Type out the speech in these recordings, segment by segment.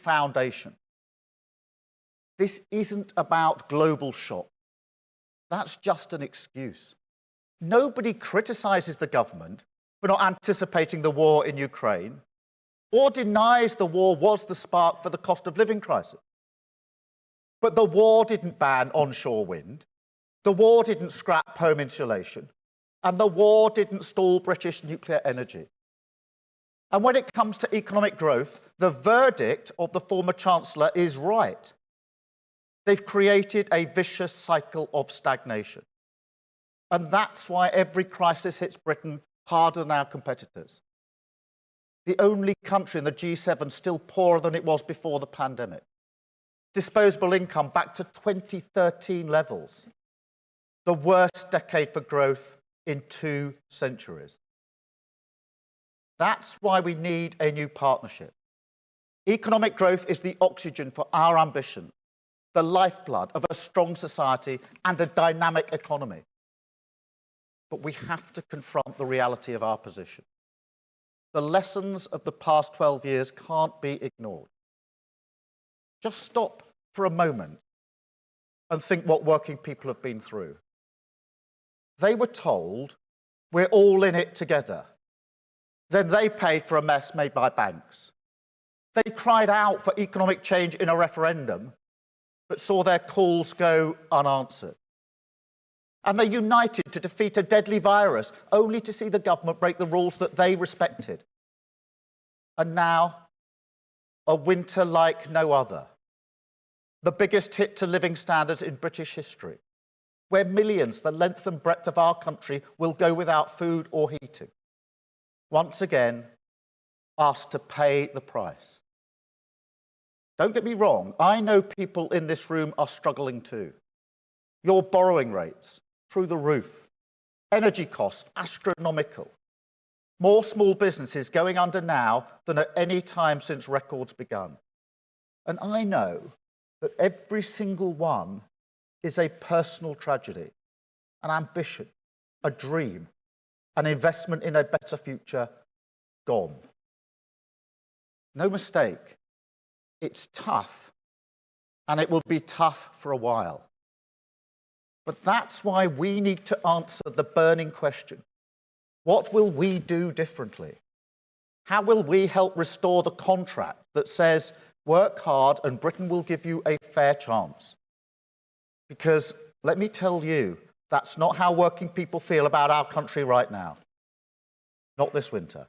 foundation. This isn't about global shock. That's just an excuse. Nobody criticises the government for not anticipating the war in Ukraine or denies the war was the spark for the cost of living crisis. But the war didn't ban onshore wind, the war didn't scrap home insulation, and the war didn't stall British nuclear energy. And when it comes to economic growth, the verdict of the former Chancellor is right. They've created a vicious cycle of stagnation. And that's why every crisis hits Britain harder than our competitors. The only country in the G7 still poorer than it was before the pandemic. Disposable income back to 2013 levels. The worst decade for growth in 2 centuries. That's why we need a new partnership. Economic growth is the oxygen for our ambition, the lifeblood of a strong society and a dynamic economy. But we have to confront the reality of our position. The lessons of the past 12 years can't be ignored. Just stop for a moment and think what working people have been through. They were told, we're all in it together. Then they paid for a mess made by banks. They cried out for economic change in a referendum, but saw their calls go unanswered. And they united to defeat a deadly virus, only to see the government break the rules that they respected. And now, a winter like no other. The biggest hit to living standards in British history, where millions, the length and breadth of our country, will go without food or heating. Once again, asked to pay the price. Don't get me wrong, I know people in this room are struggling too. Your borrowing rates, through the roof. Energy costs, astronomical. More small businesses going under now than at any time since records begun. And I know that every single one is a personal tragedy, an ambition, a dream, an investment in a better future gone. No mistake, it's tough, and it will be tough for a while. But that's why we need to answer the burning question. What will we do differently? How will we help restore the contract that says, work hard and Britain will give you a fair chance? Because, let me tell you, that's not how working people feel about our country right now. Not this winter.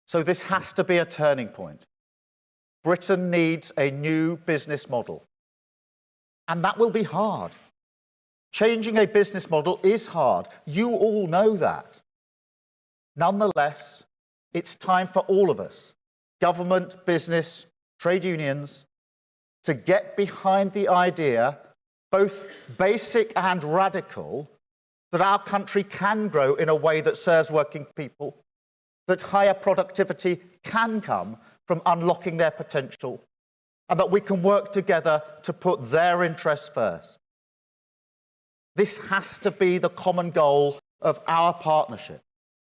So this has to be a turning point. Britain needs a new business model. And that will be hard. Changing a business model is hard. You all know that. Nonetheless, it's time for all of us, government, business, trade unions, to get behind the idea, both basic and radical, that our country can grow in a way that serves working people, that higher productivity can come from unlocking their potential, and that we can work together to put their interests first. This has to be the common goal of our partnership,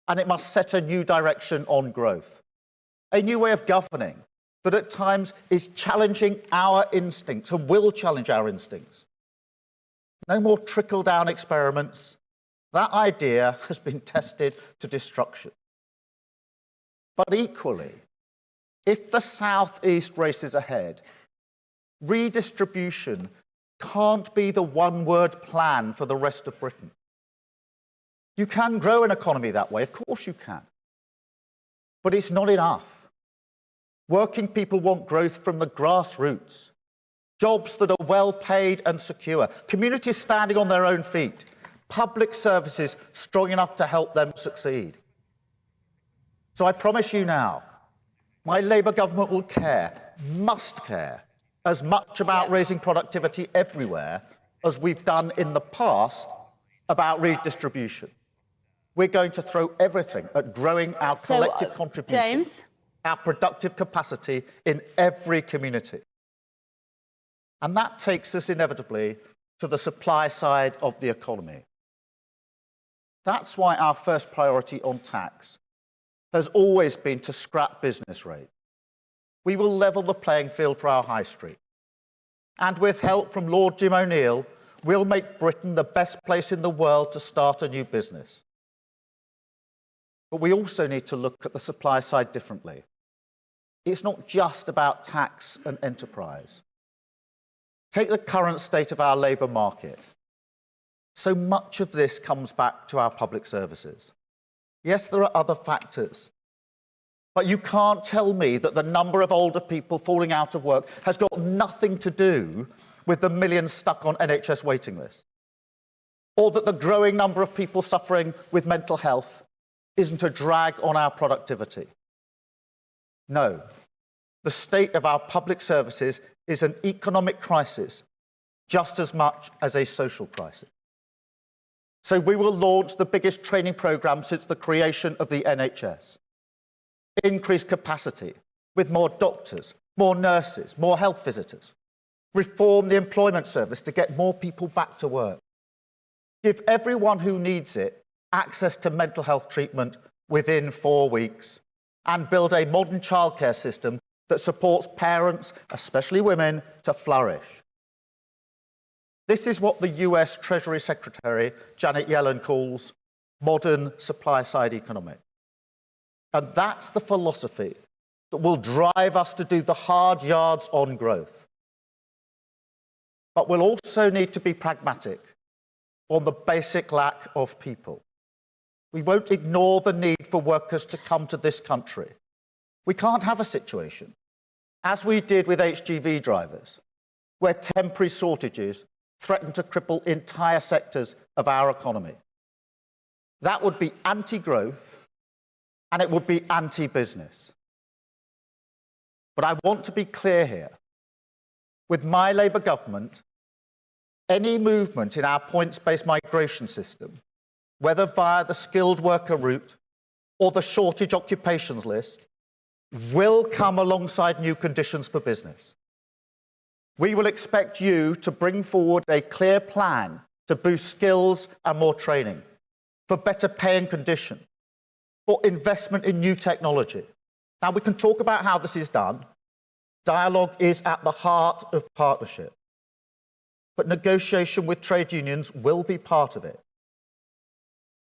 and it must set a new direction on growth, a new way of governing that at times is challenging our instincts and will challenge our instincts. No more trickle-down experiments. That idea has been tested to destruction. But equally, if the South-East races ahead, redistribution can't be the one-word plan for the rest of Britain. You can grow an economy that way, of course you can. But it's not enough. Working people want growth from the grassroots, jobs that are well-paid and secure, communities standing on their own feet, public services strong enough to help them succeed. So I promise you now, my Labour government will care, must care, as much about raising productivity everywhere as we've done in the past about redistribution. We're going to throw everything at growing our collective contribution, James? Our productive capacity in every community. And that takes us inevitably to the supply side of the economy. That's why our first priority on tax has always been to scrap business rates. We will level the playing field for our high street. And with help from Lord Jim O'Neill, we'll make Britain the best place in the world to start a new business. But we also need to look at the supply side differently. It's not just about tax and enterprise. Take the current state of our labour market. So much of this comes back to our public services. Yes, there are other factors. But you can't tell me that the number of older people falling out of work has got nothing to do with the millions stuck on NHS waiting lists, or that the growing number of people suffering with mental health isn't a drag on our productivity. No, the state of our public services is an economic crisis just as much as a social crisis. So we will launch the biggest training programme since the creation of the NHS. Increase capacity with more doctors, more nurses, more health visitors. Reform the employment service to get more people back to work. Give everyone who needs it access to mental health treatment within 4 weeks, and build a modern childcare system that supports parents, especially women, to flourish. This is what the US Treasury Secretary Janet Yellen calls modern supply-side economics. And that's the philosophy that will drive us to do the hard yards on growth. But we'll also need to be pragmatic on the basic lack of people. We won't ignore the need for workers to come to this country. We can't have a situation, as we did with HGV drivers, where temporary shortages threaten to cripple entire sectors of our economy. That would be anti-growth, and it would be anti-business. But I want to be clear here. With my Labour government, any movement in our points-based migration system, whether via the skilled worker route or the shortage occupations list, will come alongside new conditions for business. We will expect you to bring forward a clear plan to boost skills and more training, for better pay and conditions, for investment in new technology. Now, we can talk about how this is done. Dialogue is at the heart of partnership. But negotiation with trade unions will be part of it.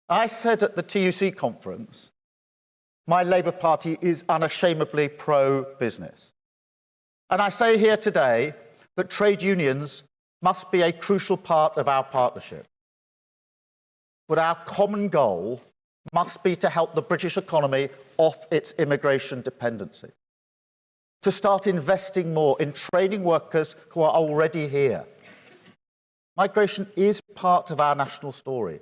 I said at the TUC conference, my Labour Party is unashamedly pro-business. And I say here today that trade unions must be a crucial part of our partnership. But our common goal must be to help the British economy off its immigration dependency, to start investing more in training workers who are already here. Migration is part of our national story,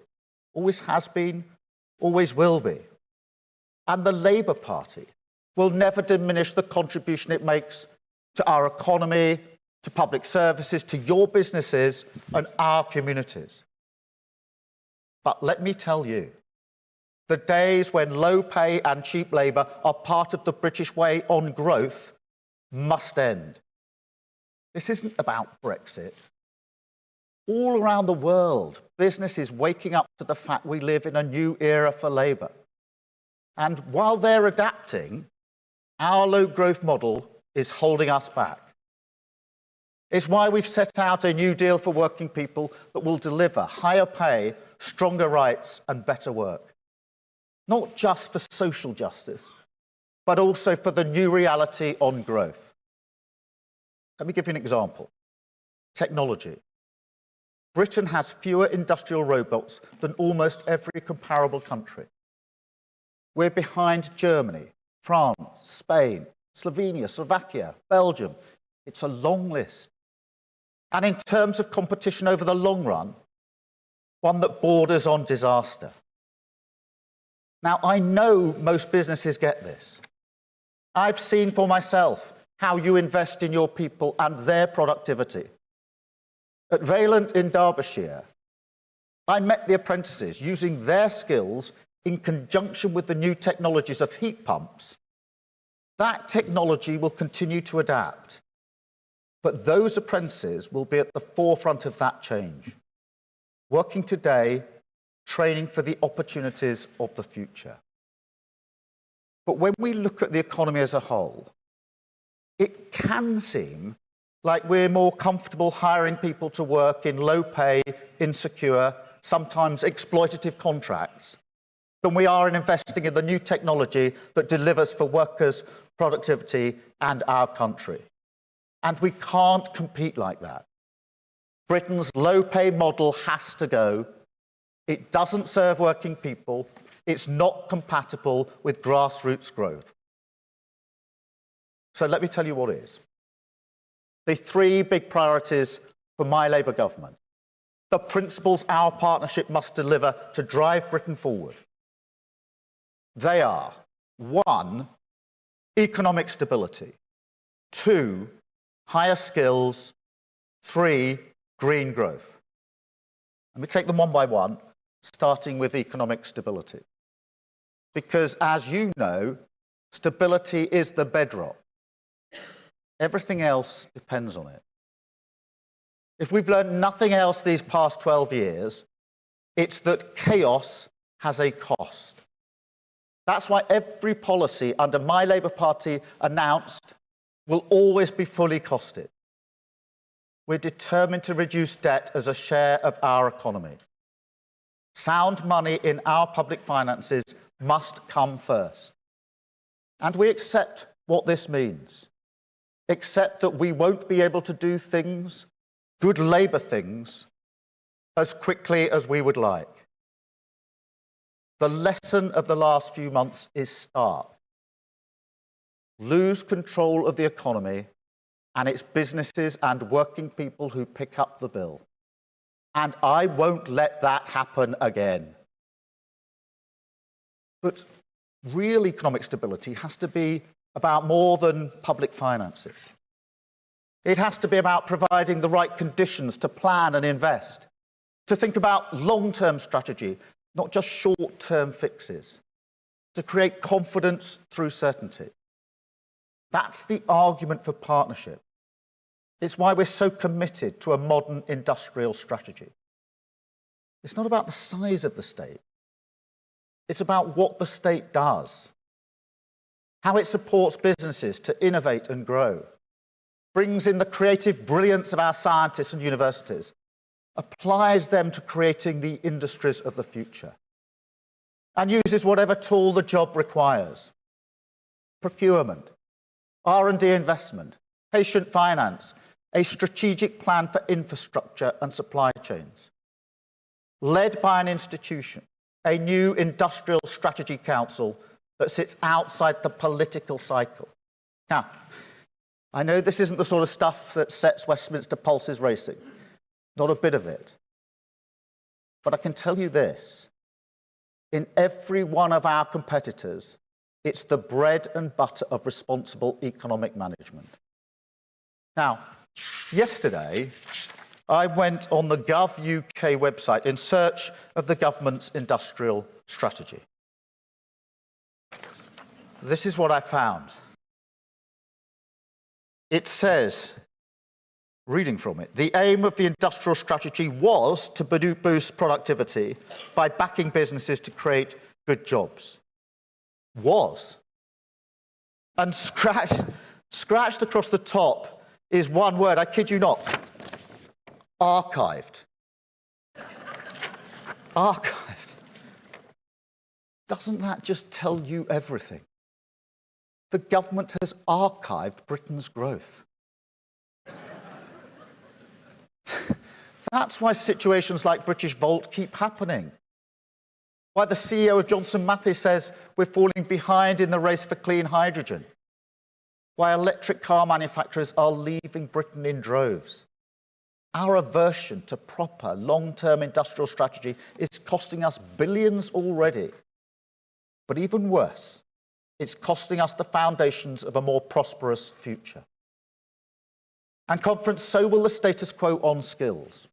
always has been, always will be. And the Labour Party will never diminish the contribution it makes to our economy, to public services, to your businesses and our communities. But let me tell you, the days when low pay and cheap labour are part of the British way on growth must end. This isn't about Brexit. All around the world, business is waking up to the fact we live in a new era for labour. And while they're adapting, our low growth model is holding us back. It's why we've set out a new deal for working people that will deliver higher pay, stronger rights and better work. Not just for social justice, but also for the new reality on growth. Let me give you an example. Technology. Britain has fewer industrial robots than almost every comparable country. We're behind Germany, France, Spain, Slovenia, Slovakia, Belgium. It's a long list. And in terms of competition over the long run, one that borders on disaster. Now, I know most businesses get this. I've seen for myself how you invest in your people and their productivity. At Vaillant in Derbyshire, I met the apprentices using their skills in conjunction with the new technologies of heat pumps. That technology will continue to adapt, but those apprentices will be at the forefront of that change, working today, training for the opportunities of the future. But when we look at the economy as a whole, it can seem like we're more comfortable hiring people to work in low-pay, insecure, sometimes exploitative contracts than we are in investing in the new technology that delivers for workers, productivity, and our country. And we can't compete like that. Britain's low-pay model has to go. It doesn't serve working people. It's not compatible with grassroots growth. So let me tell you what is. The three big priorities for my Labour government, the principles our partnership must deliver to drive Britain forward. They are: 1, economic stability; 2, higher skills; 3, green growth. Let me take them one by one, starting with economic stability. Because, as you know, stability is the bedrock. Everything else depends on it. If we've learned nothing else these past 12 years, it's that chaos has a cost. That's why every policy under my Labour Party announced will always be fully costed. We're determined to reduce debt as a share of our economy. Sound money in our public finances must come first. And we accept what this means. Accept that we won't be able to do things, good Labour things, as quickly as we would like. The lesson of the last few months is stark. Lose control of the economy, and it's businesses and working people who pick up the bill. And I won't let that happen again. But real economic stability has to be about more than public finances. It has to be about providing the right conditions to plan and invest, to think about long-term strategy, not just short-term fixes, to create confidence through certainty. That's the argument for partnership. It's why we're so committed to a modern industrial strategy. It's not about the size of the state. It's about what the state does, how it supports businesses to innovate and grow, brings in the creative brilliance of our scientists and universities, applies them to creating the industries of the future, and uses whatever tool the job requires. Procurement, R&D investment, patient finance, a strategic plan for infrastructure and supply chains. Led by an institution, a new industrial strategy council that sits outside the political cycle. Now, I know this isn't the sort of stuff that sets Westminster pulses racing, not a bit of it. But I can tell you this, in every one of our competitors, it's the bread and butter of responsible economic management. Now, yesterday, I went on the Gov.uk website in search of the government's industrial strategy. This is what I found. It says, reading from it, the aim of the industrial strategy was to boost productivity by backing businesses to create good jobs. Was. And scratched across the top is one word, I kid you not, archived. Archived. Doesn't that just tell you everything? The government has archived Britain's growth. That's why situations like British Volt keep happening. Why the CEO of Johnson Matthey says we're falling behind in the race for clean hydrogen. Why electric car manufacturers are leaving Britain in droves. Our aversion to proper long-term industrial strategy is costing us billions already. But even worse, it's costing us the foundations of a more prosperous future. And conference, so will the status quo on skills.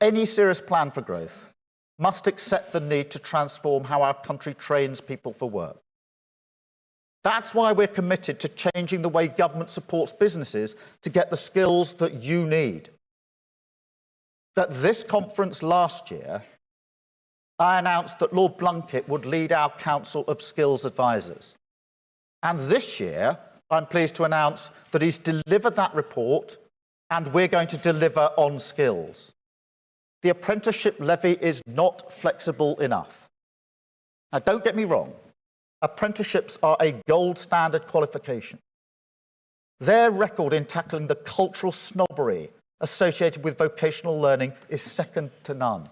Any serious plan for growth must accept the need to transform how our country trains people for work. That's why we're committed to changing the way government supports businesses to get the skills that you need. At this conference last year, I announced that Lord Blunkett would lead our Council of Skills Advisors. And this year, I'm pleased to announce that he's delivered that report and we're going to deliver on skills. The apprenticeship levy is not flexible enough. Now, don't get me wrong, apprenticeships are a gold standard qualification. Their record in tackling the cultural snobbery associated with vocational learning is second to none.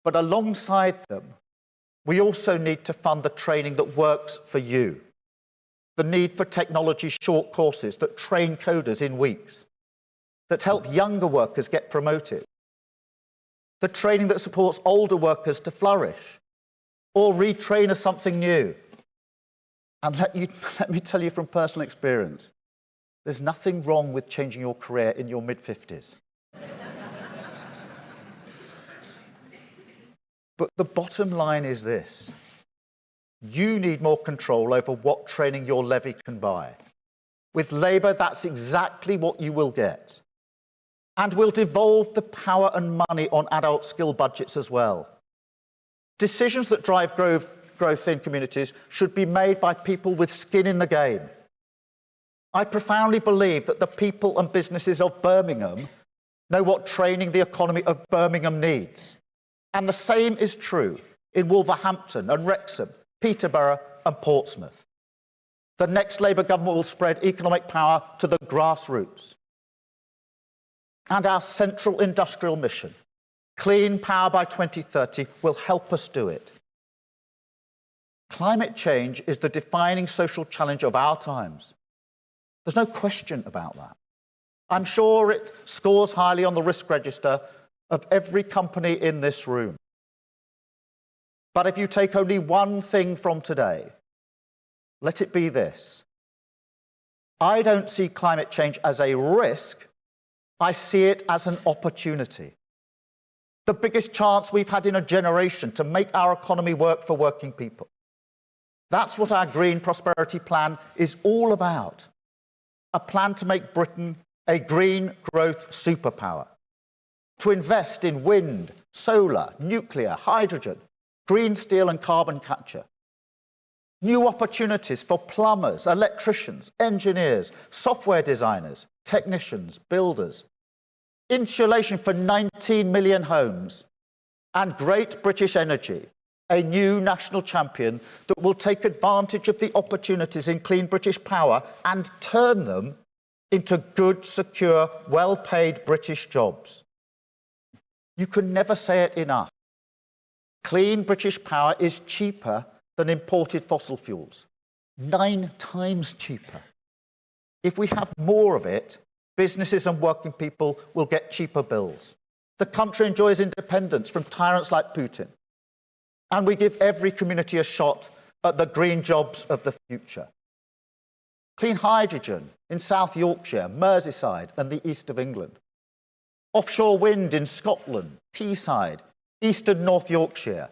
But alongside them, we also need to fund the training that works for you. The need for technology short courses that train coders in weeks, that help younger workers get promoted. The training that supports older workers to flourish or retrain as something new. And let me tell you from personal experience, there's nothing wrong with changing your career in your mid-50s. But the bottom line is this. You need more control over what training your levy can buy. With Labour, that's exactly what you will get. And we'll devolve the power and money on adult skill budgets as well. Decisions that drive growth in communities should be made by people with skin in the game. I profoundly believe that the people and businesses of Birmingham know what training the economy of Birmingham needs. And the same is true in Wolverhampton and Wrexham, Peterborough and Portsmouth. The next Labour government will spread economic power to the grassroots. And our central industrial mission, clean power by 2030, will help us do it. Climate change is the defining social challenge of our times. There's no question about that. I'm sure it scores highly on the risk register of every company in this room. But if you take only one thing from today, let it be this. I don't see climate change as a risk. I see it as an opportunity. The biggest chance we've had in a generation to make our economy work for working people. That's what our Green Prosperity Plan is all about. A plan to make Britain a green growth superpower. To invest in wind, solar, nuclear, hydrogen, green steel and carbon capture. New opportunities for plumbers, electricians, engineers, software designers, technicians, builders. Insulation for 19 million homes. And Great British Energy, a new national champion that will take advantage of the opportunities in clean British power and turn them into good, secure, well-paid British jobs. You can never say it enough. Clean British power is cheaper than imported fossil fuels. 9 times cheaper. If we have more of it, businesses and working people will get cheaper bills. The country enjoys independence from tyrants like Putin. And we give every community a shot at the green jobs of the future. Clean hydrogen in South Yorkshire, Merseyside and the east of England. Offshore wind in Scotland, Teesside, eastern North Yorkshire.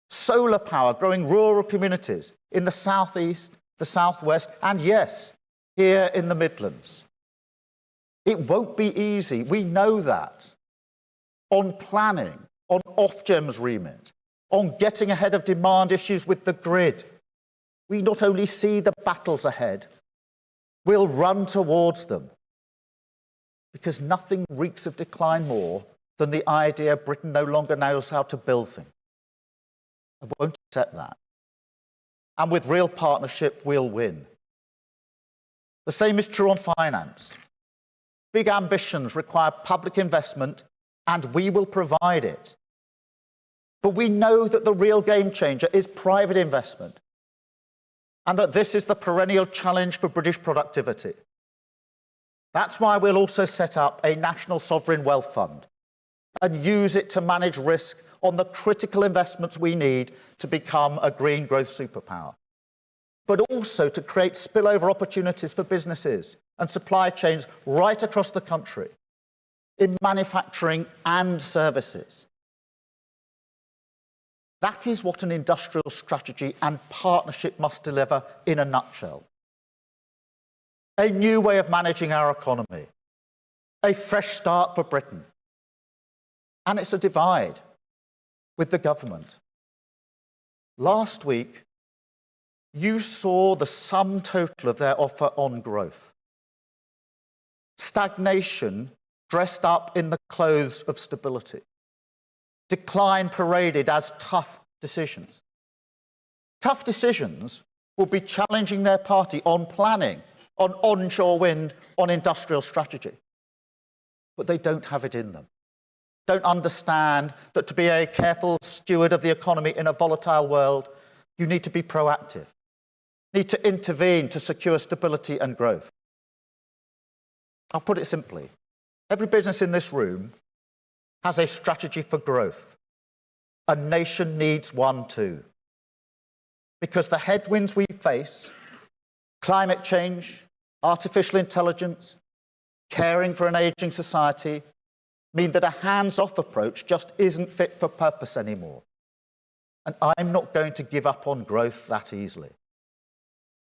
Solar power growing rural communities in the southeast, the southwest, and yes, here in the Midlands. It won't be easy, we know that. On planning, on Ofgem's remit, on getting ahead of demand issues with the grid. We not only see the battles ahead, we'll run towards them. Because nothing reeks of decline more than the idea Britain no longer knows how to build things. I won't accept that. And with real partnership, we'll win. The same is true on finance. Big ambitions require public investment, and we will provide it. But we know that the real game changer is private investment, and that this is the perennial challenge for British productivity. That's why we'll also set up a national sovereign wealth fund and use it to manage risk on the critical investments we need to become a green growth superpower, but also to create spillover opportunities for businesses and supply chains right across the country in manufacturing and services. That is what an industrial strategy and partnership must deliver in a nutshell. A new way of managing our economy, a fresh start for Britain. And it's a divide with the government. Last week, you saw the sum total of their offer on growth. Stagnation dressed up in the clothes of stability. Decline paraded as tough decisions. Tough decisions will be challenging their party on planning, on onshore wind, on industrial strategy. But they don't have it in them. Don't understand that to be a careful steward of the economy in a volatile world, you need to be proactive, need to intervene to secure stability and growth. I'll put it simply. Every business in this room has a strategy for growth. A nation needs one too. Because the headwinds we face, climate change, artificial intelligence, caring for an aging society, mean that a hands-off approach just isn't fit for purpose anymore. And I'm not going to give up on growth that easily.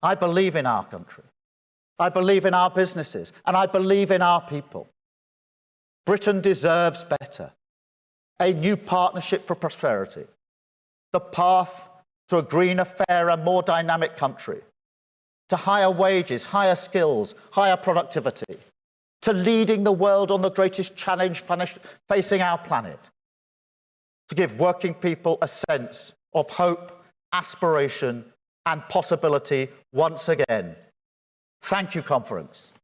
I believe in our country. I believe in our businesses, and I believe in our people. Britain deserves better. A new partnership for prosperity. The path to a greener, fairer, more dynamic country. To higher wages, higher skills, higher productivity. To leading the world on the greatest challenge facing our planet. To give working people a sense of hope, aspiration, and possibility once again. Thank you, conference.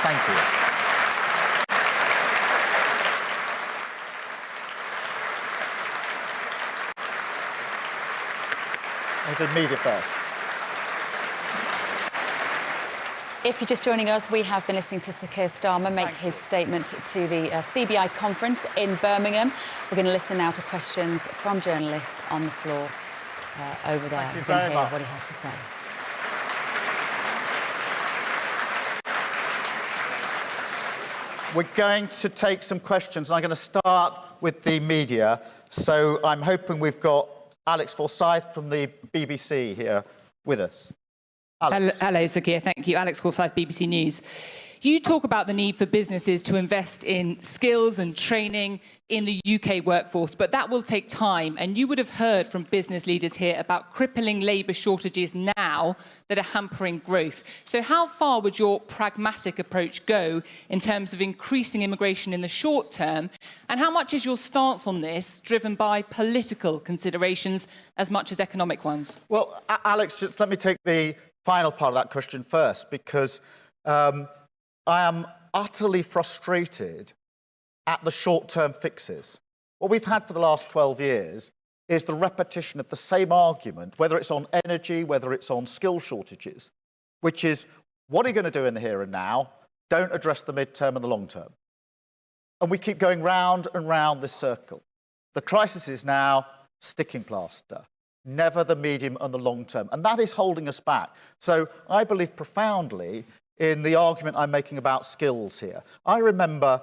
Thank you. I did media first. If you're just joining us, we have been listening to Sir Keir Starmer make his statement to the CBI conference in Birmingham. We're going to listen now to questions from journalists on the floor over there. Thank you We're going to very hear much. what he has to say. We're going to take some questions, and I'm going to start with the media. So I'm hoping we've got Alex Forsyth from the BBC here with us. Alex. Hello, Sir Keir. Thank you. Alex Forsyth, BBC News. You talk about the need for businesses to invest in skills and training in the UK workforce, but that will take time. And you would have heard from business leaders here about crippling labour shortages now that are hampering growth. So how far would your pragmatic approach go in terms of increasing immigration in the short term? And how much is your stance on this driven by political considerations as much as economic ones? Well, Alex, just let me take the final part of that question first, because I am utterly frustrated at the short-term fixes. What we've had for the last 12 years is the repetition of the same argument, whether it's on energy, whether it's on skill shortages, which is, what are you going to do in the here and now? Don't address the mid-term and the long-term. And we keep going round and round this circle. The crisis is now sticking plaster, never the medium and the long-term. And that is holding us back. So I believe profoundly in the argument I'm making about skills here. I remember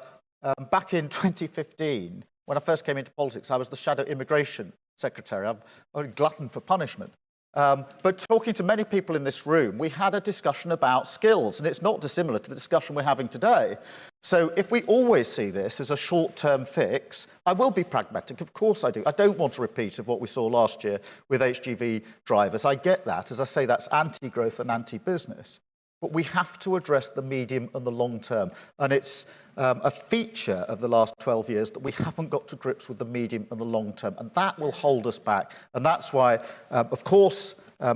back in 2015, when I first came into politics, I was the Shadow Immigration Secretary. I'm a glutton for punishment. But talking to many people in this room, we had a discussion about skills, and it's not dissimilar to the discussion we're having today. So if we always see this as a short-term fix, I will be pragmatic, of course I do. I don't want a repeat of what we saw last year with HGV drivers. I get that. As I say, that's anti-growth and anti-business. But we have to address the medium and the long term. And it's a feature of the last 12 years that we haven't got to grips with the medium and the long term. And that will hold us back. And that's why, of course,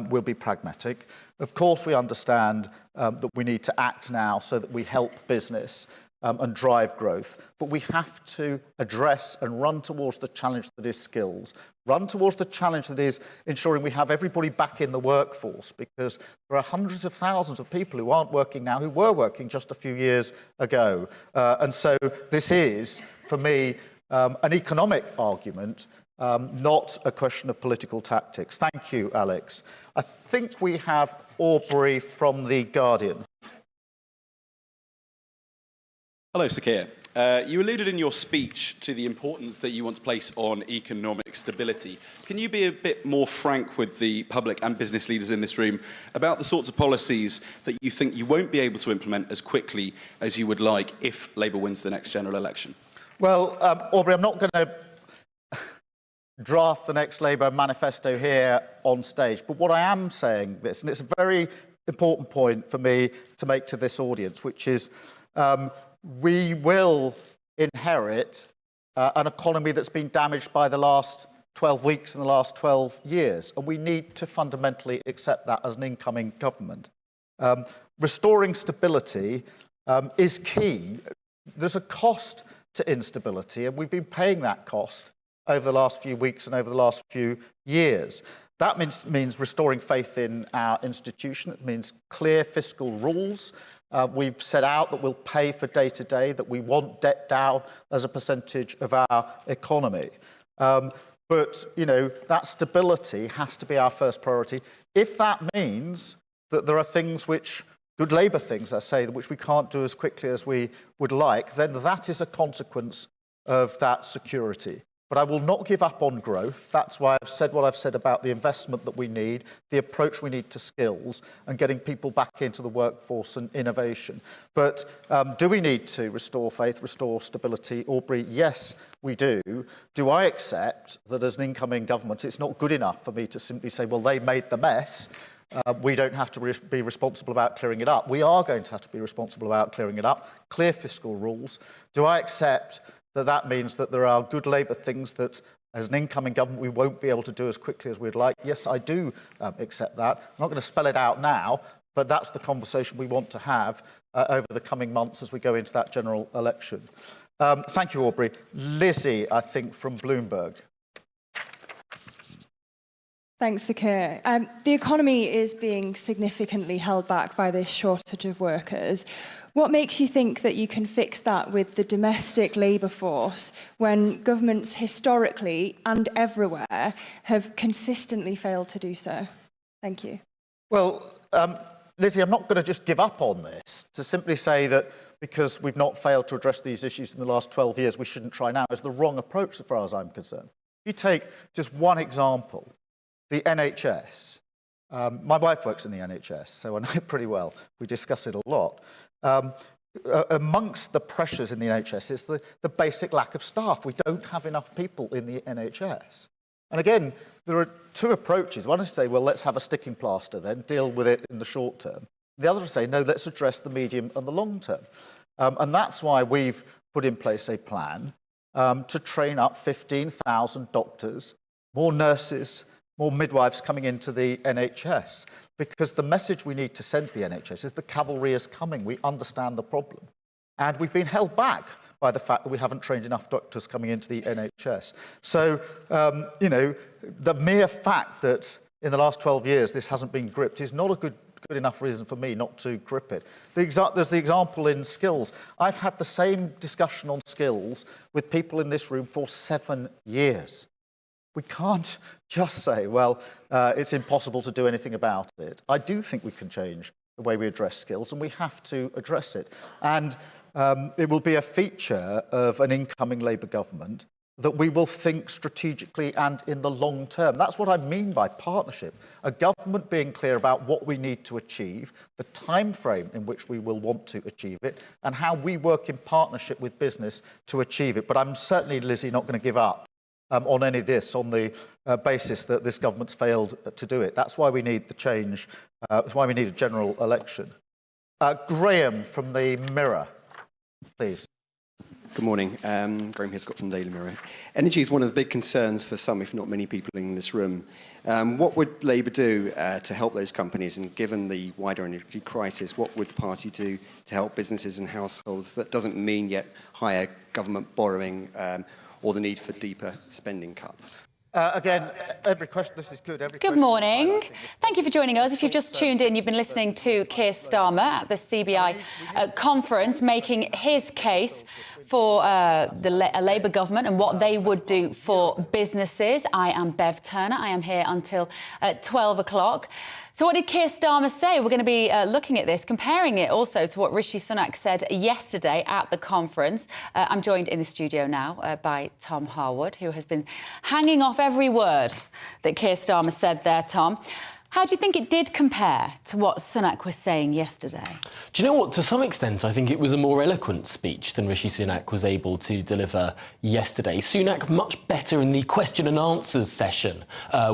we'll be pragmatic. Of course, we understand that we need to act now so that we help business and drive growth. But we have to address and run towards the challenge that is skills, run towards the challenge that is ensuring we have everybody back in the workforce, because there are hundreds of thousands of people who aren't working now who were working just a few years ago. And so this is, for me, an economic argument, not a question of political tactics. Thank you, Alex. I think we have Aubrey from The Guardian. Hello, Sir Keir. You alluded in your speech to the importance that you want to place on economic stability. Can you be a bit more frank with the public and business leaders in this room about the sorts of policies that you think you won't be able to implement as quickly as you would like if Labour wins the next general election? Well, Aubrey, I'm not going to draft the next Labour manifesto here on stage. But what I am saying this, and it's a very important point for me to make to this audience, which is we will inherit an economy that's been damaged by the last 12 weeks and the last 12 years. And we need to fundamentally accept that as an incoming government. Restoring stability is key. There's a cost to instability, and we've been paying that cost over the last few weeks and over the last few years. That means restoring faith in our institution. It means clear fiscal rules. We've set out that we'll pay for day-to-day, that we want debt down as a percentage of our economy. But, you know, that stability has to be our first priority. If that means that there are things which, good Labour things, I say, which we can't do as quickly as we would like, then that is a consequence of that security. But I will not give up on growth. That's why I've said what I've said about the investment that we need, the approach we need to skills, and getting people back into the workforce and innovation. But do we need to restore faith, restore stability? Aubrey, yes, we do. Do I accept that as an incoming government, it's not good enough for me to simply say, well, they made the mess. We don't have to be responsible about clearing it up. We are going to have to be responsible about clearing it up. Clear fiscal rules. Do I accept that means that there are good Labour things that, as an incoming government, we won't be able to do as quickly as we'd like? Yes, I do accept that. I'm not going to spell it out now, but that's the conversation we want to have over the coming months as we go into that general election. Thank you, Aubrey. Lizzie, I think, from Bloomberg. Thanks, Sir Keir. The economy is being significantly held back by this shortage of workers. What makes you think that you can fix that with the domestic labour force when governments historically and everywhere have consistently failed to do so? Thank you. Well, Lizzie, I'm not going to just give up on this. To simply say that because we've not failed to address these issues in the last 12 years, we shouldn't try now is the wrong approach as far as I'm concerned. You take just one example, the NHS. My wife works in the NHS, so I know it pretty well. We discuss it a lot. Amongst the pressures in the NHS is the basic lack of staff. We don't have enough people in the NHS. And again, there are two approaches. One is to say, well, let's have a sticking plaster then, deal with it in the short term. The other is to say, no, let's address the medium and the long term. And that's why we've put in place a plan to train up 15,000 doctors, more nurses, more midwives coming into the NHS, because the message we need to send to the NHS is the cavalry is coming. We understand the problem. And we've been held back by the fact that we haven't trained enough doctors coming into the NHS. So, you know, the mere fact that in the last 12 years this hasn't been gripped is not a good enough reason for me not to grip it. There's the example in skills. I've had the same discussion on skills with people in this room for 7 years. We can't just say, well, it's impossible to do anything about it. I do think we can change the way we address skills, and we have to address it. And it will be a feature of an incoming Labour government that we will think strategically and in the long term. That's what I mean by partnership. A government being clear about what we need to achieve, the time frame in which we will want to achieve it, and how we work in partnership with business to achieve it. But I'm certainly, Lizzie, not going to give up on any of this on the basis that this government's failed to do it. That's why we need the change. That's why we need a general election. Graham from the Mirror, please. Good morning. Graham Hiscott from Daily Mirror. Energy is one of the big concerns for some, if not many people in this room. What would Labour do to help those companies? And given the wider energy crisis, what would the party do to help businesses and households? That doesn't mean yet higher government borrowing or the need for deeper spending cuts. Again, every question, this is good. Good morning. Thank you for joining us. If you've just tuned in, you've been listening to Keir Starmer at the CBI conference making his case for a Labour government and what they would do for businesses. I am Bev Turner. I am here until 12 o'clock. So what did Keir Starmer say? We're going to be looking at this, comparing it also to what Rishi Sunak said yesterday at the conference. I'm joined in the studio now by Tom Harwood, who has been hanging off every word that Keir Starmer said there, Tom. How do you think it did compare to what Sunak was saying yesterday? Do you know what? To some extent, I think it was a more eloquent speech than Rishi Sunak was able to deliver yesterday. Sunak much better in the question and answers session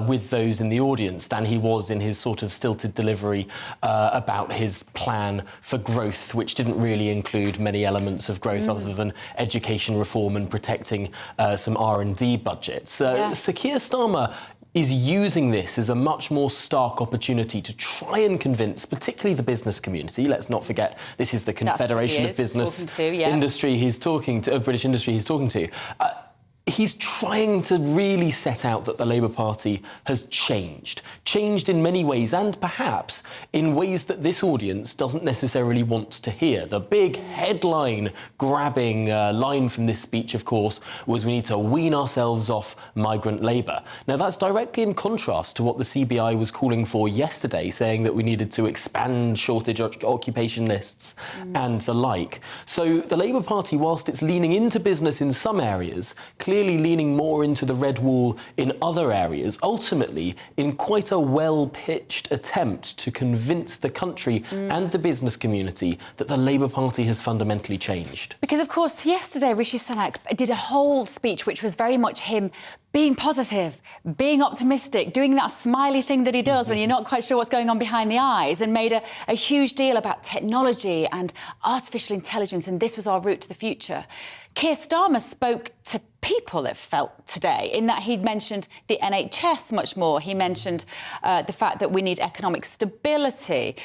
with those in the audience than he was in his sort of stilted delivery about his plan for growth, which didn't really include many elements of growth other than education reform and protecting some R&D budgets. Sir Keir Starmer is using this as a much more stark opportunity to try and convince, particularly the business community. Let's not forget, this is the Confederation of Business Industry he's talking to, of British industry he's talking to. He's trying to really set out that the Labour Party has changed in many ways, and perhaps in ways that this audience doesn't necessarily want to hear. The big headline-grabbing line from this speech, of course, was we need to wean ourselves off migrant labour. Now, that's directly in contrast to what the CBI was calling for yesterday, saying that we needed to expand shortage occupation lists and the like. So the Labour Party, whilst it's leaning into business in some areas, clearly leaning more into the red wall in other areas, ultimately in quite a well-pitched attempt to convince the country and the business community that the Labour Party has fundamentally changed. Because, of course, yesterday Rishi Sunak did a whole speech which was very much him being positive, being optimistic, doing that smiley thing that he does when you're not quite sure what's going on behind the eyes, and made a huge deal about technology and artificial intelligence, and this was our route to the future. Keir Starmer spoke to people, it felt, today, in that he'd mentioned the NHS much more. He mentioned the fact that we need economic stability.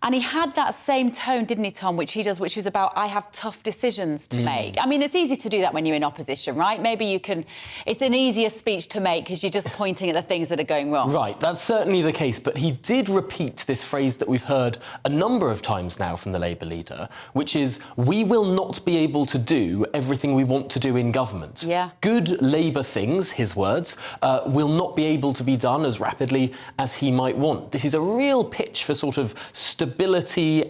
And he had that same tone, didn't he, Tom, which he does, which was about, I have tough decisions to make. I mean, it's easy to do that when you're in opposition, right? Maybe you can... It's an easier speech to make because you're just pointing at the things that are going wrong. Right, that's certainly the case. But he did repeat this phrase that we've heard a number of times now from the Labour leader, which is, we will not be able to do everything we want to do in government. Yeah. Good Labour things, his words, will not be able to be done as rapidly as he might want. This is a real pitch for sort of stability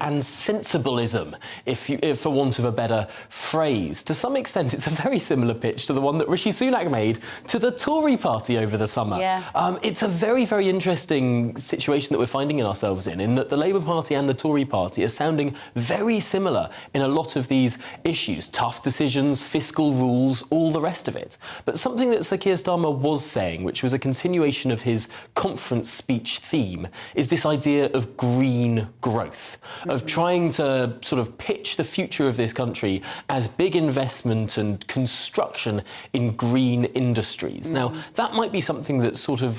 and sensibilism, if for want of a better phrase. To some extent, it's a very similar pitch to the one that Rishi Sunak made to the Tory party over the summer. Yeah. It's a very, very interesting situation that we're finding ourselves in that the Labour Party and the Tory party are sounding very similar in a lot of these issues. Tough decisions, fiscal rules, all the rest of it. But something that Sir Keir Starmer was saying, which was a continuation of his conference speech theme, is this idea of green growth, of trying to sort of pitch the future of this country as big investment and construction in green industries. Now, that might be something that's sort of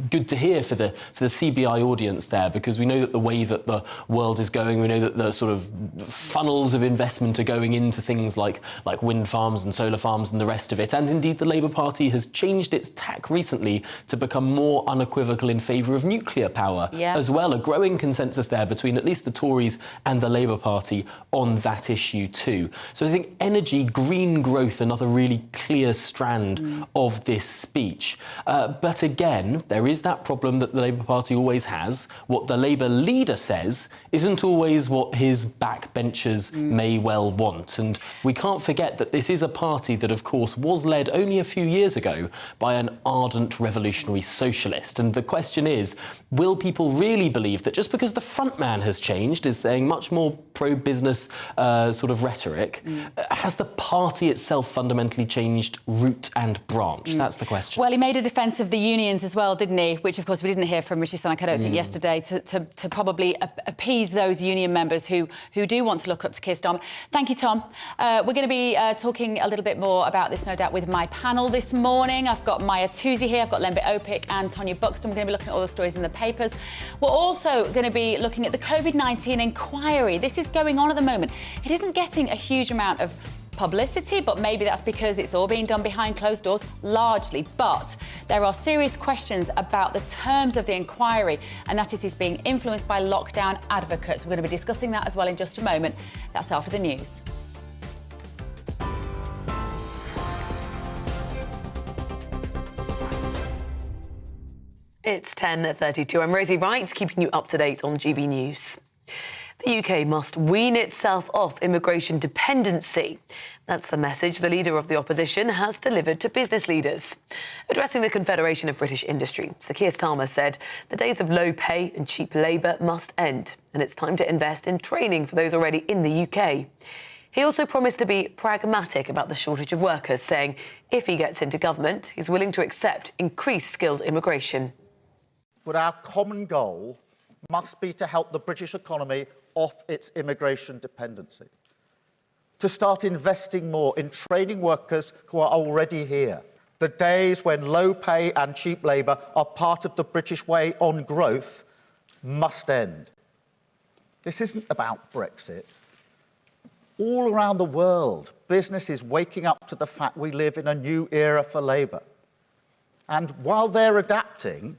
good to hear for the CBI audience there, because we know that the way that the world is going, we know that the sort of funnels of investment are going into things like wind farms and solar farms and the rest of it. And indeed, the Labour Party has changed its tack recently to become more unequivocal in favour of nuclear power as well. A growing consensus there between at least the Tories and the Labour Party on that issue too. So I think energy, green growth, another really clear strand of this speech. But again, there is that problem that the Labour Party always has. What the Labour leader says isn't always what his backbenchers may well want. And we can't forget that this is a party that, of course, was led only a few years ago by an ardent revolutionary socialist. And the question is, will people really believe that just because the front man has changed, is saying much more pro-business sort of rhetoric, has the party itself fundamentally changed root and branch? That's the question. Well, he made a defence of the unions as well, didn't he? Which, of course, we didn't hear from Rishi Sunak, I don't think, yesterday, to probably appease those union members who do want to look up to Keir Starmer. Thank you, Tom. We're going to be talking a little bit more about this, no doubt, with my panel this morning. I've got Maya Toosey here, I've got Lembit Opik and Tonya Buxton. We're going to be looking at all the stories in the papers. We're also going to be looking at the COVID-19 inquiry. This is going on at the moment. It isn't getting a huge amount of publicity, but maybe that's because it's all being done behind closed doors, largely. But there are serious questions about the terms of the inquiry, and that it is being influenced by lockdown advocates. We're going to be discussing that as well in just a moment. That's after the news. It's 10:32. I'm Rosie Wright, keeping you up to date on GB News. The UK must wean itself off immigration dependency. That's the message the leader of the opposition has delivered to business leaders. Addressing the Confederation of British Industry, Sir Keir Starmer said the days of low pay and cheap labour must end, and it's time to invest in training for those already in the UK. He also promised to be pragmatic about the shortage of workers, saying if he gets into government, he's willing to accept increased skilled immigration. But our common goal must be to help the British economy off its immigration dependency, to start investing more in training workers who are already here. The days when low pay and cheap labour are part of the British way on growth must end. This isn't about Brexit. All around the world, business is waking up to the fact we live in a new era for labour. And while they're adapting,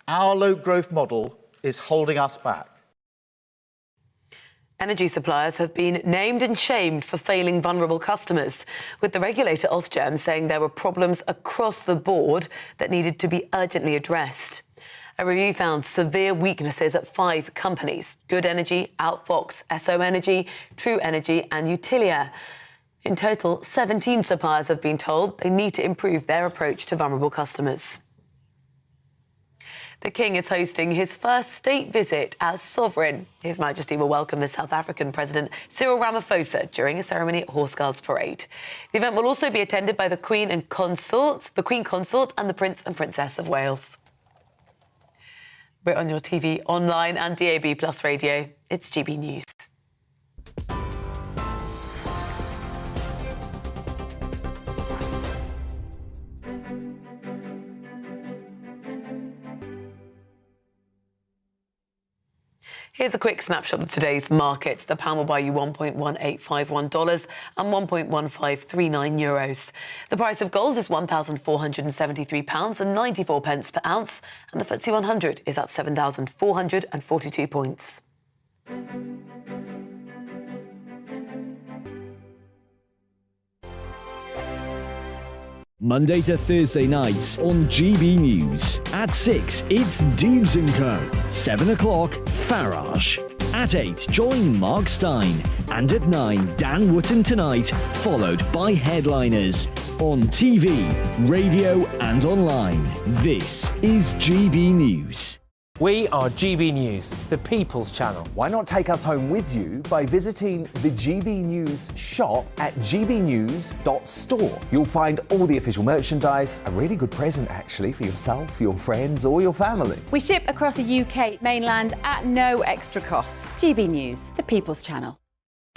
our low-growth model is holding us back. Energy suppliers have been named and shamed for failing vulnerable customers, with the regulator Ofgem saying there were problems across the board that needed to be urgently addressed. A review found severe weaknesses at 5 companies: Good Energy, Outfox, SO Energy, True Energy and Utilia. In total, 17 suppliers have been told they need to improve their approach to vulnerable customers. The King is hosting his first state visit as sovereign. His Majesty will welcome the South African President Cyril Ramaphosa during a ceremony at Horse Guards Parade. The event will also be attended by the Queen Consort and the Prince and Princess of Wales. We're on your TV, online and DAB+ radio. It's GB News. Here's a quick snapshot of today's markets. The pound will buy you $1.1851 and €1.1539. The price of gold is £1,473.94 per ounce, and the FTSE 100 is at 7,442 points. Monday to Thursday nights on GB News. At 6, it's Deebs & Co. 7 o'clock, Farage. At 8, join Mark Stein. And at 9, Dan Wootton Tonight, followed by Headliners. On TV, radio and online. This is GB News. We are GB News, the People's Channel. Why not take us home with you by visiting the GB News shop at gbnews.store. You'll find all the official merchandise, a really good present actually for yourself, your friends or your family. We ship across the UK mainland at no extra cost. GB News, the People's Channel.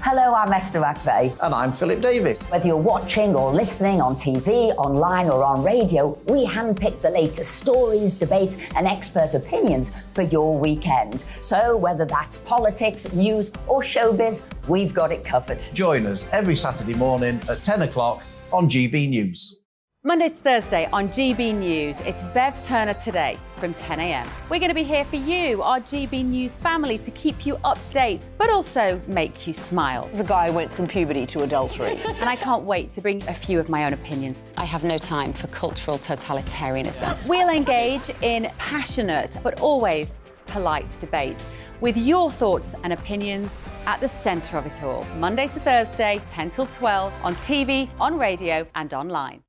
Hello, I'm Esther McVeigh. And I'm Philip Davis. Whether you're watching or listening on TV, online or on radio, we handpick the latest stories, debates and expert opinions for your weekend. So whether that's politics, news or showbiz, we've got it covered. Join us every Saturday morning at 10 o'clock on GB News. Monday to Thursday on GB News, it's Bev Turner Today from 10 a.m. We're going to be here for you, our GB News family, to keep you up to date, but also make you smile. The guy went from puberty to adultery. And I can't wait to bring a few of my own opinions. I have no time for cultural totalitarianism. We'll engage in passionate, but always polite debate, with your thoughts and opinions at the centre of it all. Monday to Thursday, 10 till 12, on TV, on radio and online.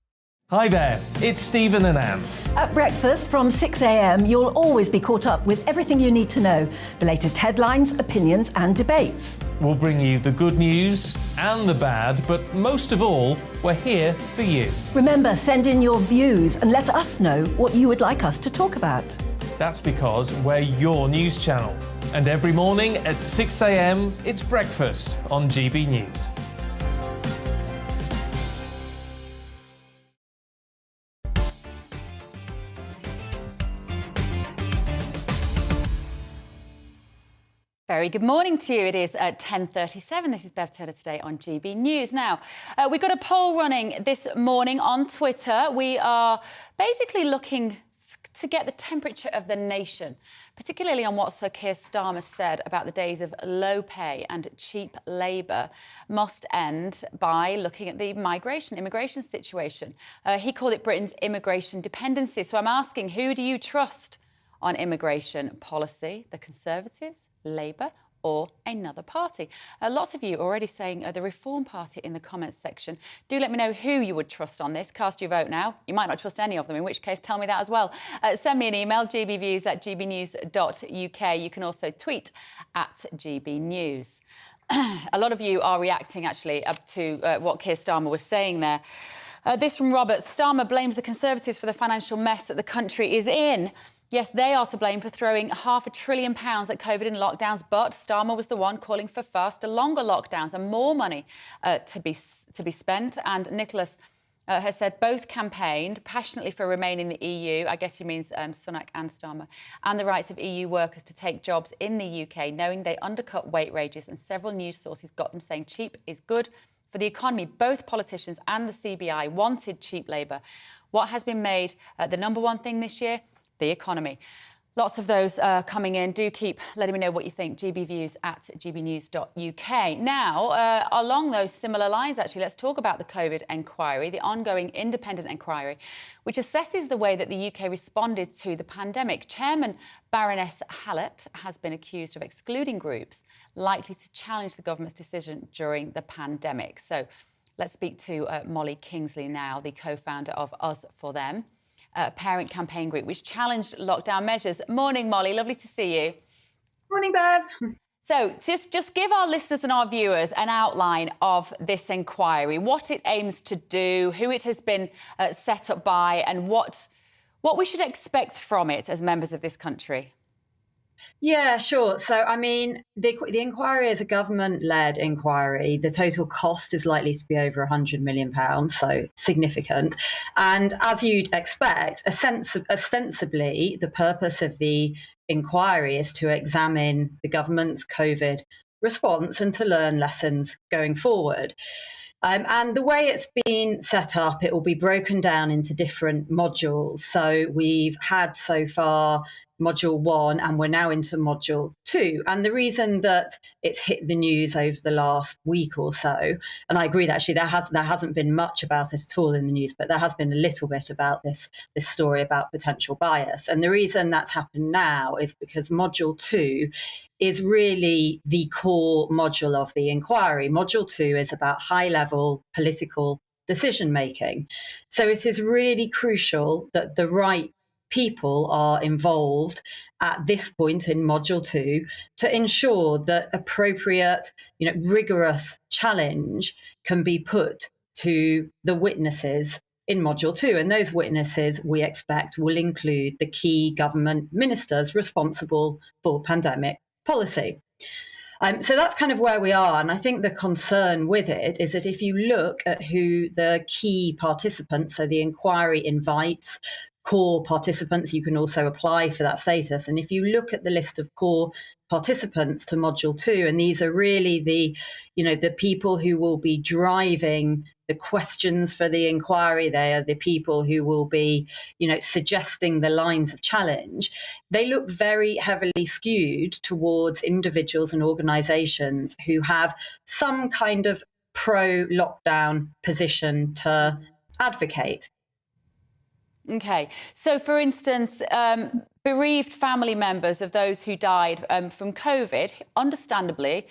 Hi there, it's Stephen and Anne. At breakfast from 6 a.m, you'll always be caught up with everything you need to know, the latest headlines, opinions and debates. We'll bring you the good news and the bad, but most of all, we're here for you. Remember, send in your views and let us know what you would like us to talk about. That's because we're your news channel. And every morning at 6 a.m, it's breakfast on GB News. Very good morning to you. It is at 10:37. This is Bev Turner Today on GB News. Now, we've got a poll running this morning on Twitter. We are basically looking to get the temperature of the nation, particularly on what Sir Keir Starmer said about the days of low pay and cheap labour must end by looking at the immigration situation. He called it Britain's immigration dependency. So I'm asking, who do you trust on immigration policy? The Conservatives, Labour or another party? Lots of you already saying the Reform Party in the comments section. Do let me know who you would trust on this. Cast your vote now. You might not trust any of them, in which case tell me that as well. Send me an email, gbviews@gbnews.uk. You can also tweet at gbnews. A lot of you are reacting, actually, up to what Keir Starmer was saying there. This from Robert. Starmer blames the Conservatives for the financial mess that the country is in. Yes, they are to blame for throwing £500 billion at COVID and lockdowns, but Starmer was the one calling for faster, longer lockdowns and more money to be spent. And Nicholas has said both campaigned passionately for remaining in the EU. I guess he means Sunak and Starmer, and the rights of EU workers to take jobs in the UK, knowing they undercut wage rates, and several news sources got them saying cheap is good for the economy. Both politicians and the CBI wanted cheap labour. What has been made the number one thing this year? The economy. Lots of those coming in. Do keep letting me know what you think. gbviews@gbnews.uk. Now, along those similar lines, actually, let's talk about the COVID inquiry, the ongoing independent inquiry, which assesses the way that the UK responded to the pandemic. Chairman Baroness Hallett has been accused of excluding groups likely to challenge the government's decision during the pandemic. So let's speak to Molly Kingsley now, the co-founder of Us For Them, parent campaign group which challenged lockdown measures. Morning, Molly. Lovely to see you. Morning, Bev. So just give our listeners and our viewers an outline of this inquiry, what it aims to do, who it has been set up by, and what we should expect from it as members of this country. Yeah, sure. So, I mean, the inquiry is a government-led inquiry. The total cost is likely to be over £100 million, so significant. And as you'd expect, ostensibly, the purpose of the inquiry is to examine the government's COVID response and to learn lessons going forward. And the way it's been set up, it will be broken down into different modules. So we've had so far Module 1, and we're now into Module 2. And the reason that it's hit the news over the last week or so, and I agree that actually there hasn't been much about it at all in the news, but there has been a little bit about this story about potential bias. And the reason that's happened now is because Module 2 is really the core module of the inquiry. Module 2 is about high-level political decision-making. So it is really crucial that the right people are involved at this point in Module 2 to ensure that appropriate, rigorous challenge can be put to the witnesses in Module 2. And those witnesses, we expect, will include the key government ministers responsible for pandemic policy. So that's kind of where we are. And I think the concern with it is that if you look at who the key participants, so the inquiry invites core participants, you can also apply for that status. And if you look at the list of core participants to Module 2, and these are really the people who will be driving the questions for the inquiry, they are the people who will be, suggesting the lines of challenge. They look very heavily skewed towards individuals and organisations who have some kind of pro-lockdown position to advocate. OK, so for instance, bereaved family members of those who died from COVID, understandably,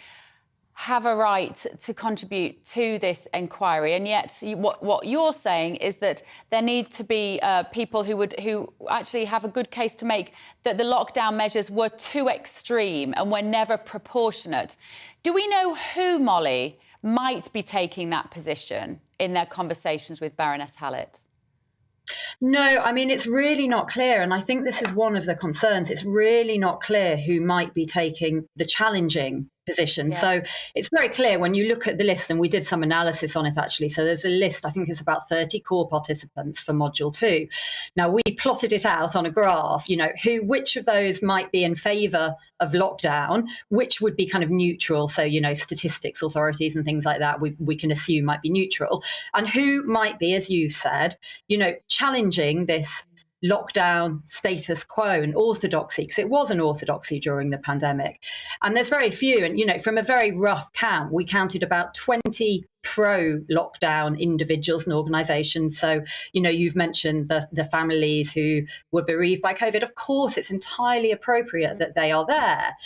have a right to contribute to this inquiry. And yet what you're saying is that there need to be people who actually have a good case to make that the lockdown measures were too extreme and were never proportionate. Do we know who, Molly, might be taking that position in their conversations with Baroness Hallett? No, I mean, it's really not clear. And I think this is one of the concerns. It's really not clear who might be taking the challenging position. Yeah. So it's very clear when you look at the list, and we did some analysis on it, actually. So there's a list, I think it's about 30 core participants for Module 2. Now, we plotted it out on a graph, which of those might be in favour of lockdown, which would be kind of neutral. So, statistics authorities and things like that, we can assume might be neutral. And who might be, as you've said, challenging this lockdown status quo and orthodoxy, because it was an orthodoxy during the pandemic. And there's very few. And, from a very rough count, we counted about 20 pro-lockdown individuals and organisations. So, you've mentioned the families who were bereaved by COVID. Of course, it's entirely appropriate that they are there.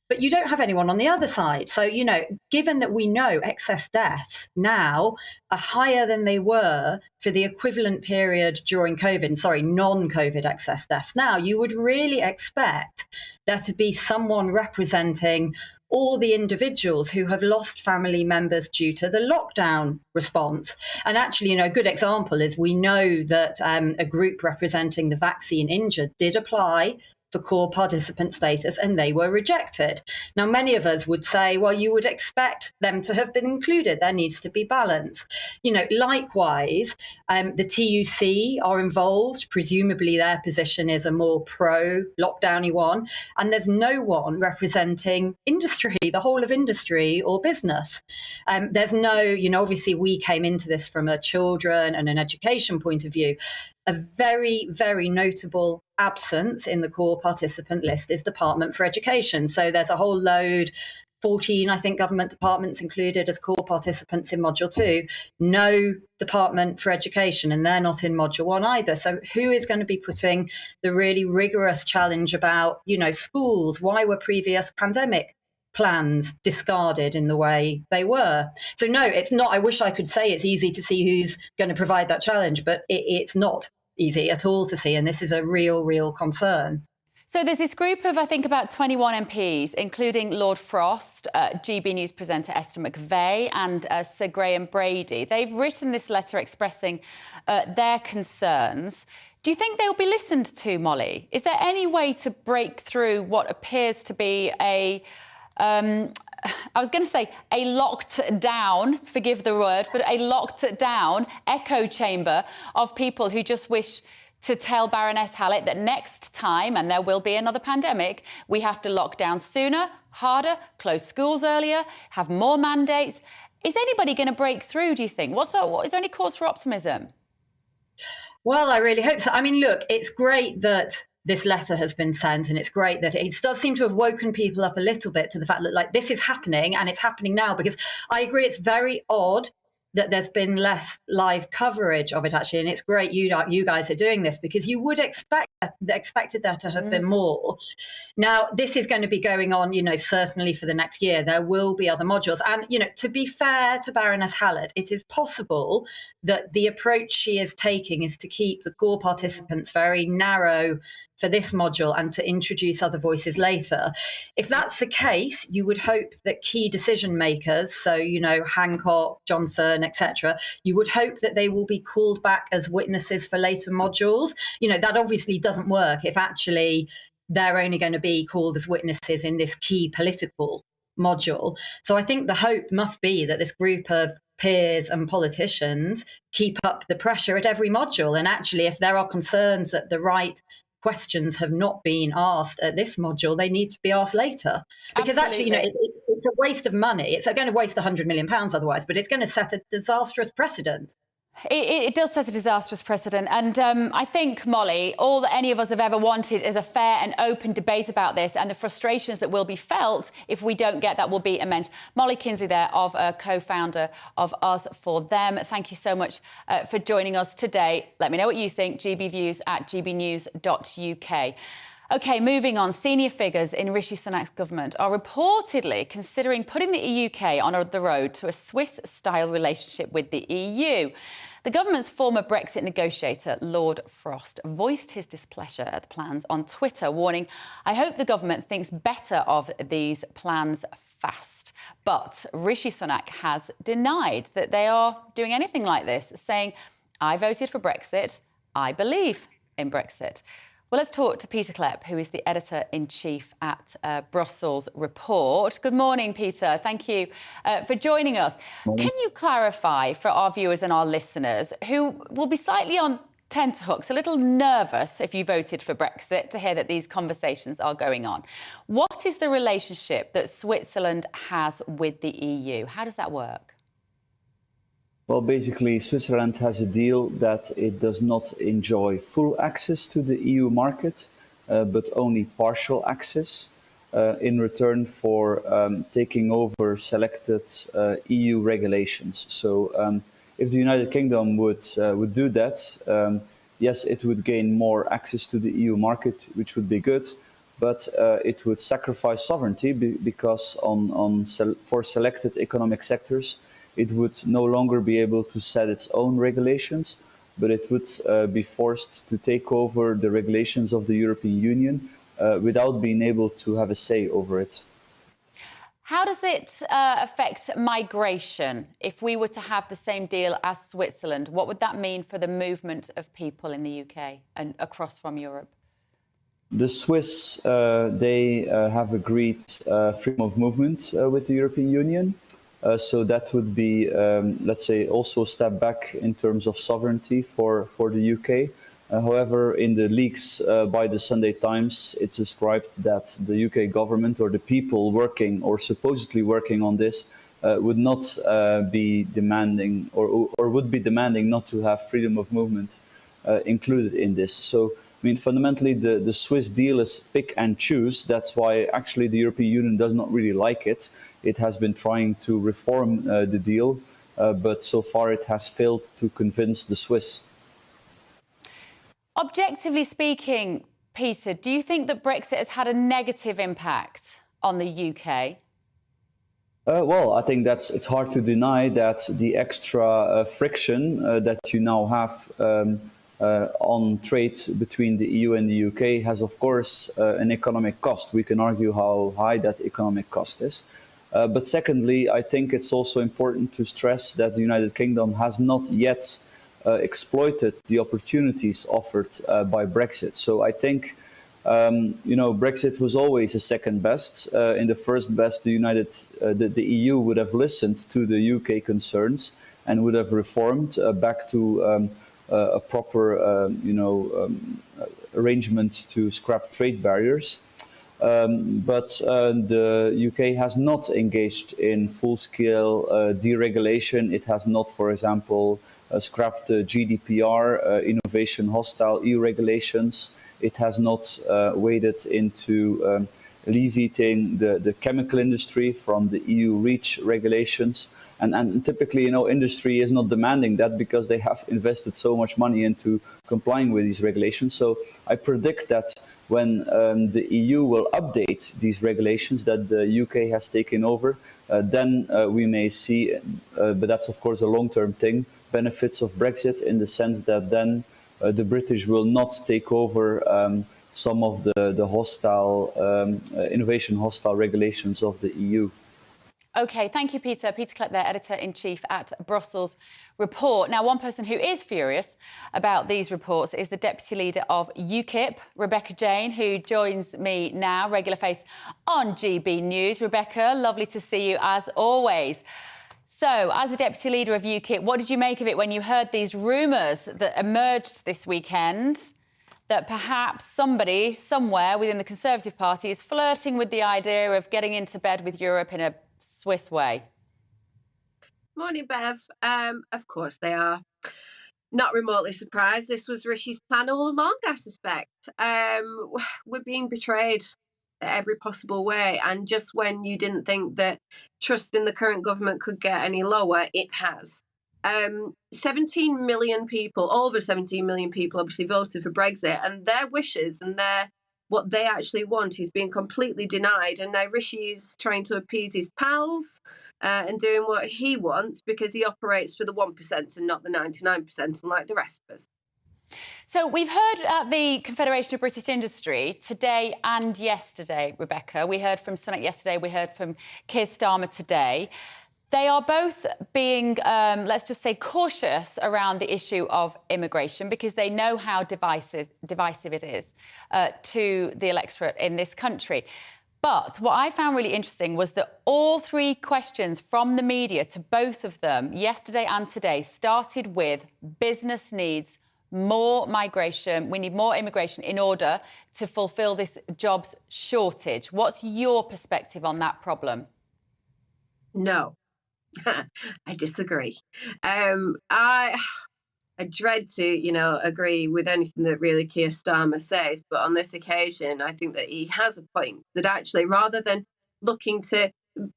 but you don't have anyone on the other side. So, you know, given that we know excess deaths now are higher than they were for the equivalent period during COVID, non-COVID excess deaths now, you would really expect there to be someone representing all the individuals who have lost family members due to the lockdown response. And actually, you know, a good example is we know that a group representing the vaccine injured did apply for core participant status and they were rejected. Now, many of us would say, well, you would expect them to have been included. There needs to be balance. You know, likewise, the TUC are involved. Presumably their position is a more pro-lockdowny one. And there's no one representing industry, the whole of industry or business. There's no, you know, obviously we came into this from a children and an education point of view. A very, very notable absence in the core participant list is Department for Education. So there's a whole load, 14, I think, government departments included as core participants in Module 2. No Department for Education, and they're not in Module 1 either. So who is going to be putting the really rigorous challenge about, you know, schools? Why were previous pandemic plans discarded in the way they were? So no, it's not. I wish I could say it's easy to see who's going to provide that challenge, but it's not easy at all to see. And this is a real concern. So there's this group of, I think, about 21 MPs, including Lord Frost, GB News presenter Esther McVeigh and Sir Graham Brady. They've written this letter expressing their concerns. Do you think they'll be listened to, Molly? Is there any way to break through what appears to be a I was going to say a locked down, forgive the word, but a locked down echo chamber of people who just wish to tell Baroness Hallett that next time, and there will be another pandemic, we have to lock down sooner, harder, close schools earlier, have more mandates. Is anybody going to break through, do you think? Is there any cause for optimism? Well, I really hope so. I mean, look, it's great that this letter has been sent, and it's great that it does seem to have woken people up a little bit to the fact that, like, this is happening, and it's happening now, because I agree it's very odd that there's been less live coverage of it, actually, and it's great you guys are doing this, because you would expected there to have been more. Now, this is going to be going on, you know, certainly for the next year. There will be other modules, and, you know, to be fair to Baroness Hallett, it is possible that the approach she is taking is to keep the core participants very narrow for this module and to introduce other voices later. If that's the case, you would hope that key decision makers, so, you know, Hancock, Johnson, etc., you would hope that they will be called back as witnesses for later modules. You know, that obviously doesn't work if actually they're only going to be called as witnesses in this key political module. So I think the hope must be that this group of peers and politicians keep up the pressure at every module. And actually, if there are concerns that the right questions have not been asked at this module, they need to be asked later. Because actually, you know, it's a waste of money. It's going to waste £100 million otherwise, but it's going to set a disastrous precedent. It does set a disastrous precedent. And I think, Molly, all that any of us have ever wanted is a fair and open debate about this, and the frustrations that will be felt if we don't get that will be immense. Molly Kinsey there, co-founder of Us for Them. Thank you so much for joining us today. Let me know what you think. gbviews@gbnews.uk. OK, moving on. Senior figures in Rishi Sunak's government are reportedly considering putting the UK on the road to a Swiss-style relationship with the EU. The government's former Brexit negotiator, Lord Frost, voiced his displeasure at the plans on Twitter, warning, "I hope the government thinks better of these plans fast." But Rishi Sunak has denied that they are doing anything like this, saying, "I voted for Brexit. I believe in Brexit." Well, let's talk to Peter Klepp, who is the editor-in-chief at Brussels Report. Good morning, Peter. Thank you for joining us. Can you clarify for our viewers and our listeners, who will be slightly on tenterhooks, a little nervous if you voted for Brexit, to hear that these conversations are going on, what is the relationship that Switzerland has with the EU? How does that work? Well, basically, Switzerland has a deal that it does not enjoy full access to the EU market, but only partial access in return for taking over selected EU regulations. So if the United Kingdom would do that, yes, it would gain more access to the EU market, which would be good. but it would sacrifice sovereignty because for selected economic sectors, it would no longer be able to set its own regulations, but it would be forced to take over the regulations of the European Union without being able to have a say over it. How does it affect migration? If we were to have the same deal as Switzerland, what would that mean for the movement of people in the UK and across from Europe? The Swiss, they have agreed freedom of movement with the European Union. So that would be, let's say, also a step back in terms of sovereignty for the UK. However, in the leaks by the Sunday Times, it's described that the UK government or the people working or supposedly working on this would not be demanding or would be demanding not to have freedom of movement included in this. So, I mean, fundamentally, the Swiss deal is pick and choose. That's why actually the European Union does not really like it. It has been trying to reform the deal, but so far it has failed to convince the Swiss. Objectively speaking, Peter, do you think that Brexit has had a negative impact on the UK? Well, I think it's hard to deny that the extra friction that you now have on trade between the EU and the UK has, of course, an economic cost. We can argue how high that economic cost is. But secondly, I think it's also important to stress that the United Kingdom has not yet exploited the opportunities offered by Brexit. So I think, Brexit was always a second best. In the first best, the EU would have listened to the UK concerns and would have reformed back to a proper, arrangement to scrap trade barriers. But the UK has not engaged in full-scale deregulation. It has not, for example, scrapped the GDPR, innovation hostile EU regulations. It has not waded into alleviating the chemical industry from the EU REACH regulations. And typically, industry is not demanding that because they have invested so much money into complying with these regulations. So I predict that when the EU will update these regulations that the UK has taken over, then we may see, but that's of course a long-term thing, benefits of Brexit in the sense that then the British will not take over some of the hostile, innovation hostile regulations of the EU. OK, thank you, Peter. Peter Klepp there, Editor-in-Chief at Brussels Report. Now, one person who is furious about these reports is the Deputy Leader of UKIP, Rebecca Jane, who joins me now, regular face on GB News. Rebecca, lovely to see you as always. So, as the Deputy Leader of UKIP, what did you make of it when you heard these rumours that emerged this weekend that perhaps somebody, somewhere within the Conservative Party is flirting with the idea of getting into bed with Europe in a Swiss way? Morning, Bev. Of course they are. Not remotely surprised. This was Rishi's plan all along, I suspect. We're being betrayed every possible way, and just when you didn't think that trust in the current government could get any lower, it has. 17 million people, over 17 million people obviously voted for Brexit, and their wishes and what they actually want is being completely denied. And now Rishi is trying to appease his pals and doing what he wants because he operates for the 1% and not the 99%, unlike the rest of us. So we've heard at the Confederation of British Industry today and yesterday, Rebecca. We heard from Sunak yesterday, we heard from Keir Starmer today. They are both being, let's just say, cautious around the issue of immigration because they know how divisive it is to the electorate in this country. But what I found really interesting was that all three questions from the media to both of them, yesterday and today, started with business needs more migration. We need more immigration in order to fulfil this jobs shortage. What's your perspective on that problem? No. I disagree. I dread to, agree with anything that really Keir Starmer says, but on this occasion, I think that he has a point that actually, rather than looking to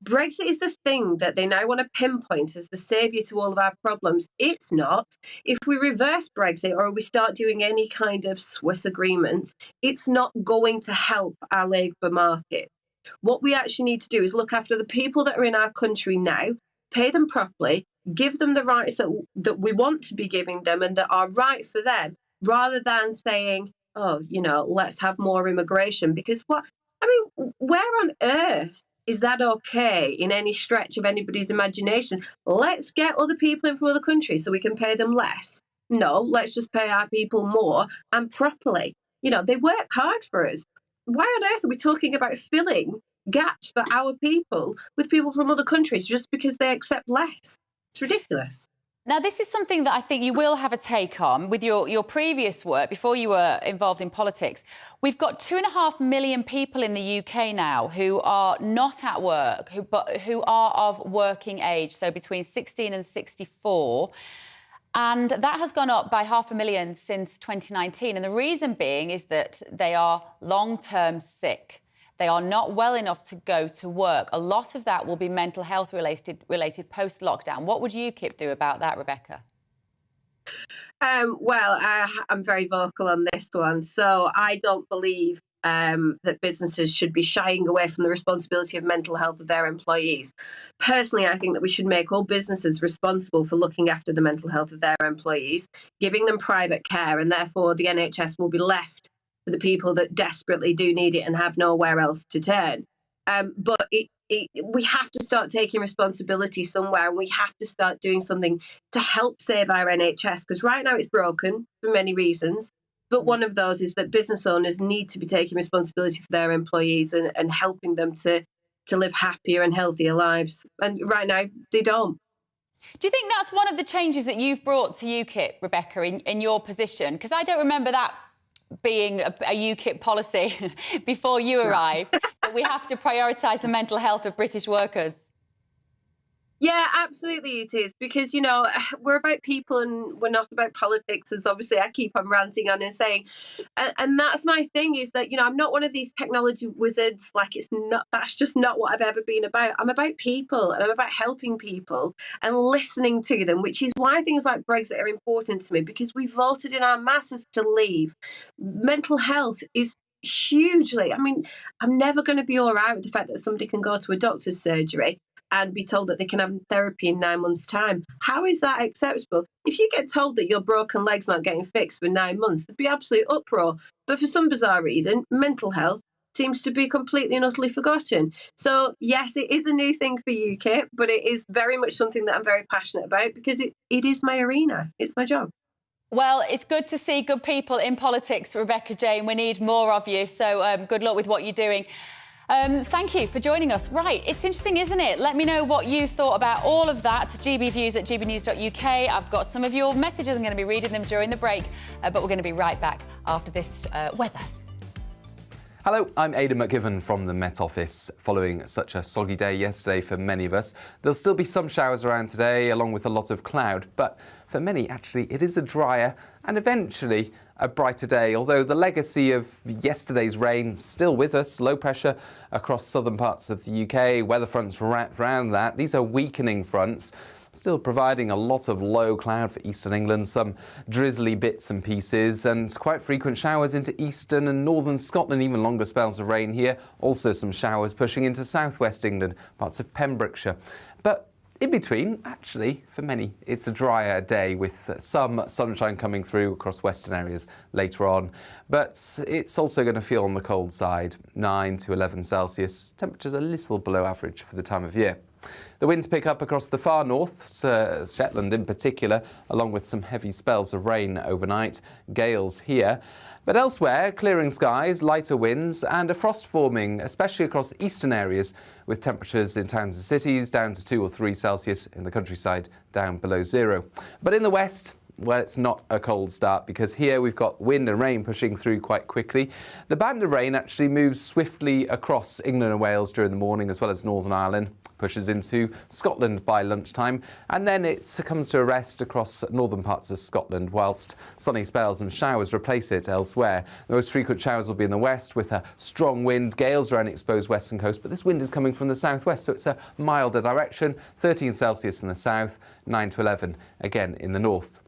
Brexit is the thing that they now want to pinpoint as the saviour to all of our problems. It's not. If we reverse Brexit or we start doing any kind of Swiss agreements, it's not going to help our labour market. What we actually need to do is look after the people that are in our country now, pay them properly, give them the rights that we want to be giving them and that are right for them, rather than saying, oh, let's have more immigration. Because where on earth is that okay in any stretch of anybody's imagination? Let's get other people in from other countries so we can pay them less. No, let's just pay our people more and properly. They work hard for us. Why on earth are we talking about filling gaps for our people with people from other countries just because they accept less? It's ridiculous. Now, this is something that I think you will have a take on with your previous work before you were involved in politics. We've got 2.5 million people in the UK now who are not at work, but who are of working age, so between 16 and 64. And that has gone up by 500,000 since 2019. And the reason being is that they are long-term sick. They are not well enough to go to work. A lot of that will be mental health related post-lockdown. What would UKIP do about that, Rebecca? I'm very vocal on this one. So I don't believe that businesses should be shying away from the responsibility of mental health of their employees. Personally, I think that we should make all businesses responsible for looking after the mental health of their employees, giving them private care, and therefore the NHS will be left for the people that desperately do need it and have nowhere else to turn. But we have to start taking responsibility somewhere, and we have to start doing something to help save our NHS, because right now it's broken for many reasons. But one of those is that business owners need to be taking responsibility for their employees and helping them to live happier and healthier lives. And right now, they don't. Do you think that's one of the changes that you've brought to UKIP, Rebecca, in your position? Because I don't remember that being a UKIP policy before you arrived, that we have to prioritise the mental health of British workers. Yeah, absolutely it is, because, we're about people and we're not about politics, as obviously I keep on ranting on and saying. And that's my thing, is that, I'm not one of these technology wizards. That's just not what I've ever been about. I'm about people, and I'm about helping people and listening to them, which is why things like Brexit are important to me, because we voted in our masses to leave. Mental health is hugely, I'm never going to be all right with the fact that somebody can go to a doctor's surgery and be told that they can have therapy in 9 months' time. How is that acceptable? If you get told that your broken leg's not getting fixed for 9 months, there'd be absolute uproar. But for some bizarre reason, mental health seems to be completely and utterly forgotten. So, yes, it is a new thing for UKIP, but it is very much something that I'm very passionate about, because it is my arena. It's my job. Well, it's good to see good people in politics, Rebecca Jane. We need more of you. So good luck with what you're doing. Thank you for joining us. Right, it's interesting, isn't it? Let me know what you thought about all of that. gbviews@gbnews.uk. I've got some of your messages. I'm going to be reading them during the break, but we're going to be right back after this weather. Hello, I'm Aidan McGivern from the Met Office. Following such a soggy day yesterday for many of us, there'll still be some showers around today, along with a lot of cloud. But for many, actually, it is a drier and eventually a brighter day, although the legacy of yesterday's rain still with us. Low pressure across southern parts of the UK, weather fronts around that. These are weakening fronts, still providing a lot of low cloud for eastern England, some drizzly bits and pieces, and quite frequent showers into eastern and northern Scotland, even longer spells of rain here. Also some showers pushing into southwest England, parts of Pembrokeshire. But in between, actually, for many, it's a drier day with some sunshine coming through across western areas later on. But it's also going to feel on the cold side, 9 to 11 Celsius. Temperatures a little below average for the time of year. The winds pick up across the far north, Shetland in particular, along with some heavy spells of rain overnight, gales here. But elsewhere, clearing skies, lighter winds and a frost forming, especially across eastern areas, with temperatures in towns and cities down to 2 or 3 Celsius, in the countryside down below 0. But in the west, Well, it's not a cold start because here we've got wind and rain pushing through quite quickly. The band of rain actually moves swiftly across England and Wales during the morning, as well as Northern Ireland, pushes into Scotland by lunchtime, and then it comes to a rest across northern parts of Scotland, whilst sunny spells and showers replace it elsewhere. The most frequent showers will be in the west with a strong wind, gales around the exposed western coast, but this wind is coming from the southwest, so it's a milder direction. 13 Celsius in the south, 9 to 11 again in the north.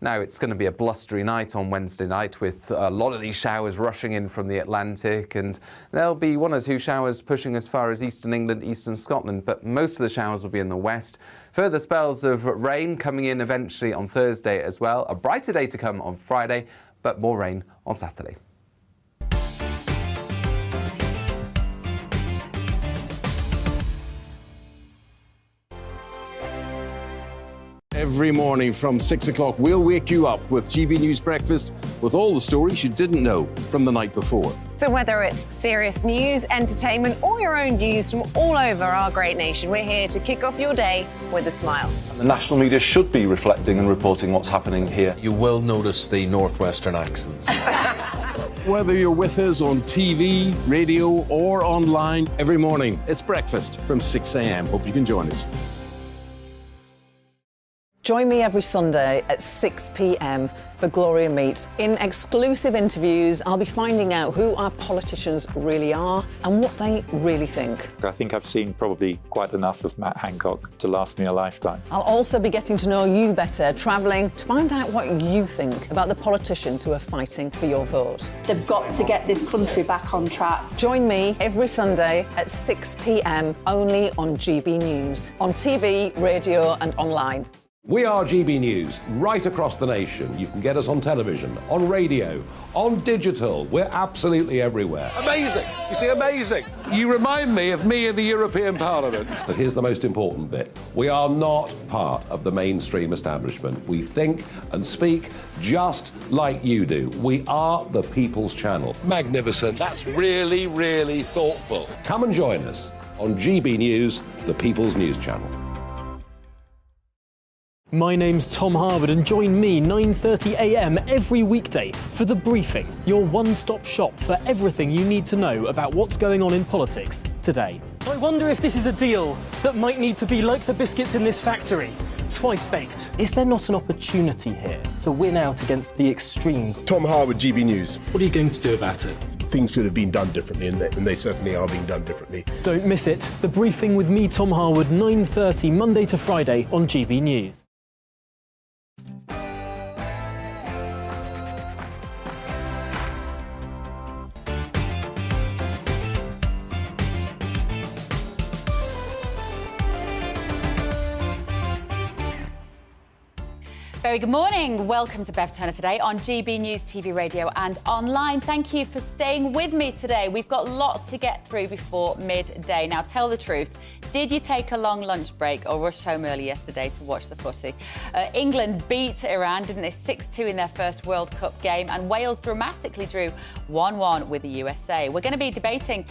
Now, it's going to be a blustery night on Wednesday night with a lot of these showers rushing in from the Atlantic, and there'll be one or two showers pushing as far as eastern England, eastern Scotland, but most of the showers will be in the west. Further spells of rain coming in eventually on Thursday as well. A brighter day to come on Friday, but more rain on Saturday. Every morning from 6 o'clock, we'll wake you up with GB News Breakfast with all the stories you didn't know from the night before. So whether it's serious news, entertainment, or your own views from all over our great nation, we're here to kick off your day with a smile. The national media should be reflecting and reporting what's happening here. You will notice the northwestern accents. Whether you're with us on TV, radio, or online, every morning, it's breakfast from 6 a.m. Hope you can join us. Join me every Sunday at 6 p.m. for Gloria Meets. In exclusive interviews, I'll be finding out who our politicians really are and what they really think. I think I've seen probably quite enough of Matt Hancock to last me a lifetime. I'll also be getting to know you better, travelling to find out what you think about the politicians who are fighting for your vote. They've got to get this country back on track. Join me every Sunday at 6 p.m. only on GB News, on TV, radio and online. We are GB News, right across the nation. You can get us on television, on radio, on digital. We're absolutely everywhere. Amazing! You see, amazing! You remind me of me in the European Parliament. But here's the most important bit. We are not part of the mainstream establishment. We think and speak just like you do. We are the People's Channel. Magnificent. That's really, really thoughtful. Come and join us on GB News, the People's News Channel. My name's Tom Harwood and join me 9:30 a.m. every weekday for The Briefing, your one-stop shop for everything you need to know about what's going on in politics today. I wonder if this is a deal that might need to be like the biscuits in this factory, twice baked. Is there not an opportunity here to win out against the extremes? Tom Harwood, GB News. What are you going to do about it? Things should have been done differently, and they certainly are being done differently. Don't miss it. The Briefing with me, Tom Harwood, 9:30 Monday to Friday on GB News. Very good morning. Welcome to Bev Turner today on GB News, TV, radio and online. Thank you for staying with me today. We've got lots to get through before midday. Now, tell the truth. Did you take a long lunch break or rush home early yesterday to watch the footy? England beat Iran, didn't they? 6-2 in their first World Cup game, and Wales dramatically drew 1-1 with the USA. We're going to be debating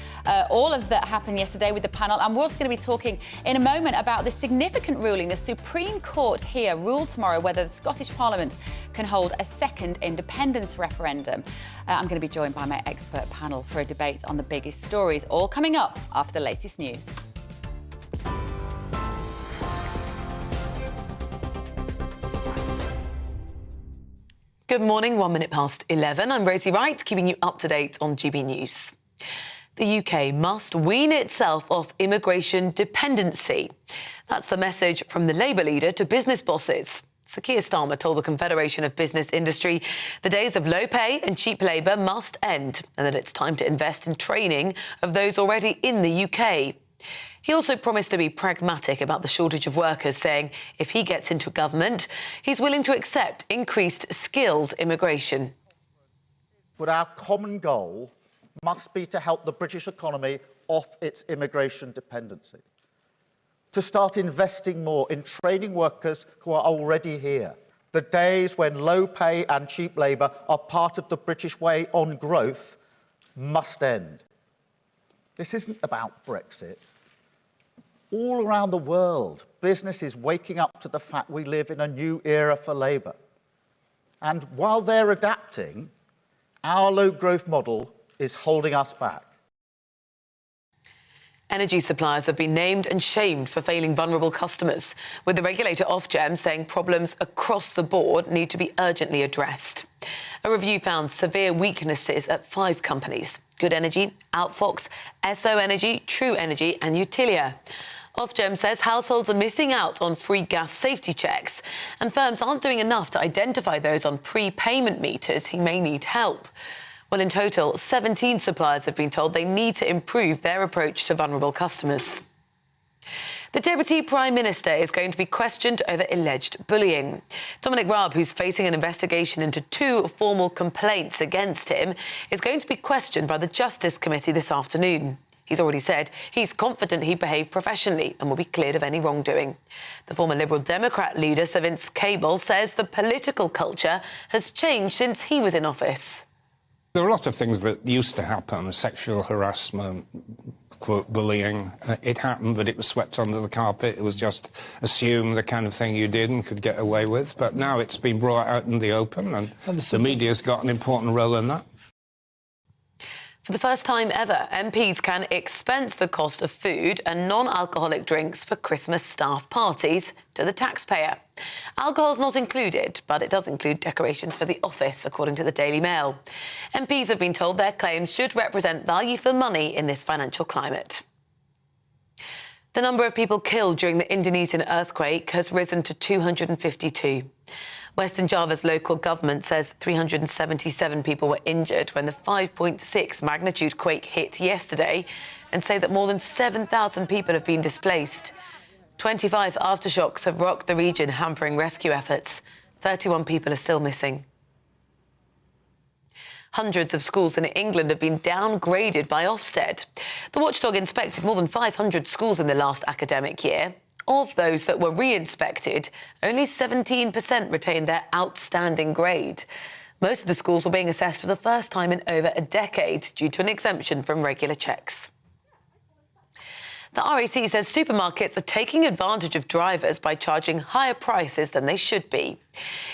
all of that happened yesterday with the panel, and we're also going to be talking in a moment about the significant ruling. The Supreme Court here ruled tomorrow whether the Scottish Parliament can hold a second independence referendum. I'm going to be joined by my expert panel for a debate on the biggest stories, all coming up after the latest news. Good morning, 1 minute past 11. I'm Rosie Wright, keeping you up to date on GB News. The UK must wean itself off immigration dependency. That's the message from the Labour leader to business bosses. Sir Keir Starmer told the Confederation of Business Industry the days of low pay and cheap labour must end and that it's time to invest in training of those already in the UK. He also promised to be pragmatic about the shortage of workers, saying if he gets into government, he's willing to accept increased skilled immigration. But our common goal must be to help the British economy off its immigration dependency, to start investing more in training workers who are already here. The days when low pay and cheap labour are part of the British way on growth must end. This isn't about Brexit. All around the world, business is waking up to the fact we live in a new era for labour. And while they're adapting, our low growth model is holding us back. Energy suppliers have been named and shamed for failing vulnerable customers, with the regulator Ofgem saying problems across the board need to be urgently addressed. A review found severe weaknesses at 5 companies: Good Energy, Outfox, SO Energy, True Energy and Utilia. Ofgem says households are missing out on free gas safety checks, and firms aren't doing enough to identify those on prepayment meters who may need help. Well, in total, 17 suppliers have been told they need to improve their approach to vulnerable customers. The Deputy Prime Minister is going to be questioned over alleged bullying. Dominic Raab, who's facing an investigation into 2 formal complaints against him, is going to be questioned by the Justice Committee this afternoon. He's already said he's confident he behaved professionally and will be cleared of any wrongdoing. The former Liberal Democrat leader, Sir Vince Cable, says the political culture has changed since he was in office. There are a lot of things that used to happen: sexual harassment, quote, bullying. It happened, but it was swept under the carpet. It was just assumed the kind of thing you did and could get away with. But now it's been brought out in the open, and the media's got an important role in that. For the first time ever, MPs can expense the cost of food and non-alcoholic drinks for Christmas staff parties to the taxpayer. Alcohol's not included, but it does include decorations for the office, according to the Daily Mail. MPs have been told their claims should represent value for money in this financial climate. The number of people killed during the Indonesian earthquake has risen to 252. Western Java's local government says 377 people were injured when the 5.6 magnitude quake hit yesterday, and say that more than 7,000 people have been displaced. 25 aftershocks have rocked the region, hampering rescue efforts. 31 people are still missing. Hundreds of schools in England have been downgraded by Ofsted. The watchdog inspected more than 500 schools in the last academic year. Of those that were re-inspected, only 17% retained their outstanding grade. Most of the schools were being assessed for the first time in over a decade due to an exemption from regular checks. The RAC says supermarkets are taking advantage of drivers by charging higher prices than they should be.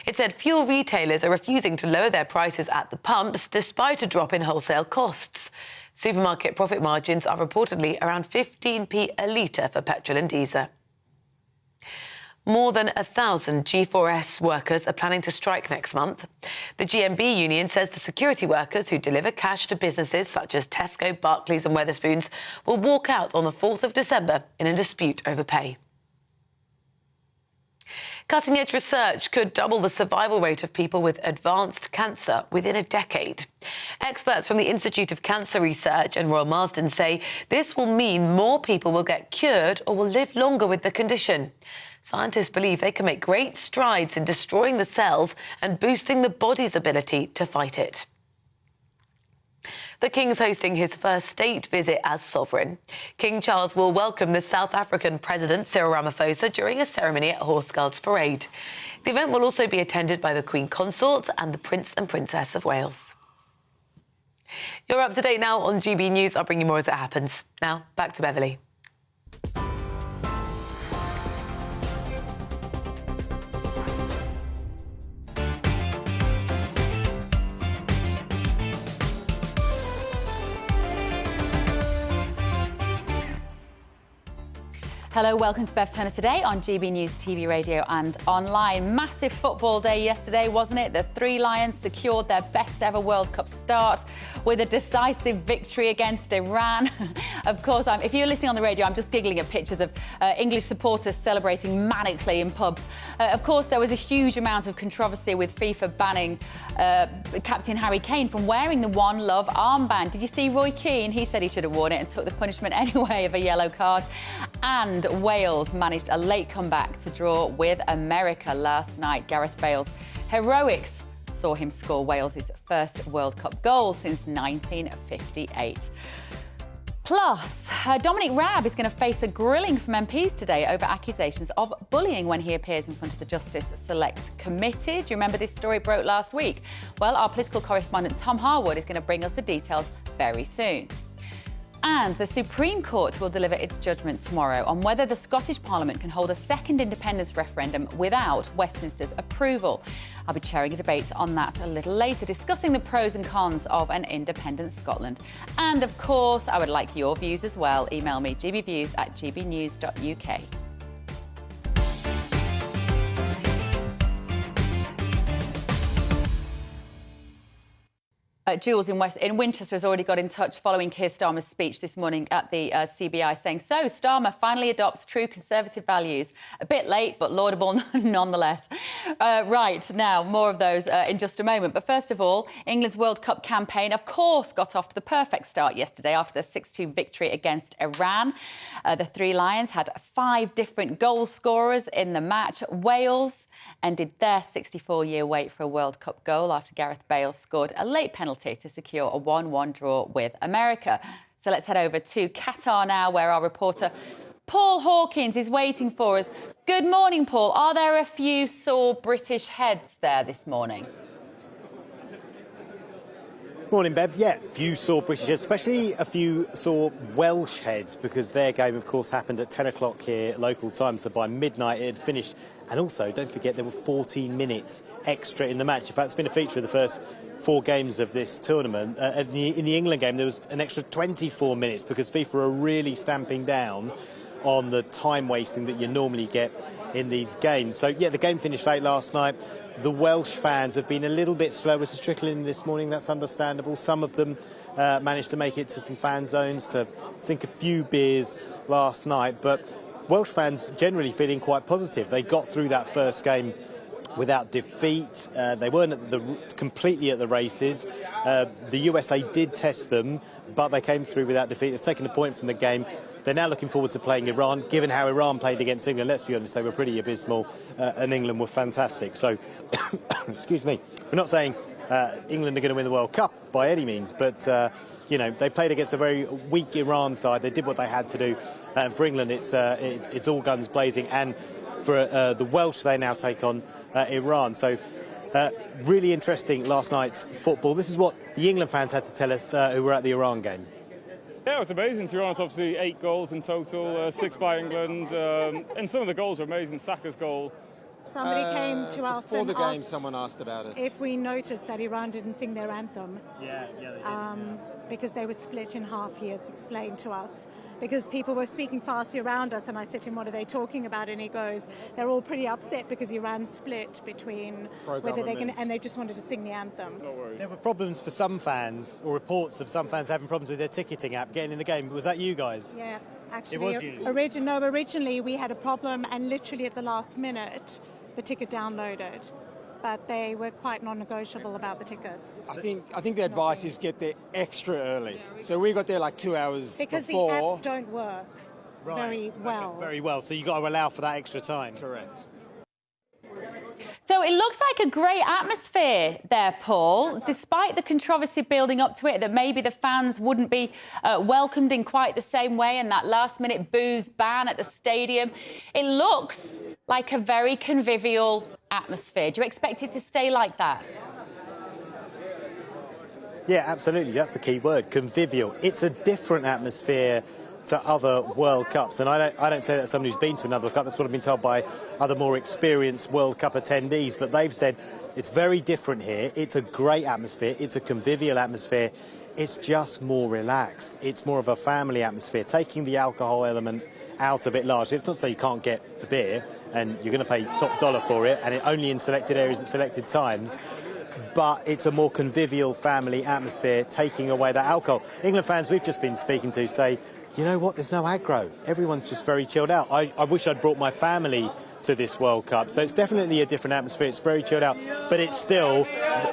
It said fuel retailers are refusing to lower their prices at the pumps despite a drop in wholesale costs. Supermarket profit margins are reportedly around 15p a litre for petrol and diesel. More than 1,000 G4S workers are planning to strike next month. The GMB union says the security workers who deliver cash to businesses such as Tesco, Barclays and Wetherspoons will walk out on the 4th of December in a dispute over pay. Cutting-edge research could double the survival rate of people with advanced cancer within a decade. Experts from the Institute of Cancer Research and Royal Marsden say this will mean more people will get cured or will live longer with the condition. Scientists believe they can make great strides in destroying the cells and boosting the body's ability to fight it. The King's hosting his first state visit as sovereign. King Charles will welcome the South African President Cyril Ramaphosa during a ceremony at Horse Guards Parade. The event will also be attended by the Queen Consort and the Prince and Princess of Wales. You're up to date now on GB News. I'll bring you more as it happens. Now, back to Beverly. Hello, welcome to Bev Turner today on GB News TV, radio and online. Massive football day yesterday, wasn't it? The Three Lions secured their best ever World Cup start with a decisive victory against Iran. Of course, if you're listening on the radio, I'm just giggling at pictures of English supporters celebrating manically in pubs. Of course, there was a huge amount of controversy with FIFA banning Captain Harry Kane from wearing the One Love armband. Did you see Roy Keane? He said he should have worn it and took the punishment anyway of a yellow card. And Wales managed a late comeback to draw with America last night. Gareth Bale's heroics saw him score Wales' first World Cup goal since 1958. Plus, Dominic Raab is going to face a grilling from MPs today over accusations of bullying when he appears in front of the Justice Select Committee. Do you remember this story broke last week? Well, our political correspondent Tom Harwood is going to bring us the details very soon. And the Supreme Court will deliver its judgment tomorrow on whether the Scottish Parliament can hold a second independence referendum without Westminster's approval. I'll be chairing a debate on that a little later, discussing the pros and cons of an independent Scotland. And of course, I would like your views as well. Email me gbviews@gbnews.uk. Jules in Winchester has already got in touch following Keir Starmer's speech this morning at the CBI, saying, so Starmer finally adopts true Conservative values. A bit late, but laudable nonetheless. Right, now, more of those in just a moment. But first of all, England's World Cup campaign, of course, got off to the perfect start yesterday after the 6-2 victory against Iran. The Three Lions had 5 different goal scorers in the match. Wales ended their 64-year wait for a World Cup goal after Gareth Bale scored a late penalty to secure a 1-1 draw with America. So let's head over to Qatar now, where our reporter Paul Hawkins is waiting for us. Good morning, Paul. Are there a few sore British heads there this morning? Morning, Bev. Yeah, few sore British heads, especially a few sore Welsh heads, because their game, of course, happened at 10 o'clock here local time. So by midnight, it had finished. And also, don't forget, there were 14 minutes extra in the match. In fact, it's been a feature of the first 4 games of this tournament. In the England game, there was an extra 24 minutes because FIFA are really stamping down on the time wasting that you normally get in these games. So, yeah, the game finished late last night. The Welsh fans have been a little bit slower to trickle in this morning. That's understandable. Some of them managed to make it to some fan zones to sink a few beers last night. But Welsh fans generally feeling quite positive. They got through that first game without defeat. They weren't completely at the races. The USA did test them, but they came through without defeat. They've taken a point from the game. They're now looking forward to playing Iran. Given how Iran played against England, let's be honest, they were pretty abysmal, and England were fantastic. So, excuse me, we're not saying England are going to win the World Cup by any means, but you know, they played against a very weak Iran side. They did what they had to do. For England, it's all guns blazing, and for the Welsh, they now take on Iran. So, really interesting last night's football. This is what the England fans had to tell us who were at the Iran game. Yeah, it was amazing. To be honest, obviously 8 goals in total, 6 by England, and some of the goals were amazing. Saka's goal. Somebody came to us before and the game. asked Someone asked about it. If we noticed that Iran didn't sing their anthem. Yeah, they did. Because they were split in half. He had explained to us. Because people were speaking Farsi around us, and I said to him, what are they talking about? And he goes, they're all pretty upset because Iran's split between whether they can, and they just wanted to sing the anthem. There were problems for some fans, or reports of some fans having problems with their ticketing app getting in the game. Was that you guys? Yeah, actually, it was you. Originally we had a problem, and literally at the last minute, the ticket downloaded. But they were quite non-negotiable about the tickets. I think the advice is get there extra early. So we got there like 2 hours because before. the apps don't work very well. Okay, very well. So you got to allow for that extra time. Correct. So it looks like a great atmosphere there, Paul, despite the controversy building up to it, that maybe the fans wouldn't be welcomed in quite the same way, and that last-minute booze ban at the stadium. It looks like a very convivial atmosphere. Do you expect it to stay like that? Yeah, absolutely. That's the key word, convivial. It's a different atmosphere to other World Cups, and I don't say that as somebody who's been to another World Cup. That's what I've been told by other more experienced World Cup attendees, but they've said it's very different here. It's a great atmosphere. It's a convivial atmosphere. It's just more relaxed. It's more of a family atmosphere, taking the alcohol element out of it largely. It's not so you can't get a beer and you're going to pay top dollar for it, and it only in selected areas at selected times. But it's a more convivial family atmosphere, taking away that alcohol. England fans we've just been speaking to say, you know what, there's no aggro. Everyone's just very chilled out. I wish I'd brought my family to this World Cup. So it's definitely a different atmosphere. It's very chilled out, but it's still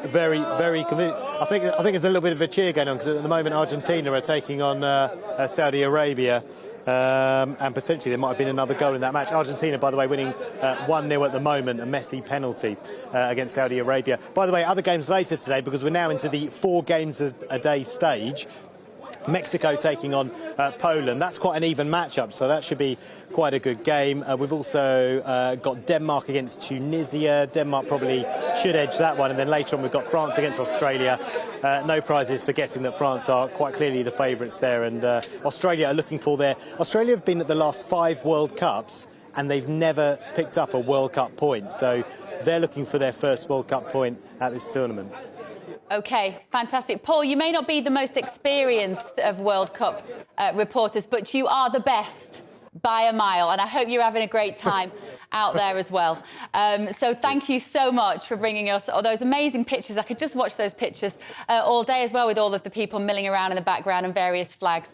very, very convivial. I think there's a little bit of a cheer going on, because at the moment Argentina are taking on Saudi Arabia. And potentially there might have been another goal in that match. Argentina, by the way, winning 1-0 at the moment, a Messi penalty against Saudi Arabia. By the way, other games later today, because we're now into the 4 games a day stage. Mexico taking on Poland. That's quite an even matchup, so that should be quite a good game. We've also got Denmark against Tunisia. Denmark probably should edge that one. And then later on we've got France against Australia. No prizes for guessing that France are quite clearly the favourites there. And Australia are looking for their... Australia have been at the last 5 World Cups and they've never picked up a World Cup point. So they're looking for their first World Cup point at this tournament. OK, fantastic. Paul, you may not be the most experienced of World Cup reporters, but you are the best by a mile, and I hope you're having a great time out there as well. So thank you so much for bringing us all those amazing pictures. I could just watch those pictures all day as well, with all of the people milling around in the background and various flags.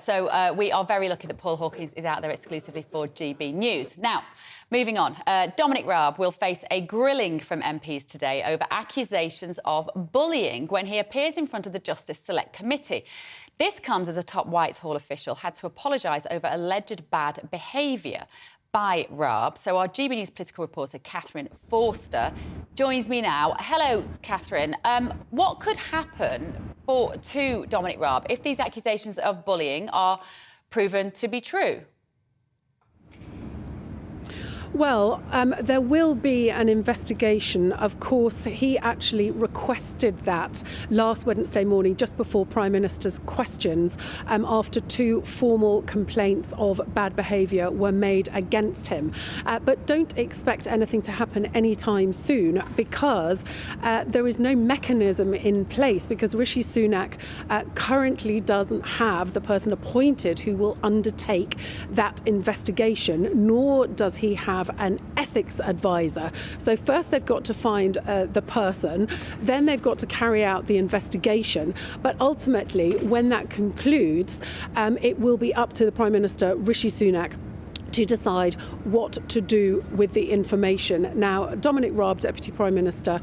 So we are very lucky that Paul Hawkins is out there exclusively for GB News. Now, moving on, Dominic Raab will face a grilling from MPs today over accusations of bullying when he appears in front of the Justice Select Committee. This comes as a top Whitehall official had to apologise over alleged bad behaviour by Raab. So our GB News political reporter, Catherine Forster, joins me now. Hello, Catherine. What could happen to Dominic Raab if these accusations of bullying are proven to be true? Well, there will be an investigation. Of course, he actually requested that last Wednesday morning, just before Prime Minister's questions, after 2 formal complaints of bad behaviour were made against him. But don't expect anything to happen anytime soon, because there is no mechanism in place, because Rishi Sunak currently doesn't have the person appointed who will undertake that investigation, nor does he have an ethics advisor. So first they've got to find the person, then they've got to carry out the investigation. But ultimately, when that concludes, it will be up to the Prime Minister, Rishi Sunak, to decide what to do with the information. Now, Dominic Raab, Deputy Prime Minister,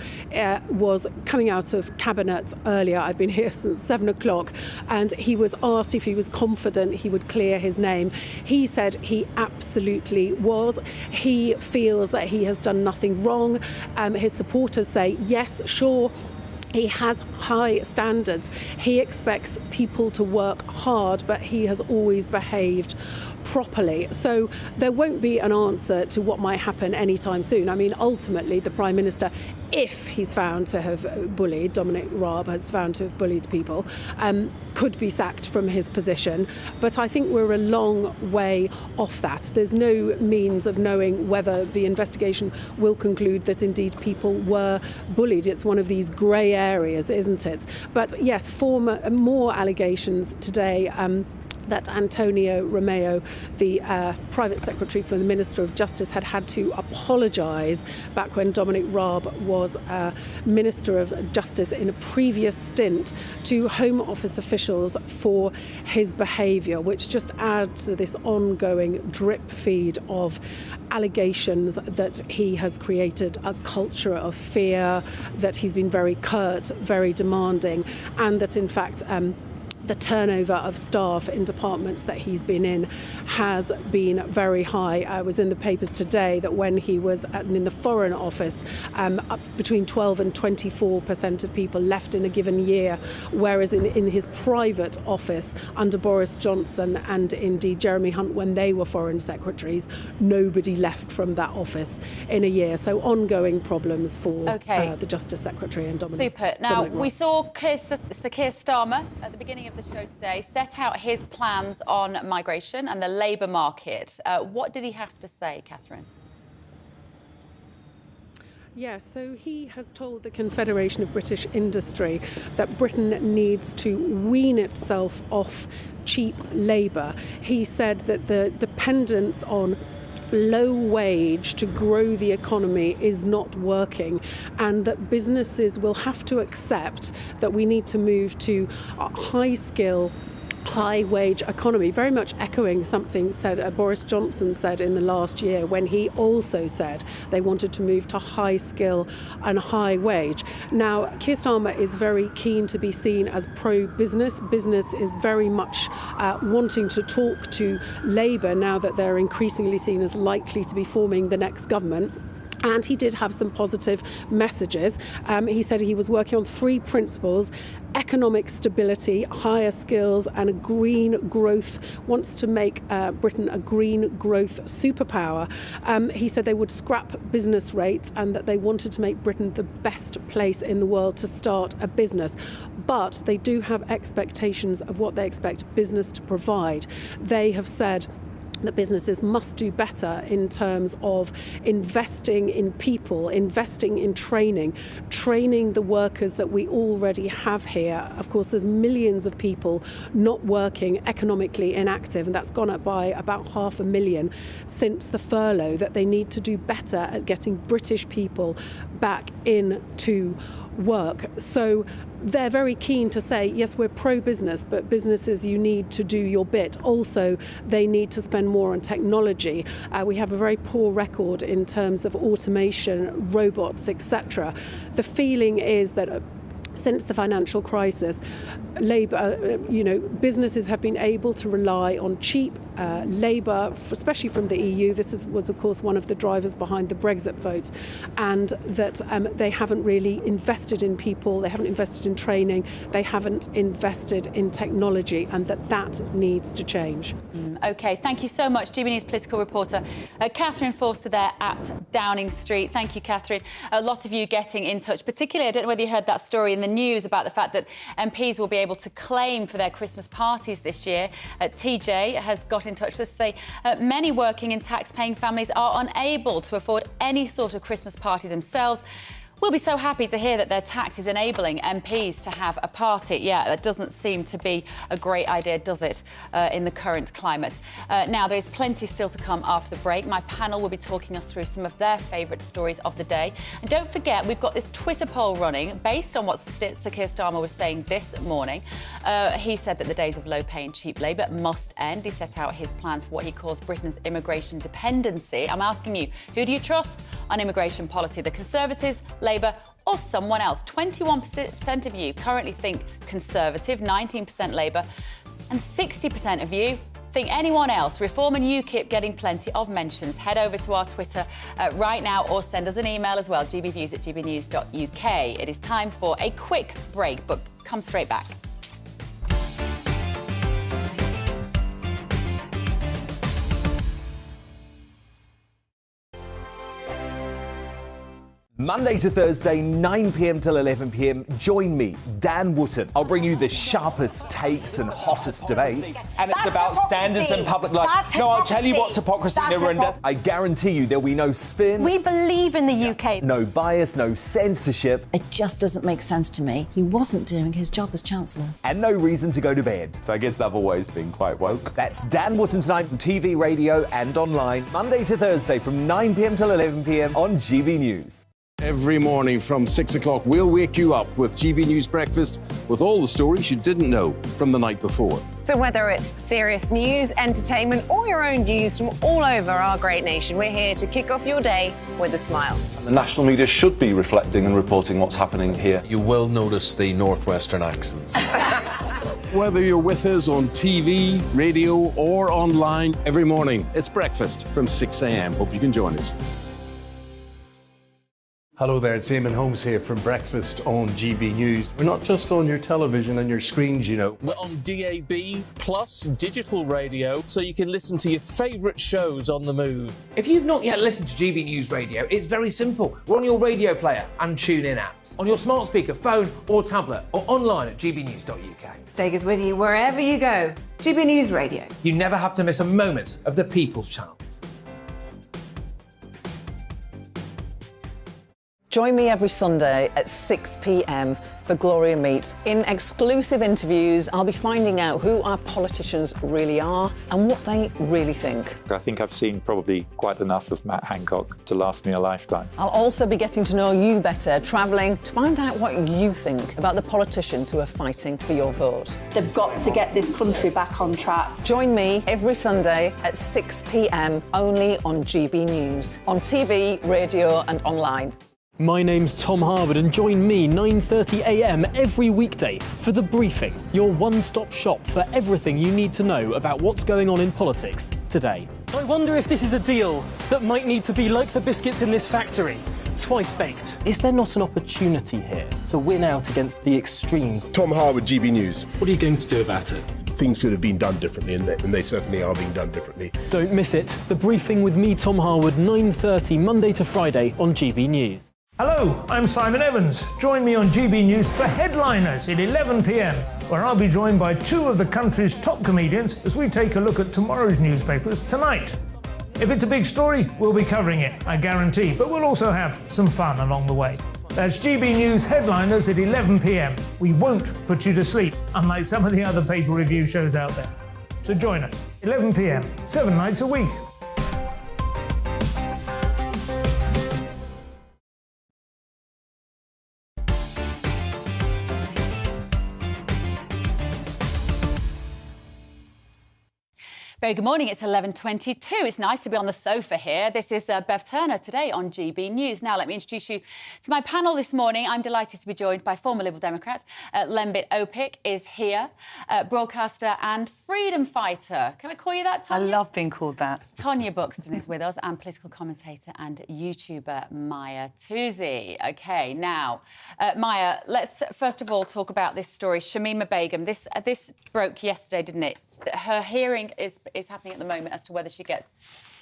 was coming out of Cabinet earlier. I've been here since 7 o'clock, and he was asked if he was confident he would clear his name. He said he absolutely was. He feels that he has done nothing wrong. His supporters say, yes, sure, he has high standards. He expects people to work hard, but he has always behaved properly. So there won't be an answer to what might happen anytime soon. I mean, ultimately, the Prime Minister, if he's found to have bullied, Dominic Raab has found to have bullied people, could be sacked from his position. But I think we're a long way off that. There's no means of knowing whether the investigation will conclude that indeed people were bullied. It's one of these grey areas, isn't it? But yes, more allegations today. That Antonio Romeo, the private secretary for the Minister of Justice, had to apologise back when Dominic Raab was Minister of Justice in a previous stint to Home Office officials for his behaviour, which just adds to this ongoing drip feed of allegations that he has created a culture of fear, that he's been very curt, very demanding, and that in fact the turnover of staff in departments that he's been in has been very high. I was in the papers today that when he was in the Foreign Office, up between 12 and 24% of people left in a given year, whereas in his private office under Boris Johnson and indeed Jeremy Hunt, when they were Foreign Secretaries, nobody left from that office in a year. So ongoing problems for the Justice Secretary and Dominic. Super. Now, we saw Sir Keir Starmer at the beginning of the show today set out his plans on migration and the labour market. What did he have to say, Catherine? Yes, so he has told the Confederation of British Industry that Britain needs to wean itself off cheap labour. He said that the dependence on low wage to grow the economy is not working, and that businesses will have to accept that we need to move to a high skill, high wage economy, very much echoing something Boris Johnson said in the last year, when he also said they wanted to move to high skill and high wage. Now, Keir Starmer is very keen to be seen as pro-business. Business is very much wanting to talk to Labour now that they're increasingly seen as likely to be forming the next government. And he did have some positive messages. He said he was working on 3 principles: economic stability, higher skills, and a green growth, wants to make Britain a green growth superpower. He said they would scrap business rates and that they wanted to make Britain the best place in the world to start a business. But they do have expectations of what they expect business to provide. They have said that businesses must do better in terms of investing in people, investing in training the workers that we already have here. Of course, there's millions of people not working, economically inactive, and that's gone up by about 500,000 since the furlough, that they need to do better at getting British people back into work. So they're very keen to say, yes, we're pro-business, but businesses, you need to do your bit. Also, they need to spend more on technology. We have a very poor record in terms of automation, robots, etc. The feeling is that since the financial crisis, businesses have been able to rely on cheap labour, especially from the EU. This was, of course, one of the drivers behind the Brexit vote, and that they haven't really invested in people, they haven't invested in training, they haven't invested in technology, and that needs to change. OK, thank you so much, GB News political reporter Catherine Forster there at Downing Street. Thank you, Catherine. A lot of you getting in touch, particularly, I don't know whether you heard that story in the news about the fact that MPs will be able to claim for their Christmas parties this year. TJ has got in touch with us to say many working and tax-paying families are unable to afford any sort of Christmas party themselves. We'll be so happy to hear that their tax is enabling MPs to have a party. Yeah, that doesn't seem to be a great idea, does it, in the current climate? Now, there's plenty still to come after the break. My panel will be talking us through some of their favourite stories of the day. And don't forget, we've got this Twitter poll running based on what Sir Keir Starmer was saying this morning. He said that the days of low pay and cheap labour must end. He set out his plans for what he calls Britain's immigration dependency. I'm asking you, who do you trust on immigration policy? The Conservatives, Labour or someone else? 21% of you currently think Conservative, 19% Labour, and 60% of you think anyone else. Reform and UKIP getting plenty of mentions. Head over to our Twitter right now or send us an email as well, gbviews@gbnews.uk. It is time for a quick break, but come straight back. Monday to Thursday, 9 p.m. till 11 p.m. Join me, Dan Wootton. I'll bring you the sharpest takes and hottest debates. And it's about standards and public life. No, I'll tell you what's hypocrisy, Narendra. I guarantee you there'll be no spin. We believe in the UK. No bias, no censorship. It just doesn't make sense to me. He wasn't doing his job as Chancellor. And no reason to go to bed. So I guess they've always been quite woke. That's Dan Wootton tonight on TV, radio and online. Monday to Thursday from 9 p.m. till 11 p.m. on GB News. Every morning from 6 o'clock, we'll wake you up with GB News Breakfast with all the stories you didn't know from the night before. So whether it's serious news, entertainment, or your own views from all over our great nation, we're here to kick off your day with a smile. The national media should be reflecting and reporting what's happening here. You will notice the northwestern accents. Whether you're with us on TV, radio, or online, every morning, it's breakfast from 6 a.m. Hope you can join us. Hello there, it's Eamon Holmes here from Breakfast on GB News. We're not just on your television and your screens, you know. We're on DAB plus digital radio, so you can listen to your favourite shows on the move. If you've not yet listened to GB News Radio, it's very simple. We're on your radio player and TuneIn apps, on your smart speaker, phone or tablet, or online at gbnews.uk. Take us with you wherever you go. GB News Radio. You never have to miss a moment of the People's Channel. Join me every Sunday at 6 p.m. for Gloria Meets. In exclusive interviews, I'll be finding out who our politicians really are and what they really think. I think I've seen probably quite enough of Matt Hancock to last me a lifetime. I'll also be getting to know you better, travelling to find out what you think about the politicians who are fighting for your vote. They've got to get this country back on track. Join me every Sunday at 6 p.m. only on GB News, on TV, radio and online. My name's Tom Harwood and join me 9:30 a.m. every weekday for The Briefing, your one-stop shop for everything you need to know about what's going on in politics today. I wonder if this is a deal that might need to be like the biscuits in this factory, twice baked. Is there not an opportunity here to win out against the extremes? Tom Harwood, GB News. What are you going to do about it? Things should have been done differently, and they certainly are being done differently. Don't miss it. The Briefing with me, Tom Harwood, 9:30 Monday to Friday on GB News. Hello, I'm Simon Evans. Join me on GB News for Headliners at 11 p.m, where I'll be joined by two of the country's top comedians as we take a look at tomorrow's newspapers tonight. If it's a big story, we'll be covering it, I guarantee, but we'll also have some fun along the way. That's GB News Headliners at 11 p.m. We won't put you to sleep, unlike some of the other pay-per-review shows out there. So join us, 11 p.m, 7 nights a week. Very good morning, it's 11:22. It's nice to be on the sofa here. This is Bev Turner today on GB News. Now, let me introduce you to my panel this morning. I'm delighted to be joined by former Liberal Democrat Lembit Opik is here, broadcaster and freedom fighter. Can I call you that, Tonya? I love being called that. Tonya Buxton is with us, and political commentator and YouTuber Maya Toosey. OK, now, Maya, let's first of all talk about this story. Shamima Begum, this broke yesterday, didn't it? Her hearing is happening at the moment as to whether she gets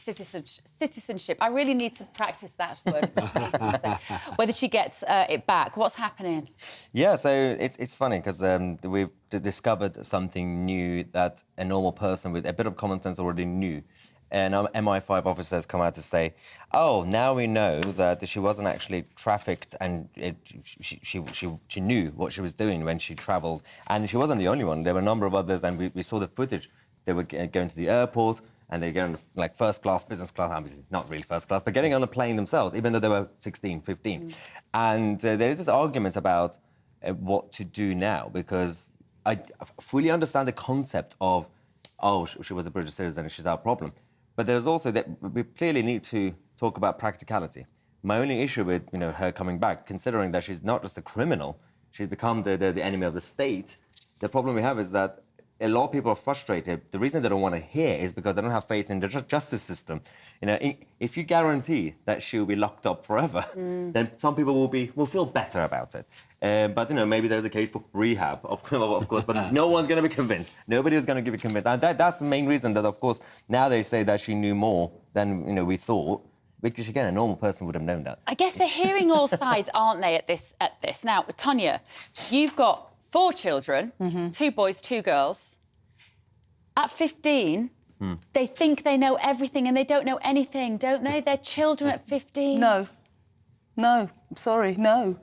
citizenship. I really need to practice that word. Whether she gets it back. What's happening? Yeah, so it's funny because we've discovered something new that a normal person with a bit of common sense already knew. And our MI5 officers come out to say, oh, now we know that she wasn't actually trafficked and she knew what she was doing when she travelled. And she wasn't the only one. There were a number of others, and we saw the footage. They were going to the airport, and they're going like first class, business class, obviously not really first class, but getting on a plane themselves, even though they were 16, 15. And there is this argument about what to do now, because I fully understand the concept of, oh, she was a British citizen and she's our problem. But there's also that we clearly need to talk about practicality. My only issue with her coming back, considering that she's not just a criminal, she's become the enemy of the state. The problem we have is that a lot of people are frustrated. The reason they don't want to hear is because they don't have faith in the justice system. If you guarantee that she'll be locked up forever, then some people will feel better about it. But maybe there's a case for rehab, of course. But no one's going to be convinced. Nobody is going to be convinced, and that's the main reason that, of course, now they say that she knew more than we thought. Because again, a normal person would have known that. I guess they're hearing all sides, aren't they? At this. Now, Tonya, you've got 4 children, 2 boys, 2 girls. At 15, they think they know everything and they don't know anything, don't they? They're children at 15. No, I'm sorry, no.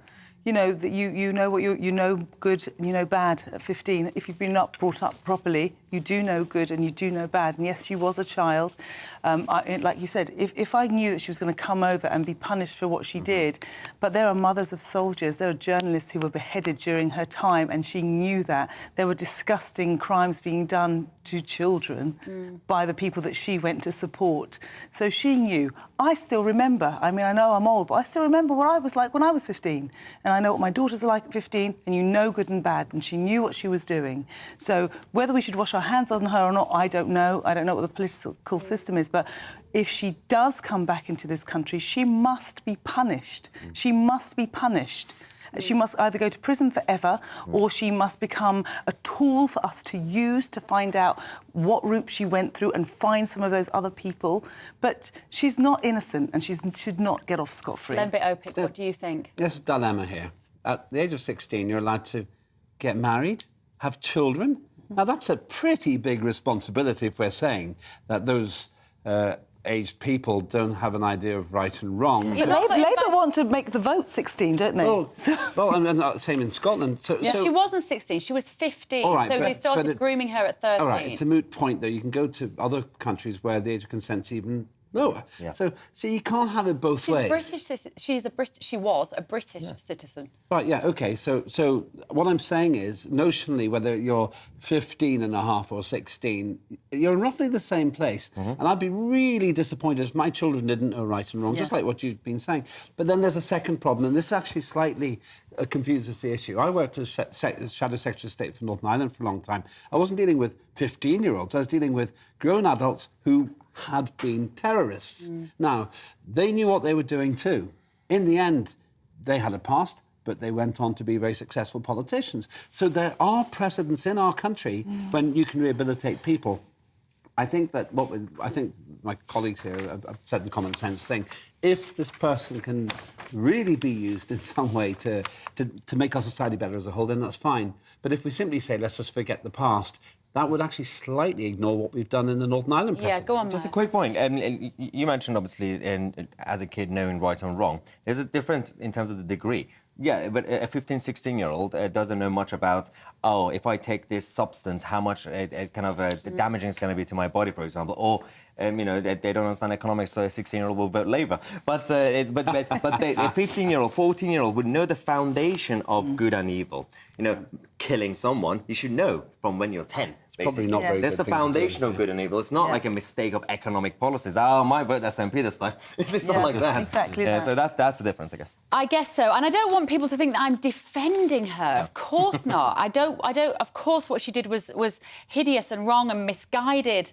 You know that you know what you know good and you know bad at 15. If you've been brought up properly, you do know good and you do know bad. And yes, she was a child. Like you said, if I knew that she was going to come over and be punished for what she did, but there are mothers of soldiers, there are journalists who were beheaded during her time, and she knew that. There were disgusting crimes being done to children by the people that she went to support. So she knew. I still remember, I mean, I know I'm old, but I still remember what I was like when I was 15. And I know what my daughters are like at 15, and you know good and bad, and she knew what she was doing. So whether we should wash our hands on her or not, I don't know. I don't know what the political system is, but if she does come back into this country, she must be punished. She must be punished. She must either go to prison forever or she must become a tool for us to use to find out what route she went through and find some of those other people. But she's not innocent and she should not get off scot-free. Lembit Opik, what do you think? There's a dilemma here. At the age of 16, you're allowed to get married, have children. Now, that's a pretty big responsibility if we're saying that those aged people don't have an idea of right and wrong. But Labour want to make the vote 16, don't they? Well, and same in Scotland. She wasn't 16, she was 15, right, so they started grooming her at 13. All right, it's a moot point, though. You can go to other countries where the age of consent's even lower. Yeah. So you can't have it both ways. She was a British citizen. Right, yeah, OK. So what I'm saying is, notionally, whether you're 15 and a half or 16, you're in roughly the same place. And I'd be really disappointed if my children didn't know right and wrong, just like what you've been saying. But then there's a second problem, and this actually slightly confuses the issue. I worked as Shadow Secretary of State for Northern Ireland for a long time. I wasn't dealing with 15-year-olds. I was dealing with grown adults who had been terrorists. Now, they knew what they were doing too. In the end, they had a past, but they went on to be very successful politicians. So there are precedents in our country when you can rehabilitate people. I think that I think my colleagues here have said the common sense thing. If this person can really be used in some way to make our society better as a whole, then that's fine. But if we simply say, let's just forget the past, that would actually slightly ignore what we've done in the Northern Ireland precedent. Yeah, go on, Just a quick point. You mentioned, obviously, as a kid, knowing right and wrong. There's a difference in terms of the degree. Yeah, but a 15, 16-year-old doesn't know much about, if I take this substance, how much damaging it's going to be to my body, for example. Or, they don't understand economics, so a 16-year-old will vote Labour. But a 15-year-old, 14-year-old would know the foundation of good and evil. Killing someone, you should know from when you're 10. Probably not very That's good the foundation of good and evil. It's not like a mistake of economic policies. I might vote SNP this time. It's not like that. Exactly that. So that's the difference, I guess. I guess so. And I don't want people to think that I'm defending her. Of course not. I don't. Of course, what she did was hideous and wrong and misguided.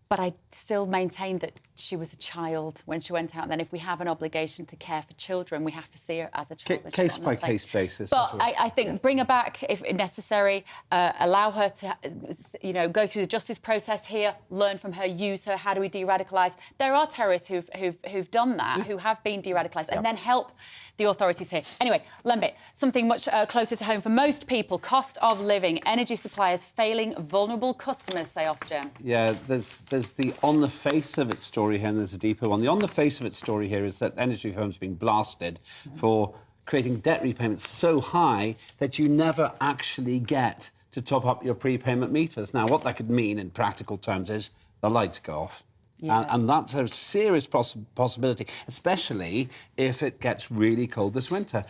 But I still maintain that she was a child when she went out. And then if we have an obligation to care for children, we have to see her as a child. Case-by-case basis. But I think bring her back if necessary, allow her to, go through the justice process here, learn from her, use her. How do we de-radicalise? There are terrorists who've done that, who have been de-radicalised, and then help the authorities here. Anyway, Lembit, something much closer to home for most people. Cost of living, energy suppliers failing vulnerable customers, say Ofgem. Yeah, there's the on the face of it story here, and there's a deeper one. The on the face of it story here is that energy firms are being blasted for creating debt repayments so high that you never actually get to top up your prepayment meters. Now, what that could mean in practical terms is the lights go off. Yeah. And that's a serious possibility, especially if it gets really cold this winter.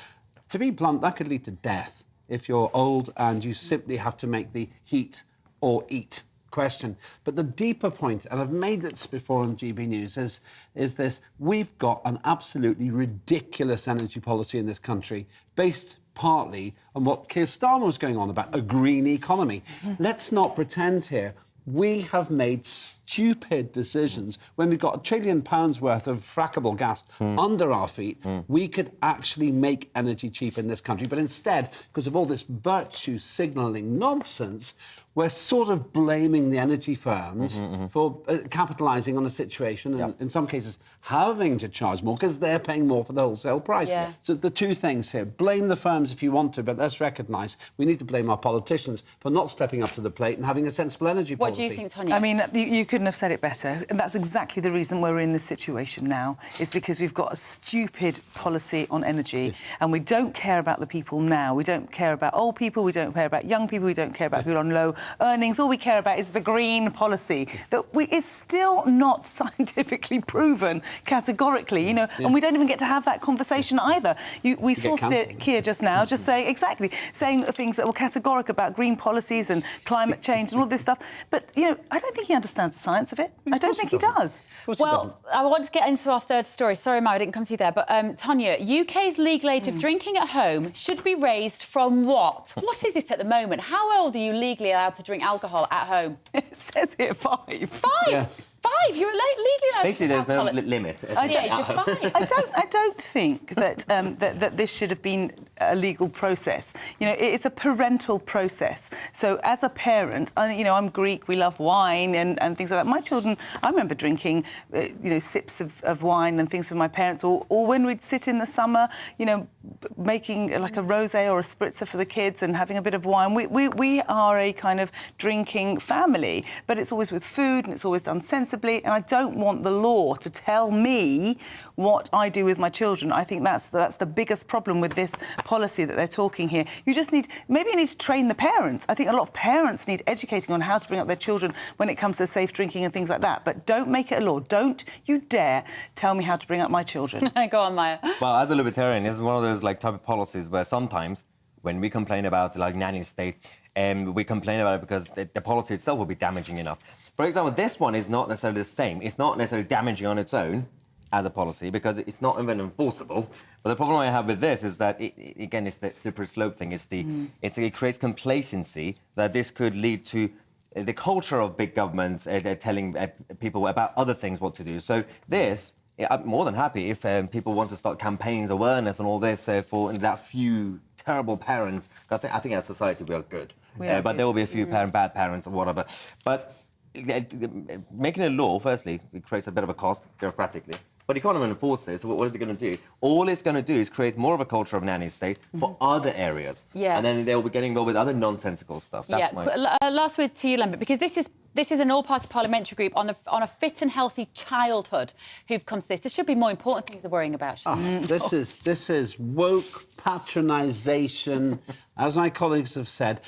To be blunt, that could lead to death if you're old and you simply have to make the heat or eat question. But the deeper point, and I've made this before on GB News, is this: we've got an absolutely ridiculous energy policy in this country based partly on what Keir Starmer was going on about, a green economy. Let's not pretend here. We have made stupid decisions. When we've got £1 trillion worth of frackable gas under our feet, we could actually make energy cheap in this country. But instead, because of all this virtue signalling nonsense, we're sort of blaming the energy firms for capitalising on a situation and, in some cases, having to charge more because they're paying more for the wholesale price. Yeah. So the two things here. Blame the firms if you want to, but let's recognise we need to blame our politicians for not stepping up to the plate and having a sensible energy policy. What do you think, Tonya? I mean, you couldn't have said it better. And that's exactly the reason we're in this situation now, is because we've got a stupid policy on energy and we don't care about the people now. We don't care about old people, we don't care about young people, we don't care about people on low earnings. All we care about is the green policy that is still not scientifically proven categorically, and we don't even get to have that conversation either. We saw Keir just now saying things that were categoric about green policies and climate change and all this stuff. But, I don't think he understands the science of it. I don't think he does. Well, I want to get into our third story. Sorry, Mo, I didn't come to you there. But, Tonya, UK's legal age of drinking at home should be raised from what? What is it at the moment? How old are you legally allowed to drink alcohol at home? It says here 5. 5? Yes. 5? You're legally allowed Basically, to there's no alcohol limit. At the age of 5. I don't think that that this should have been a legal process. It's a parental process. So as a parent, I'm Greek, we love wine and things like that. My children, I remember drinking, sips of wine and things with my parents, or when we'd sit in the summer, making like a rosé or a spritzer for the kids and having a bit of wine. We are a kind of drinking family, but it's always with food and it's always done sensibly, and I don't want the law to tell me what I do with my children. I think that's the biggest problem with this policy that they're talking here. You just need, maybe you need to train the parents. I think a lot of parents need educating on how to bring up their children when it comes to safe drinking and things like that, but don't make it a law. Don't you dare tell me how to bring up my children. Go on, Maya. Well, as a libertarian, this is one of those like type of policies where sometimes when we complain about like nanny state, we complain about it because the policy itself will be damaging enough. For example, this one is not necessarily the same. It's not necessarily damaging on its own as a policy because it's not even enforceable. But the problem I have with this is that, again, it's the slippery slope thing. It creates complacency that this could lead to the culture of big governments telling people about other things what to do. So this, I'm more than happy if people want to start campaigns, awareness and all this for that few terrible parents. I think as a society we are good. But there will be a few bad parents or whatever. But making a law, firstly, it creates a bit of a cost bureaucratically. But you can't even enforce it, so what is it going to do? All it's going to do is create more of a culture of nanny state for other areas. Yeah. And then they'll be getting involved with other nonsensical stuff. That's Last word to you, Lambert, because this is an all-party parliamentary group on a fit and healthy childhood who've come to this. There should be more important things they're worrying about. This is woke patronisation, as my colleagues have said,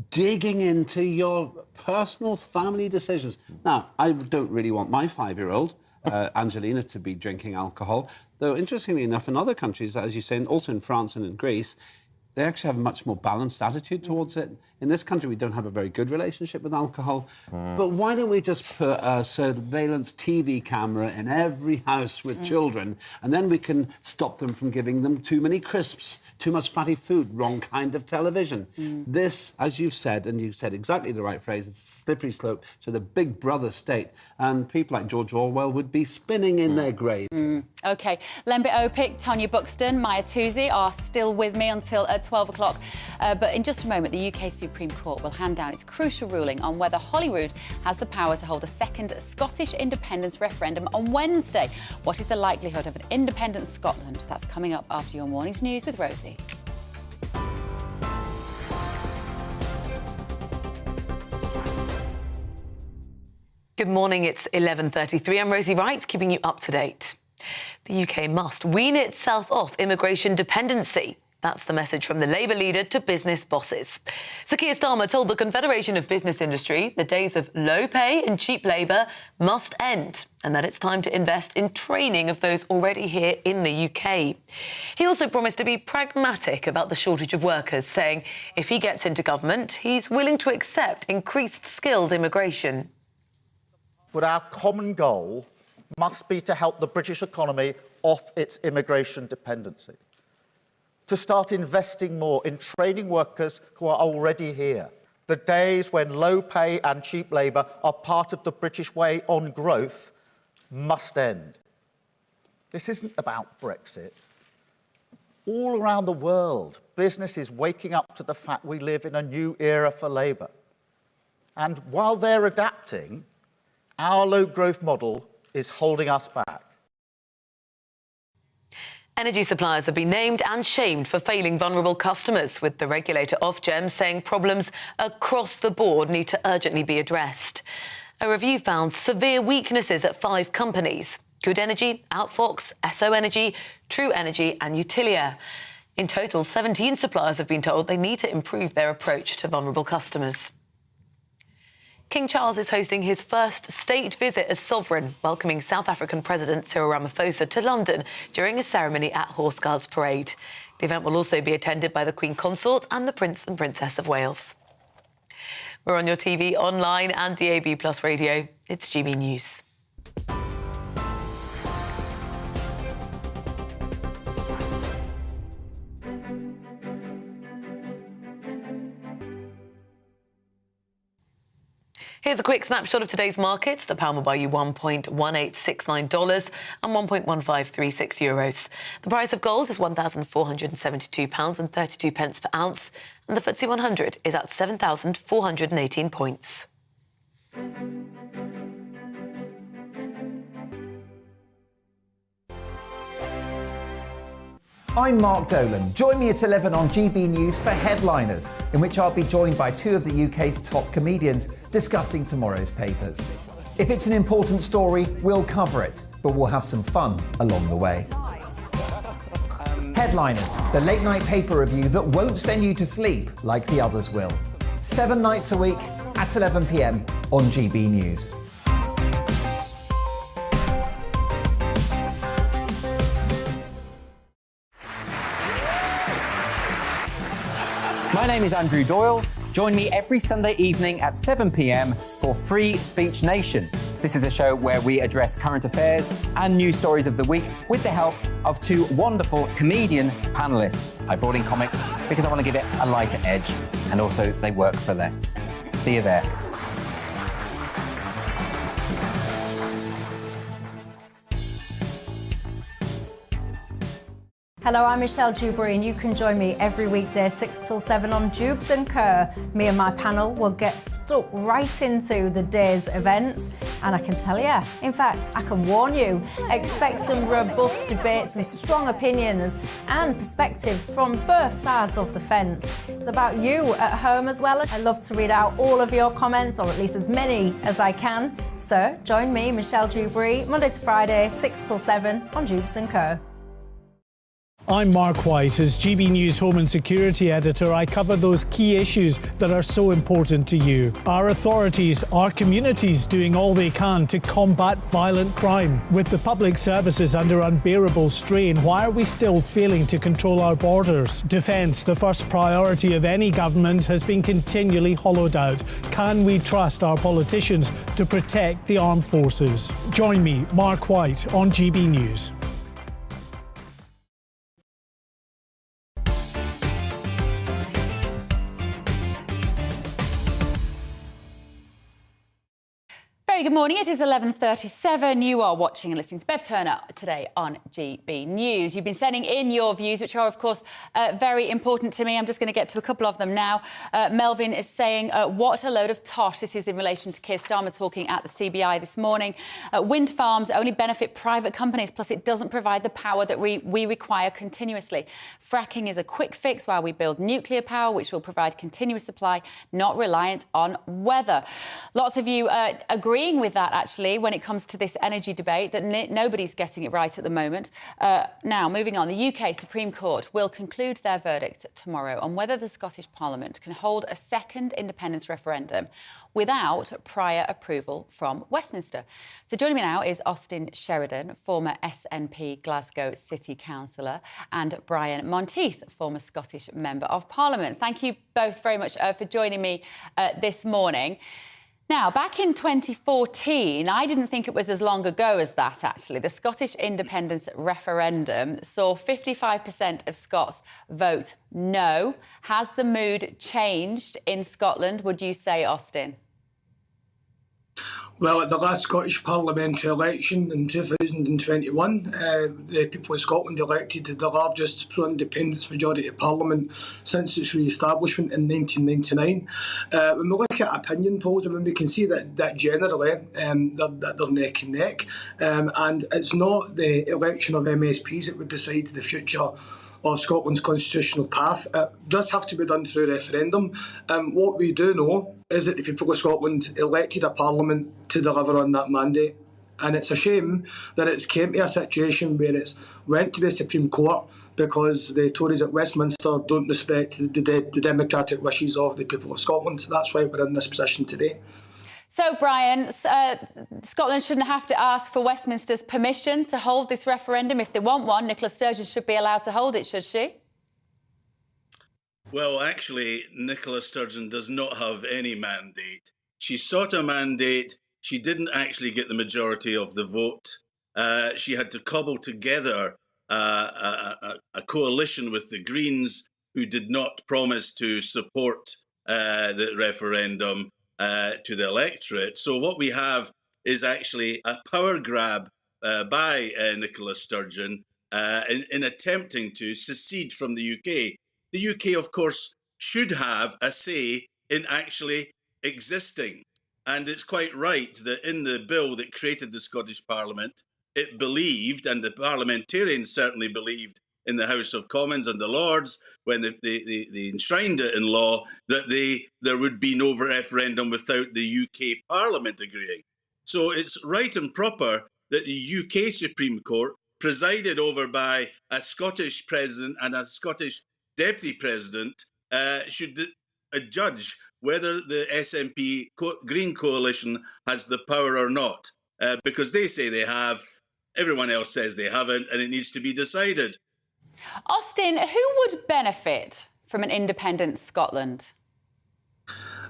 digging into your personal family decisions. Now, I don't really want my 5-year-old, Angelina, to be drinking alcohol, though, interestingly enough, in other countries, as you say, also in France and in Greece, they actually have a much more balanced attitude towards it. In this country, we don't have a very good relationship with alcohol. But why don't we just put a surveillance TV camera in every house with children, and then we can stop them from giving them too many crisps, too much fatty food, wrong kind of television. This, as you've said, and you've said exactly the right phrase, it's a slippery slope to the big brother state, and people like George Orwell would be spinning in their grave. OK. Lembit Opik, Tanya Buxton, Maya Toosey are still with me until 12 o'clock. But in just a moment, the UK Supreme Court will hand down its crucial ruling on whether Holyrood has the power to hold a second Scottish independence referendum on Wednesday. What is the likelihood of an independent Scotland? That's coming up after your morning's news with Rosie. Good morning, it's 11:33. I'm Rosie Wright, keeping you up to date. The UK must wean itself off immigration dependency. That's the message from the Labour leader to business bosses. Sir Keir Starmer told the Confederation of Business Industry the days of low pay and cheap labour must end and that it's time to invest in training of those already here in the UK. He also promised to be pragmatic about the shortage of workers, saying if he gets into government, he's willing to accept increased skilled immigration. But our common goal must be to help the British economy off its immigration dependency, to start investing more in training workers who are already here. The days when low pay and cheap labour are part of the British way on growth must end. This isn't about Brexit. All around the world, business is waking up to the fact we live in a new era for labour. And while they're adapting, our low-growth model is holding us back. Energy suppliers have been named and shamed for failing vulnerable customers, with the regulator Ofgem saying problems across the board need to urgently be addressed. A review found severe weaknesses at 5 companies: Good Energy, Outfox, Esso Energy, True Energy and Utilia. In total, 17 suppliers have been told they need to improve their approach to vulnerable customers. King Charles is hosting his first state visit as sovereign, welcoming South African President Cyril Ramaphosa to London during a ceremony at Horse Guards Parade. The event will also be attended by the Queen Consort and the Prince and Princess of Wales. We're on your TV, online and DAB+ radio. It's GB News. Here's a quick snapshot of today's markets. The pound will buy you $1.1869 and €1.1536. The price of gold is £1,472.32 per ounce, and the FTSE 100 is at 7,418 points. I'm Mark Dolan. Join me at 11 on GB News for Headliners, in which I'll be joined by two of the UK's top comedians discussing tomorrow's papers. If it's an important story, we'll cover it, but we'll have some fun along the way. Headliners, the late night paper review that won't send you to sleep like the others will. 7 nights a week at 11 p.m. on GB News. My name is Andrew Doyle. Join me every Sunday evening at 7 p.m. for Free Speech Nation. This is a show where we address current affairs and news stories of the week with the help of two wonderful comedian panellists. I brought in comics because I want to give it a lighter edge, and also they work for less. See you there. Hello, I'm Michelle Dewberry, and you can join me every weekday 6 till 7 on Jubes and Kerr. Me and my panel will get stuck right into the day's events, and I can tell you, in fact, I can warn you, expect some robust debate, some strong opinions and perspectives from both sides of the fence. It's about you at home as well. I love to read out all of your comments, or at least as many as I can. So join me, Michelle Dewberry, Monday to Friday, 6 till 7 on Jubes and Kerr. I'm Mark White. As GB News Home and Security Editor, I cover those key issues that are so important to you. Our authorities, our communities doing all they can to combat violent crime. With the public services under unbearable strain, why are we still failing to control our borders? Defence, the first priority of any government, has been continually hollowed out. Can we trust our politicians to protect the armed forces? Join me, Mark White, on GB News. Very good morning. It is 11:37. You are watching and listening to Bev Turner today on GB News. You've been sending in your views, which are, of course, very important to me. I'm just going to get to a couple of them now. Melvin is saying, what a load of tosh. This is in relation to Keir Starmer talking at the CBI this morning. Wind farms only benefit private companies, plus it doesn't provide the power that we require continuously. Fracking is a quick fix while we build nuclear power, which will provide continuous supply, not reliant on weather. Lots of you agreeing with that, actually, when it comes to this energy debate, that nobody's getting it right at the moment. Now, moving on, the UK Supreme Court will conclude their verdict tomorrow on whether the Scottish Parliament can hold a second independence referendum without prior approval from Westminster. So joining me now is Austin Sheridan, former SNP Glasgow City Councillor, and Brian Monteith, former Scottish Member of Parliament. Thank you both very much for joining me this morning. Now, back in 2014, I didn't think it was as long ago as that, actually. The Scottish independence referendum saw 55% of Scots vote no. Has the mood changed in Scotland, would you say, Austin? Well, at the last Scottish parliamentary election in 2021, the people of Scotland elected the largest pro-independence majority of Parliament since its re-establishment in 1999. When we look at opinion polls, I mean, we can see that generally they're neck and neck, and it's not the election of MSPs that would decide the future of Scotland's constitutional path. It does have to be done through referendum. What we do know is that the people of Scotland elected a parliament to deliver on that mandate. And it's a shame that it's came to a situation where it's went to the Supreme Court because the Tories at Westminster don't respect the democratic wishes of the people of Scotland. That's why we're in this position today. So, Brian, Scotland shouldn't have to ask for Westminster's permission to hold this referendum. If they want one, Nicola Sturgeon should be allowed to hold it, should she? Well, actually, Nicola Sturgeon does not have any mandate. She sought a mandate. She didn't actually get the majority of the vote. She had to cobble together a coalition with the Greens, who did not promise to support the referendum to the electorate. So what we have is actually a power grab by Nicola Sturgeon in attempting to secede from the UK. The UK, of course, should have a say in actually existing. And it's quite right that in the bill that created the Scottish Parliament, it believed, and the parliamentarians certainly believed, in the House of Commons and the Lords when they enshrined it in law that there would be no referendum without the UK Parliament agreeing. So it's right and proper that the UK Supreme Court, presided over by a Scottish president and a Scottish deputy president, should judge whether the SNP Green Coalition has the power or not, because they say they have, everyone else says they haven't, and it needs to be decided. Austin, who would benefit from an independent Scotland?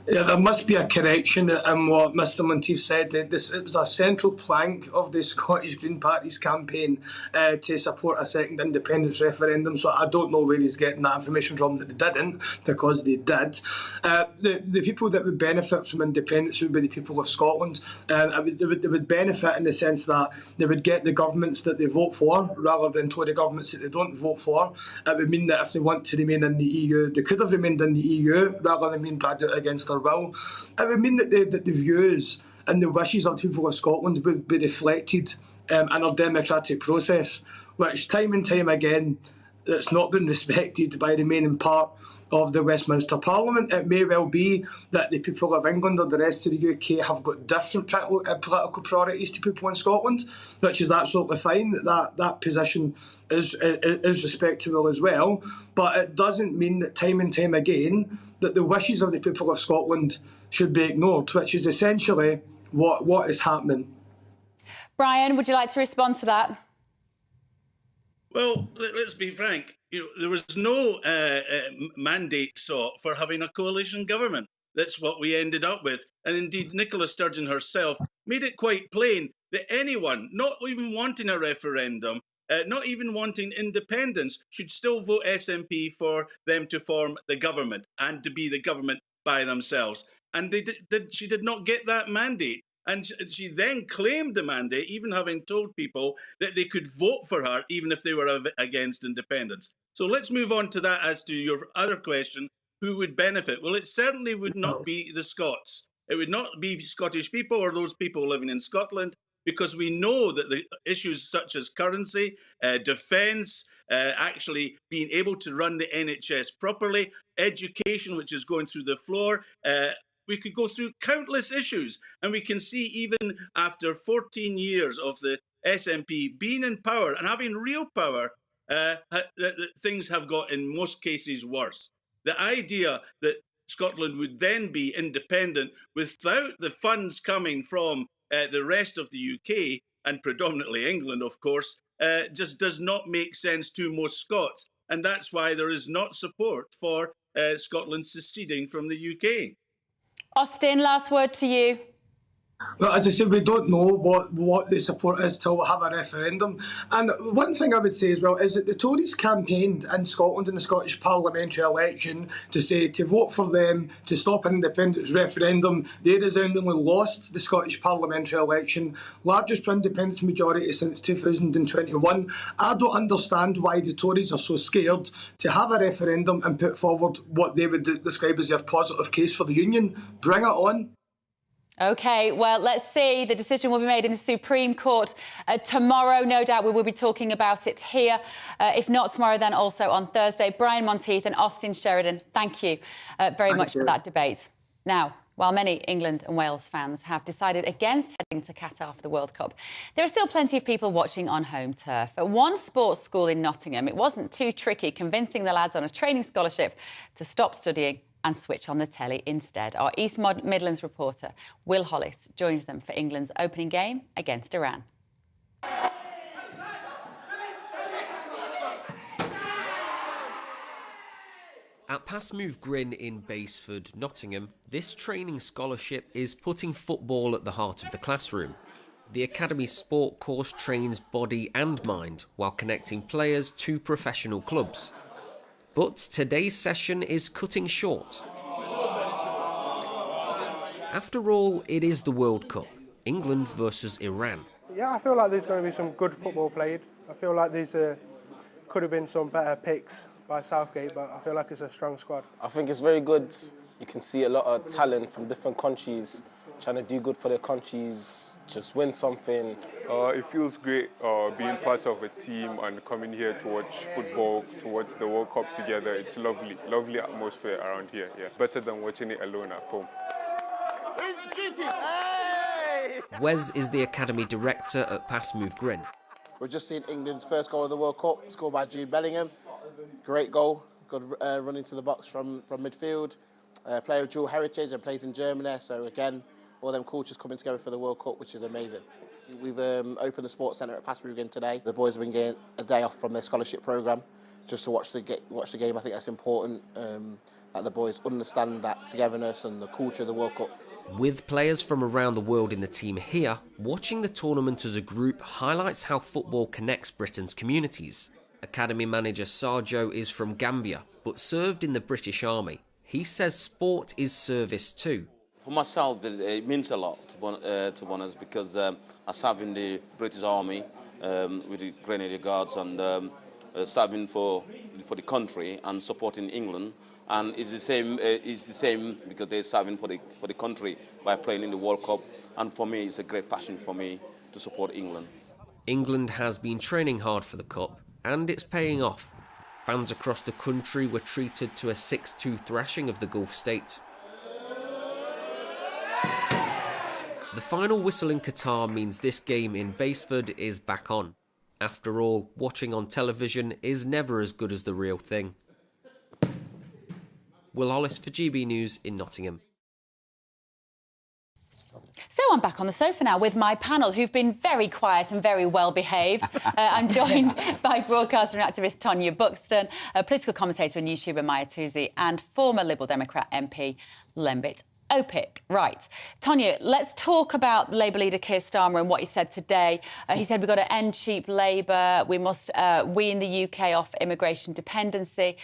Yeah, there must be a correction in what Mr Monteith said. It was a central plank of the Scottish Green Party's campaign to support a second independence referendum, so I don't know where he's getting that information from that they didn't, because they did. The people that would benefit from independence would be the people of Scotland. They would benefit in the sense that they would get the governments that they vote for rather than Tory governments that they don't vote for. It would mean that if they want to remain in the EU, they could have remained in the EU rather than being dragged out against their will. It would mean that the views and the wishes of the people of Scotland would be reflected in our democratic process, which time and time again it's not been respected by the remaining part of the Westminster Parliament. It may well be that the people of England or the rest of the UK have got different political priorities to people in Scotland, which is absolutely fine. That position is respectable as well, but it doesn't mean that time and time again that the wishes of the people of Scotland should be ignored, which is essentially what is happening. Brian, would you like to respond to that? Well, let's be frank. There was no mandate sought for having a coalition government. That's what we ended up with. And indeed, Nicola Sturgeon herself made it quite plain that anyone, not even wanting a referendum, not even wanting independence, should still vote SNP for them to form the government and to be the government by themselves. And she did not get that mandate. And she then claimed the mandate, even having told people that they could vote for her, even if they were against independence. So let's move on to that as to your other question, who would benefit? Well, it certainly would not be the Scots. It would not be Scottish people or those people living in Scotland, because we know that the issues such as currency, defence, actually being able to run the NHS properly, education, which is going through the floor, we could go through countless issues, and we can see even after 14 years of the SNP being in power and having real power, that things have got, in most cases, worse. The idea that Scotland would then be independent without the funds coming from the rest of the UK, and predominantly England, of course, just does not make sense to most Scots. And that's why there is not support for Scotland seceding from the UK. Austin, last word to you. Well, as I said, we don't know what the support is till we have a referendum. And one thing I would say as well is that the Tories campaigned in Scotland in the Scottish parliamentary election to say to vote for them to stop an independence referendum. They resoundingly lost the Scottish parliamentary election, largest independence majority since 2021. I don't understand why the Tories are so scared to have a referendum and put forward what they would describe as their positive case for the Union. Bring it on. OK, well, let's see. The decision will be made in the Supreme Court tomorrow. No doubt we will be talking about it here. If not tomorrow, then also on Thursday. Brian Monteith and Austin Sheridan, thank you very much for that debate. Now, while many England and Wales fans have decided against heading to Qatar for the World Cup, there are still plenty of people watching on home turf. At one sports school in Nottingham, it wasn't too tricky convincing the lads on a training scholarship to stop studying and switch on the telly instead. Our East Midlands reporter, Will Hollis, joins them for England's opening game against Iran. At Passmove Grin in Basford, Nottingham, this training scholarship is putting football at the heart of the classroom. The Academy Sport course trains body and mind while connecting players to professional clubs. But today's session is cutting short. After all, it is the World Cup, England versus Iran. Yeah, I feel like there's going to be some good football played. I feel like these could have been some better picks by Southgate, but I feel like it's a strong squad. I think it's very good. You can see a lot of talent from different countries trying to do good for their countries, just win something. It feels great being part of a team and coming here to watch football, to watch the World Cup together. It's lovely, lovely atmosphere around here. Yeah, better than watching it alone at home. Wes is the academy director at Pass Move Grin. We've just seen England's first goal of the World Cup, scored by Jude Bellingham. Great goal, good run into the box from midfield. Player of dual heritage and plays in Germany, so again, all them cultures coming together for the World Cup, which is amazing. We've opened the Sports Centre at Pass Move Grin today. The boys have been getting a day off from their scholarship programme just to watch the game. I think that's important, that the boys understand that togetherness and the culture of the World Cup. With players from around the world in the team here, watching the tournament as a group highlights how football connects Britain's communities. Academy manager Sarjo is from Gambia, but served in the British Army. He says sport is service too. For myself, it means a lot, to be honest, because I served in the British Army with the Grenadier Guards and serving for the country and supporting England. And it's the same because they're serving for the country by playing in the World Cup. And for me, it's a great passion for me to support England. England has been training hard for the Cup, and it's paying off. Fans across the country were treated to a 6-2 thrashing of the Gulf state. The final whistle in Qatar means this game in Basford is back on. After all, watching on television is never as good as the real thing. Will Hollis for GB News in Nottingham. So I'm back on the sofa now with my panel, who've been very quiet and very well behaved. I'm joined by broadcaster and activist Tonya Buxton, a political commentator and YouTuber Maya Toosey, and former Liberal Democrat MP Lembit Opik. Right. Tonya, let's talk about Labour leader Keir Starmer and what he said today. He said we've got to end cheap labour. We must wean the UK off immigration dependency.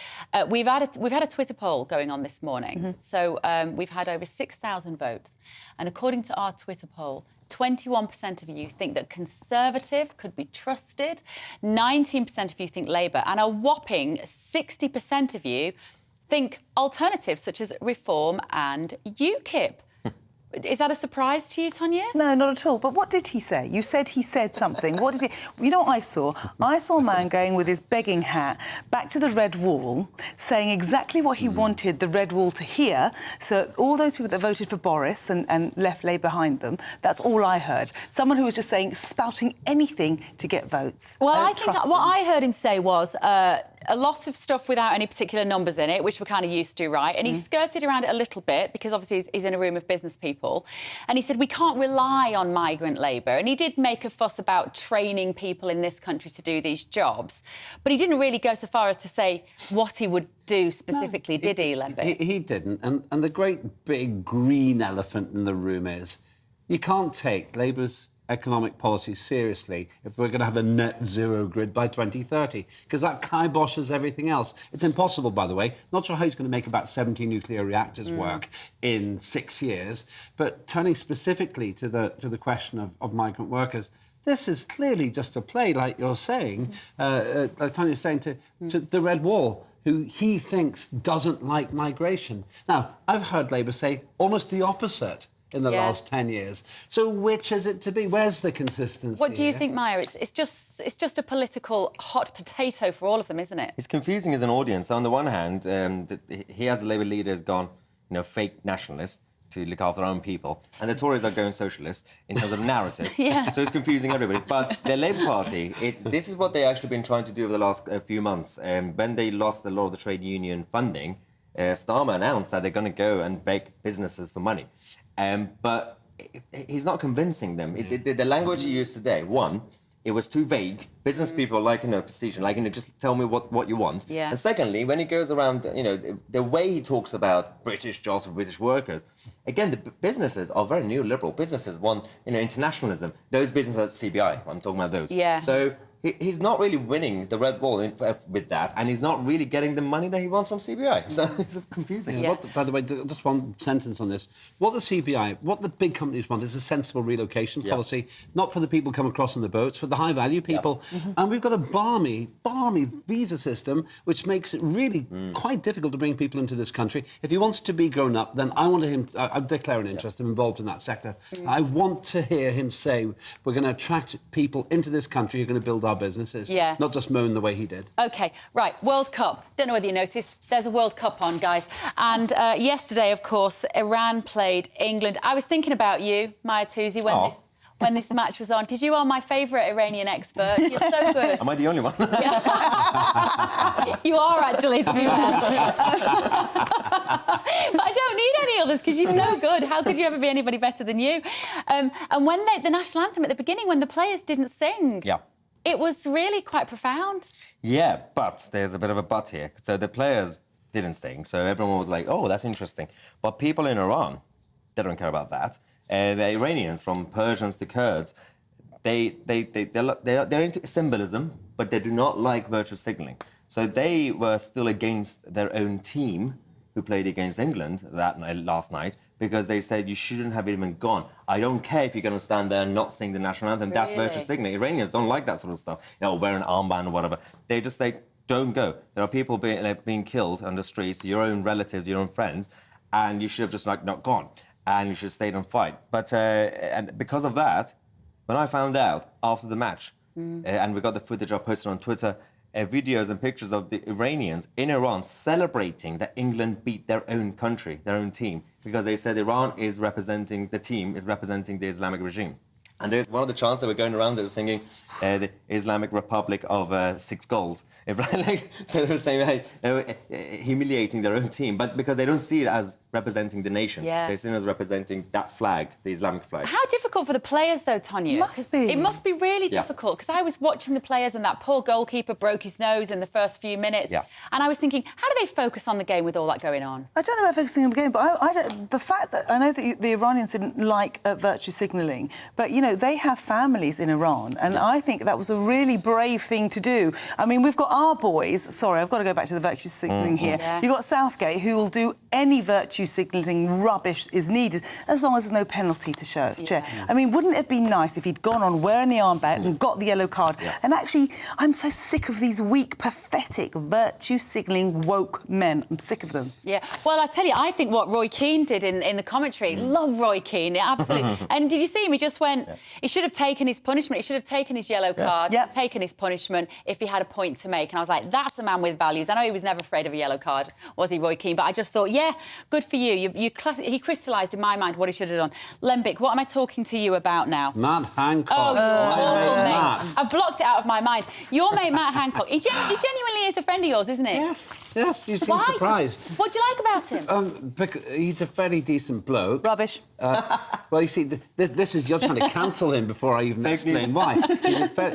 We've had a Twitter poll going on this morning. So we've had over 6,000 votes. And according to our Twitter poll, 21% of you think that Conservative could be trusted. 19% of you think Labour. And a whopping 60% of you think alternatives such as Reform and UKIP. Is that a surprise to you, Tonya? No, not at all. But what did he say? You said he said something. What did he... You know what I saw? I saw a man going with his begging hat back to the Red Wall, saying exactly what he wanted the Red Wall to hear. So all those people that voted for Boris and left Labour behind them, that's all I heard. Someone who was just saying, spouting anything to get votes. Well, I think what I heard him say was... a lot of stuff without any particular numbers in it, which we're kind of used to, right? And he skirted around it a little bit because obviously he's in a room of business people. And he said, we can't rely on migrant labour. And he did make a fuss about training people in this country to do these jobs. But he didn't really go so far as to say what he would do specifically, did he, Lembit? He didn't. And the great big green elephant in the room is you can't take Labour's economic policy seriously if we're going to have a net zero grid by 2030, because that kiboshes everything else. It's impossible, by the way. Not sure how he's going to make about 70 nuclear reactors work in 6 years. But turning specifically to the question of migrant workers, this is clearly just a play, like you're saying, like Tanya's saying, to the Red Wall, who he thinks doesn't like migration. Now, I've heard Labour say almost the opposite in the last 10 years. So which is it to be? Where's the consistency? What do you think, Maya? It's just a political hot potato for all of them, isn't it? It's confusing as an audience. On the one hand, he as the Labour leader has gone, fake nationalist to look after their own people, and the Tories are going socialist in terms of narrative. So it's confusing everybody. But the Labour Party, this is what they've actually been trying to do over the last few months. When they lost a lot of the trade union funding, Starmer announced that they're going to go and beg businesses for money. But he's not convincing them. The language he used today, one, it was too vague. Business people like, prestige, like, just tell me what you want. And secondly, when he goes around, the way he talks about British jobs for British workers, again, the businesses are very neoliberal. Businesses want, internationalism. Those businesses at CBI, I'm talking about those. So he's not really winning the Red Bull with that, and he's not really getting the money that he wants from CBI. So it's confusing. Yeah. By the way, just one sentence on this. What the big companies want is a sensible relocation policy, not for the people come across on the boats, for the high-value people. And we've got a balmy visa system, which makes it really quite difficult to bring people into this country. If he wants to be grown up, then I declare an interest. I'm involved in that sector. I want to hear him say, we're going to attract people into this country who are going to build our businesses, not just moan the way he did. OK, right, World Cup. Don't know whether you noticed, there's a World Cup on, guys. And yesterday, of course, Iran played England. I was thinking about you, Maya Touzi, when this match was on, because you are my favourite Iranian expert. You're so good. Am I the only one? You are, actually, to be fair. But I don't need any others, because you're so good. How could you ever be anybody better than you? And when the national anthem at the beginning, when the players didn't sing, it was really quite profound. Yeah, but there's a bit of a but here. So the players didn't sing, so everyone was like, oh, that's interesting. But people in Iran, they don't care about that. The Iranians, from Persians to Kurds, they're into symbolism, but they do not like virtue signalling. So they were still against their own team, who played against England last night, because they said you shouldn't have even gone. I don't care if you're going to stand there and not sing the national anthem. Really? That's virtue signaling. Iranians don't like that sort of stuff. You know, wear an armband or whatever. They just say, don't go. There are people being killed on the streets, your own relatives, your own friends, and you should have just not gone. And you should have stayed and fight. But and because of that, when I found out after the match, and we got the footage I posted on Twitter, videos and pictures of the Iranians in Iran celebrating that England beat their own country, their own team, because they said Iran is representing, the team is representing the Islamic regime. And there's one of the chants that were going around, they were singing the Islamic Republic of 6 goals. So they were saying, hey, they were humiliating their own team, but because they don't see it as representing the nation. They see it as representing that flag, the Islamic flag. How difficult for the players, though, Tonya? It must be really difficult, because I was watching the players and that poor goalkeeper broke his nose in the first few minutes. And I was thinking, how do they focus on the game with all that going on? I don't know about focusing on the game, but the fact that I know that the Iranians didn't like virtue signalling, but, you know, they have families in Iran, and I think that was a really brave thing to do. I mean, we've got our boys... Sorry, I've got to go back to the virtue signalling here. You've got Southgate, who will do any virtue signalling rubbish is needed, as long as there's no penalty to share. I mean, wouldn't it have been nice if he'd gone on wearing the armband and got the yellow card? And actually, I'm so sick of these weak, pathetic, virtue signalling woke men. I'm sick of them. Yeah, well, I tell you, I think what Roy Keane did in the commentary, love Roy Keane, absolutely. And did you see him? He just went... He should have taken his punishment. He should have taken his yellow card, taken his punishment if he had a point to make. And I was like, that's a man with values. I know he was never afraid of a yellow card, was he, Roy Keane? But I just thought, yeah, good for you. He crystallised in my mind what he should have done. Lembik, what am I talking to you about now? Matt Hancock. Oh, your mate. I've blocked it out of my mind. Your mate, Matt Hancock, he genuinely is a friend of yours, isn't he? Yes, you seem surprised. What do you like about him? He's a fairly decent bloke. Rubbish. Well, you see, you're trying to cancel him before I even explain why.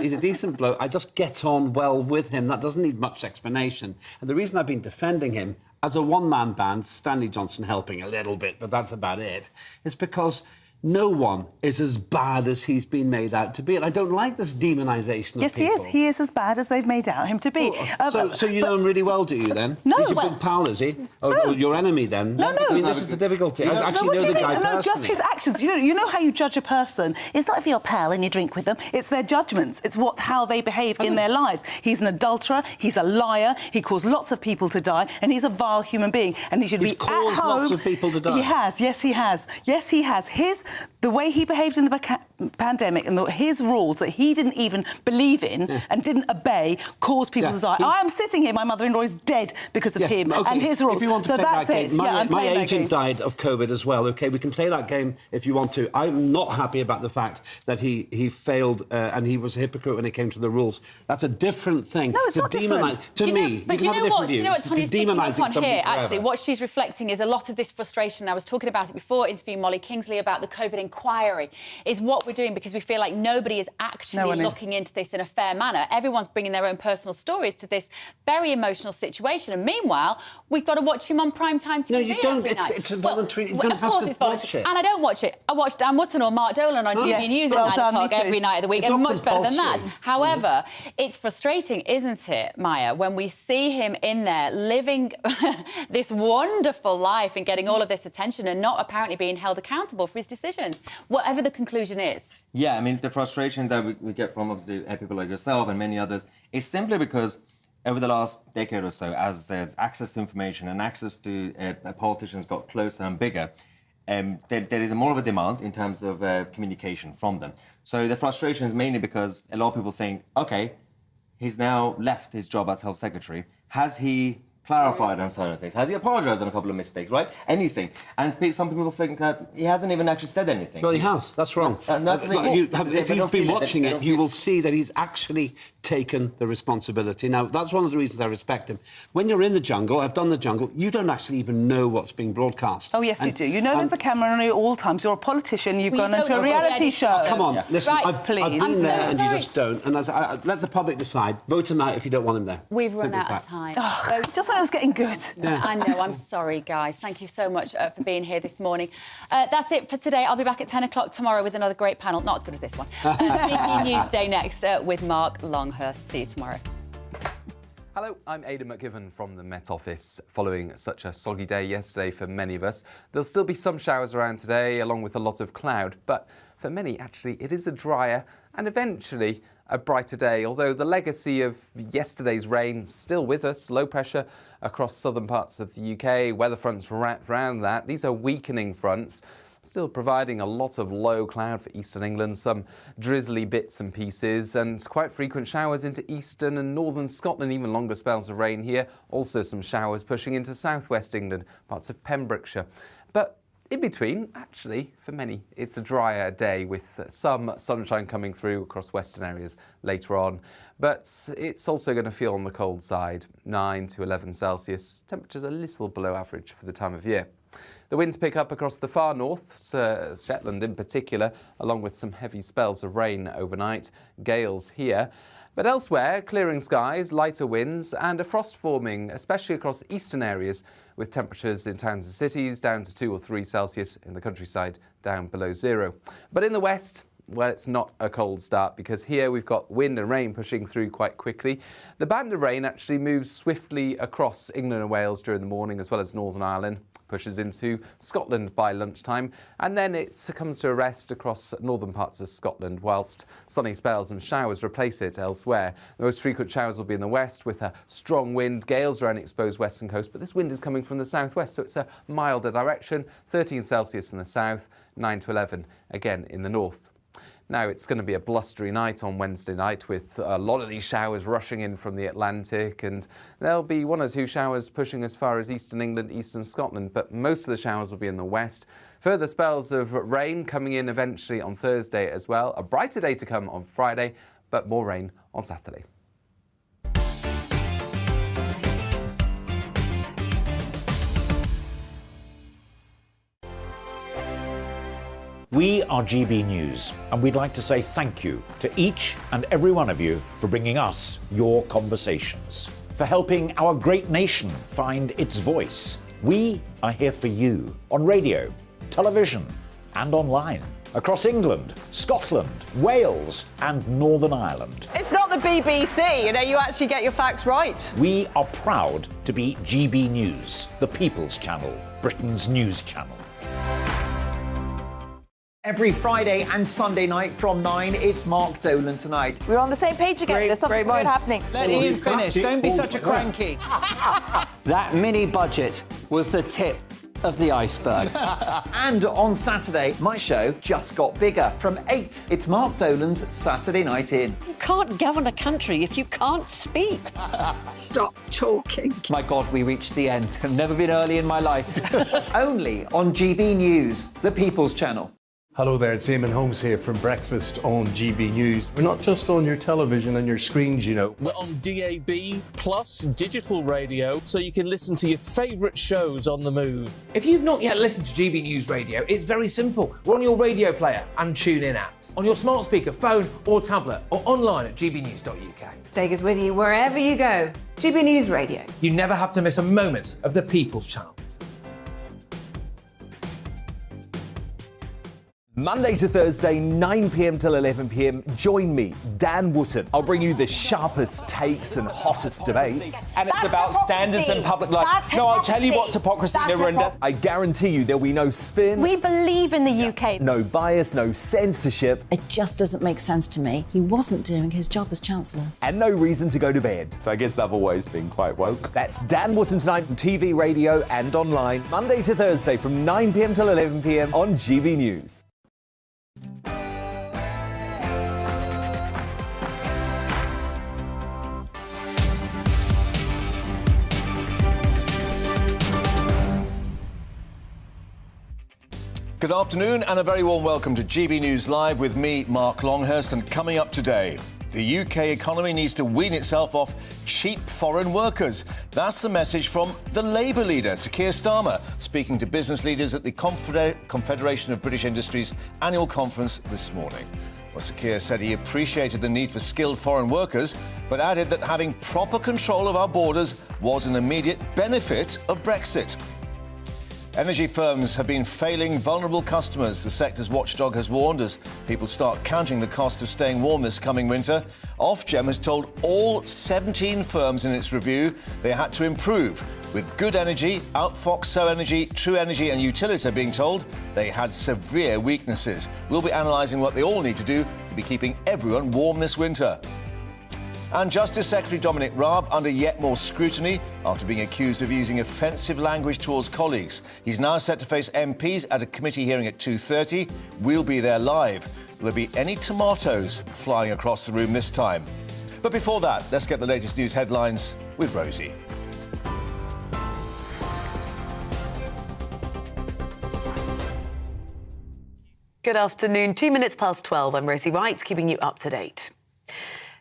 He's a decent bloke. I just get on well with him. That doesn't need much explanation. And the reason I've been defending him as a one-man band, Stanley Johnson helping a little bit, but that's about it, is because no one is as bad as he's been made out to be. And I don't like this demonisation of people. Yes, he is. He is as bad as they've made out him to be. So you know him really well, do you, then? No. He's your big pal, is he? Or your enemy, then? No. I mean, this is the difficulty. I actually know the guy personally. No, just his actions. You know how you judge a person? It's not if you're a pal and you drink with them. It's their judgments. It's how they behave in their lives. He's an adulterer. He's a liar. He caused lots of people to die. And he's a vile human being. And he should be at home. He's caused lots of people to die. He has. Yes, he has. Yes, he has. The way he behaved in the pandemic and his rules that he didn't even believe in and didn't obey caused people to die. I am sitting here, my mother-in-law is dead because of him and his rules. If you want to play that game, my agent died of COVID as well, OK? We can play that game if you want to. I'm not happy about the fact that he failed and he was a hypocrite when it came to the rules. That's a different thing. No, it's not different. To me, you can have a different view. Do you know what Tonya's picking up on here, actually? What she's reflecting is a lot of this frustration. I was talking about it before, interviewing Molly Kingsley about the COVID inquiry is what we're doing because we feel like nobody is actually looking into this in a fair manner. Everyone's bringing their own personal stories to this very emotional situation. And meanwhile, we've got to watch him on primetime TV. No, you don't. Every night. It's a voluntary. You don't of course have to it's voluntary. watch it. And I don't watch it. I watch Dan Wootton or Mark Dolan on GB News at 9 o'clock every night of the week. It's and not much better than that. compulsory. However, it's frustrating, isn't it, Maya, when we see him in there living this wonderful life and getting all of this attention and not apparently being held accountable for his decisions, whatever the conclusion is. Yeah, I mean, the frustration that we get from obviously people like yourself and many others is simply because over the last decade or so, as there's access to information and access to politicians got closer and bigger, there is more of a demand in terms of communication from them. So the frustration is mainly because a lot of people think, OK, he's now left his job as health secretary. Has he clarified on certain things? Has he apologised on a couple of mistakes, right? Anything. And some people think that he hasn't even actually said anything. Well, he has. That's wrong. If you've been watching it, you will see that he's actually taken the responsibility. Now, that's one of the reasons I respect him. When you're in the jungle, I've done the jungle, you don't actually even know what's being broadcast. Oh, yes, you do. You know there's a camera on you at all times. You're a politician. You've gone into a reality show. Come on, listen, Right, I've been there and you just don't. And let the public decide. Vote tonight if you don't want him there. We've run out of time. Oh, just when I was getting good. Yeah. I know, I'm sorry, guys. Thank you so much for being here this morning. That's it for today. I'll be back at 10 o'clock tomorrow with another great panel. Not as good as this one. GB News Day next with Mark Longhurst. See you tomorrow. Hello, I'm Aidan McGivern from the Met Office. Following such a soggy day yesterday for many of us, there'll still be some showers around today, along with a lot of cloud. But for many, actually, it is a drier and eventually a brighter day, although the legacy of yesterday's rain still with us. Low pressure across southern parts of the UK, weather fronts wrapped around that. These are weakening fronts, still providing a lot of low cloud for eastern England, some drizzly bits and pieces, and quite frequent showers into eastern and northern Scotland, even longer spells of rain here. Also some showers pushing into southwest England, parts of Pembrokeshire. But in between, actually, for many, it's a drier day with some sunshine coming through across western areas later on. But it's also going to feel on the cold side, 9 to 11 Celsius. Temperatures a little below average for the time of year. The winds pick up across the far north, Shetland in particular, along with some heavy spells of rain overnight, gales here. But elsewhere, clearing skies, lighter winds and a frost forming, especially across eastern areas, with temperatures in towns and cities down to 2 or 3 Celsius, in the countryside down below 0. But in the west, well, it's not a cold start because here we've got wind and rain pushing through quite quickly. The band of rain actually moves swiftly across England and Wales during the morning, as well as Northern Ireland, pushes into Scotland by lunchtime, and then it comes to a rest across northern parts of Scotland, whilst sunny spells and showers replace it elsewhere. The most frequent showers will be in the west with a strong wind, gales around the exposed western coast, but this wind is coming from the southwest, so it's a milder direction, 13 Celsius in the south, 9 to 11 again in the north. Now, it's going to be a blustery night on Wednesday night with a lot of these showers rushing in from the Atlantic, and there'll be 1 or 2 showers pushing as far as eastern England, eastern Scotland, but most of the showers will be in the west. Further spells of rain coming in eventually on Thursday as well. A brighter day to come on Friday, but more rain on Saturday. We are GB News, and we'd like to say thank you to each and every one of you for bringing us your conversations, for helping our great nation find its voice. We are here for you on radio, television, and online, across England, Scotland, Wales, and Northern Ireland. It's not the BBC, you actually get your facts right. We are proud to be GB News, the People's Channel, Britain's news channel. Every Friday and Sunday night from 9, it's Mark Dolan Tonight. We're on the same page again. There's something weird happening. Let Ian finish. Don't be such a cranky. That mini budget was the tip of the iceberg. And on Saturday, my show just got bigger. From 8, it's Mark Dolan's Saturday Night In. You can't govern a country if you can't speak. Stop talking. My God, we reached the end. I've never been early in my life. Only on GB News, the People's Channel. Hello there, it's Eamon Holmes here from Breakfast on GB News. We're not just on your television and your screens, you know. We're on DAB plus digital radio, so you can listen to your favourite shows on the move. If you've not yet listened to GB News Radio, it's very simple. We're on your radio player and tune-in apps, on your smart speaker, phone or tablet, or online at gbnews.uk. Take us with you wherever you go. GB News Radio. You never have to miss a moment of the People's Channel. Monday to Thursday, 9 p.m. till 11 p.m. Join me, Dan Wootton. I'll bring you the sharpest takes and hottest debates. And it's about standards and public life. No, I'll tell you what's hypocrisy, Narinda. I guarantee you there'll be no spin. We believe in the UK. No bias, no censorship. It just doesn't make sense to me. He wasn't doing his job as Chancellor. And no reason to go to bed. So I guess they've always been quite woke. That's Dan Wootton tonight on TV, radio and online. Monday to Thursday from 9 p.m. till 11 p.m. on GB News. Good afternoon and a very warm welcome to GB News Live with me, Mark Longhurst, and coming up today, the UK economy needs to wean itself off cheap foreign workers. That's the message from the Labour leader, Sir Keir Starmer, speaking to business leaders at the Confederation of British Industry's annual conference this morning. Well, Sir Keir said he appreciated the need for skilled foreign workers, but added that having proper control of our borders was an immediate benefit of Brexit. Energy firms have been failing vulnerable customers, the sector's watchdog has warned, as people start counting the cost of staying warm this coming winter. Ofgem has told all 17 firms in its review they had to improve. With Good Energy, Outfox, So Energy, True Energy and Utilities being told they had severe weaknesses. We'll be analysing what they all need to do to be keeping everyone warm this winter. And Justice Secretary Dominic Raab under yet more scrutiny after being accused of using offensive language towards colleagues. He's now set to face MPs at a committee hearing at 2:30. We'll be there live. Will there be any tomatoes flying across the room this time? But before that, let's get the latest news headlines with Rosie. Good afternoon. 2 minutes past 12. I'm Rosie Wright, keeping you up to date.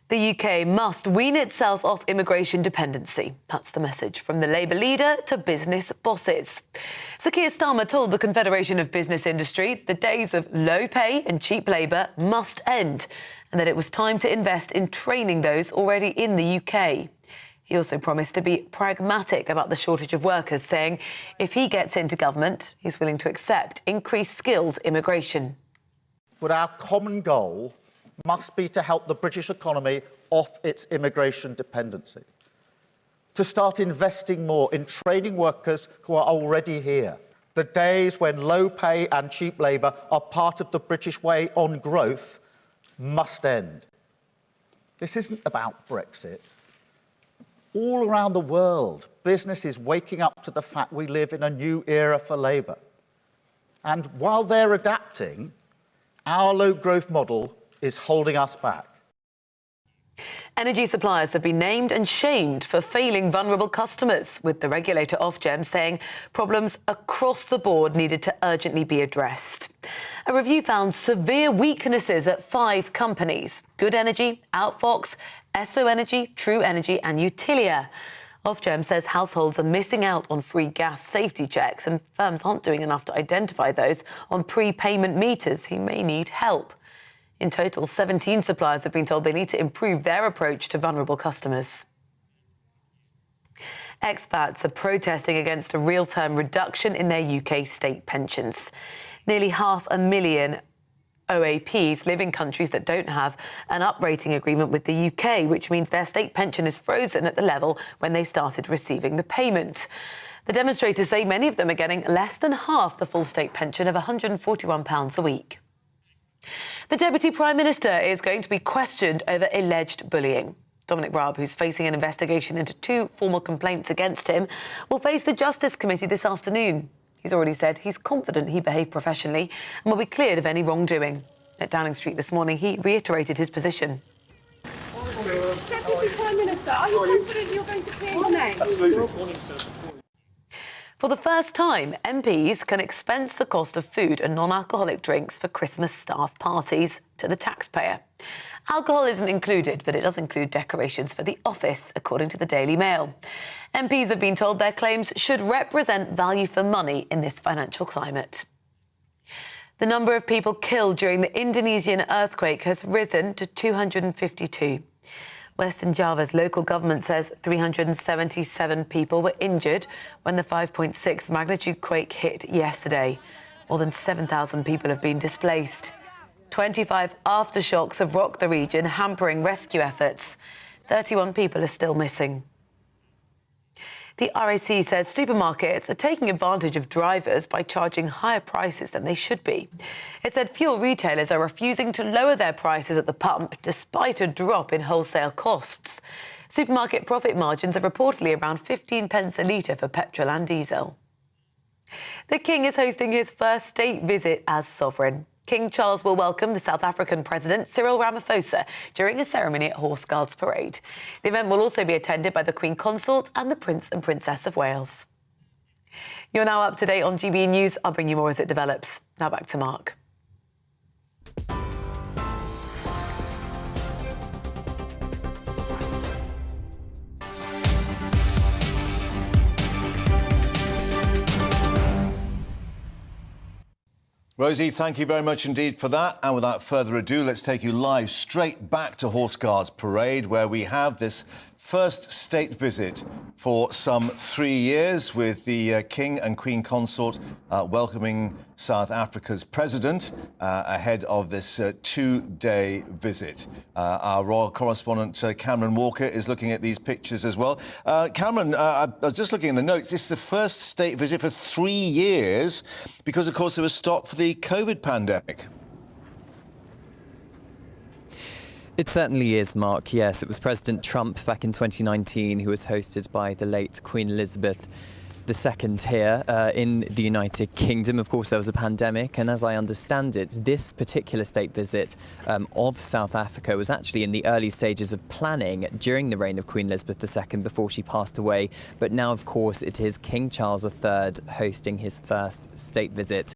The UK must wean itself off immigration dependency. That's the message from the Labour leader to business bosses. Sir Keir Starmer told the Confederation of Business Industry the days of low pay and cheap labour must end, and that it was time to invest in training those already in the UK. He also promised to be pragmatic about the shortage of workers, saying if he gets into government, he's willing to accept increased skilled immigration. But our common goal must be to help the British economy off its immigration dependency, to start investing more in training workers who are already here. The days when low pay and cheap labour are part of the British way on growth must end. This isn't about Brexit. All around the world, business is waking up to the fact we live in a new era for Labour. And while they're adapting, our low-growth model is holding us back. Energy suppliers have been named and shamed for failing vulnerable customers, with the regulator Ofgem saying problems across the board needed to urgently be addressed. A review found severe weaknesses at 5 companies: Good Energy, Outfox, So Energy, True Energy and Utilia. Ofgem says households are missing out on free gas safety checks, and firms aren't doing enough to identify those on prepayment meters who may need help. In total, 17 suppliers have been told they need to improve their approach to vulnerable customers. Expats are protesting against a real-term reduction in their UK state pensions. Nearly 500,000 OAPs live in countries that don't have an uprating agreement with the UK, which means their state pension is frozen at the level when they started receiving the payment. The demonstrators say many of them are getting less than half the full state pension of £141 a week. The Deputy Prime Minister is going to be questioned over alleged bullying. Dominic Raab, who's facing an investigation into 2 formal complaints against him, will face the Justice Committee this afternoon. He's already said he's confident he behaved professionally and will be cleared of any wrongdoing. At Downing Street this morning, he reiterated his position. Deputy Prime Minister, are you confident you're going to clear your name? Absolutely. For the first time, MPs can expense the cost of food and non-alcoholic drinks for Christmas staff parties to the taxpayer. Alcohol isn't included, but it does include decorations for the office, according to the Daily Mail. MPs have been told their claims should represent value for money in this financial climate. The number of people killed during the Indonesian earthquake has risen to 252. Western Java's local government says 377 people were injured when the 5.6 magnitude quake hit yesterday. More than 7,000 people have been displaced. 25 aftershocks have rocked the region, hampering rescue efforts. 31 people are still missing. The RAC says supermarkets are taking advantage of drivers by charging higher prices than they should be. It said fuel retailers are refusing to lower their prices at the pump despite a drop in wholesale costs. Supermarket profit margins are reportedly around 15 pence a litre for petrol and diesel. The King is hosting his first state visit as sovereign. King Charles will welcome the South African President Cyril Ramaphosa during a ceremony at Horse Guards Parade. The event will also be attended by the Queen Consort and the Prince and Princess of Wales. You're now up to date on GB News. I'll bring you more as it develops. Now back to Mark. Rosie, thank you very much indeed for that. And without further ado, let's take you live straight back to Horse Guards Parade, where we have this first state visit for some 3 years, with the King and Queen Consort welcoming South Africa's president ahead of this two-day visit. Our royal correspondent Cameron Walker is looking at these pictures as well. Cameron, I was just looking in the notes. This is the first state visit for 3 years because, of course, there was stop for the COVID pandemic. It certainly is, Mark. Yes, it was President Trump back in 2019 who was hosted by the late Queen Elizabeth II here in the United Kingdom. Of course, there was a pandemic, and as I understand it, this particular state visit of South Africa was actually in the early stages of planning during the reign of Queen Elizabeth II before she passed away. But now, of course, it is King Charles III hosting his first state visit.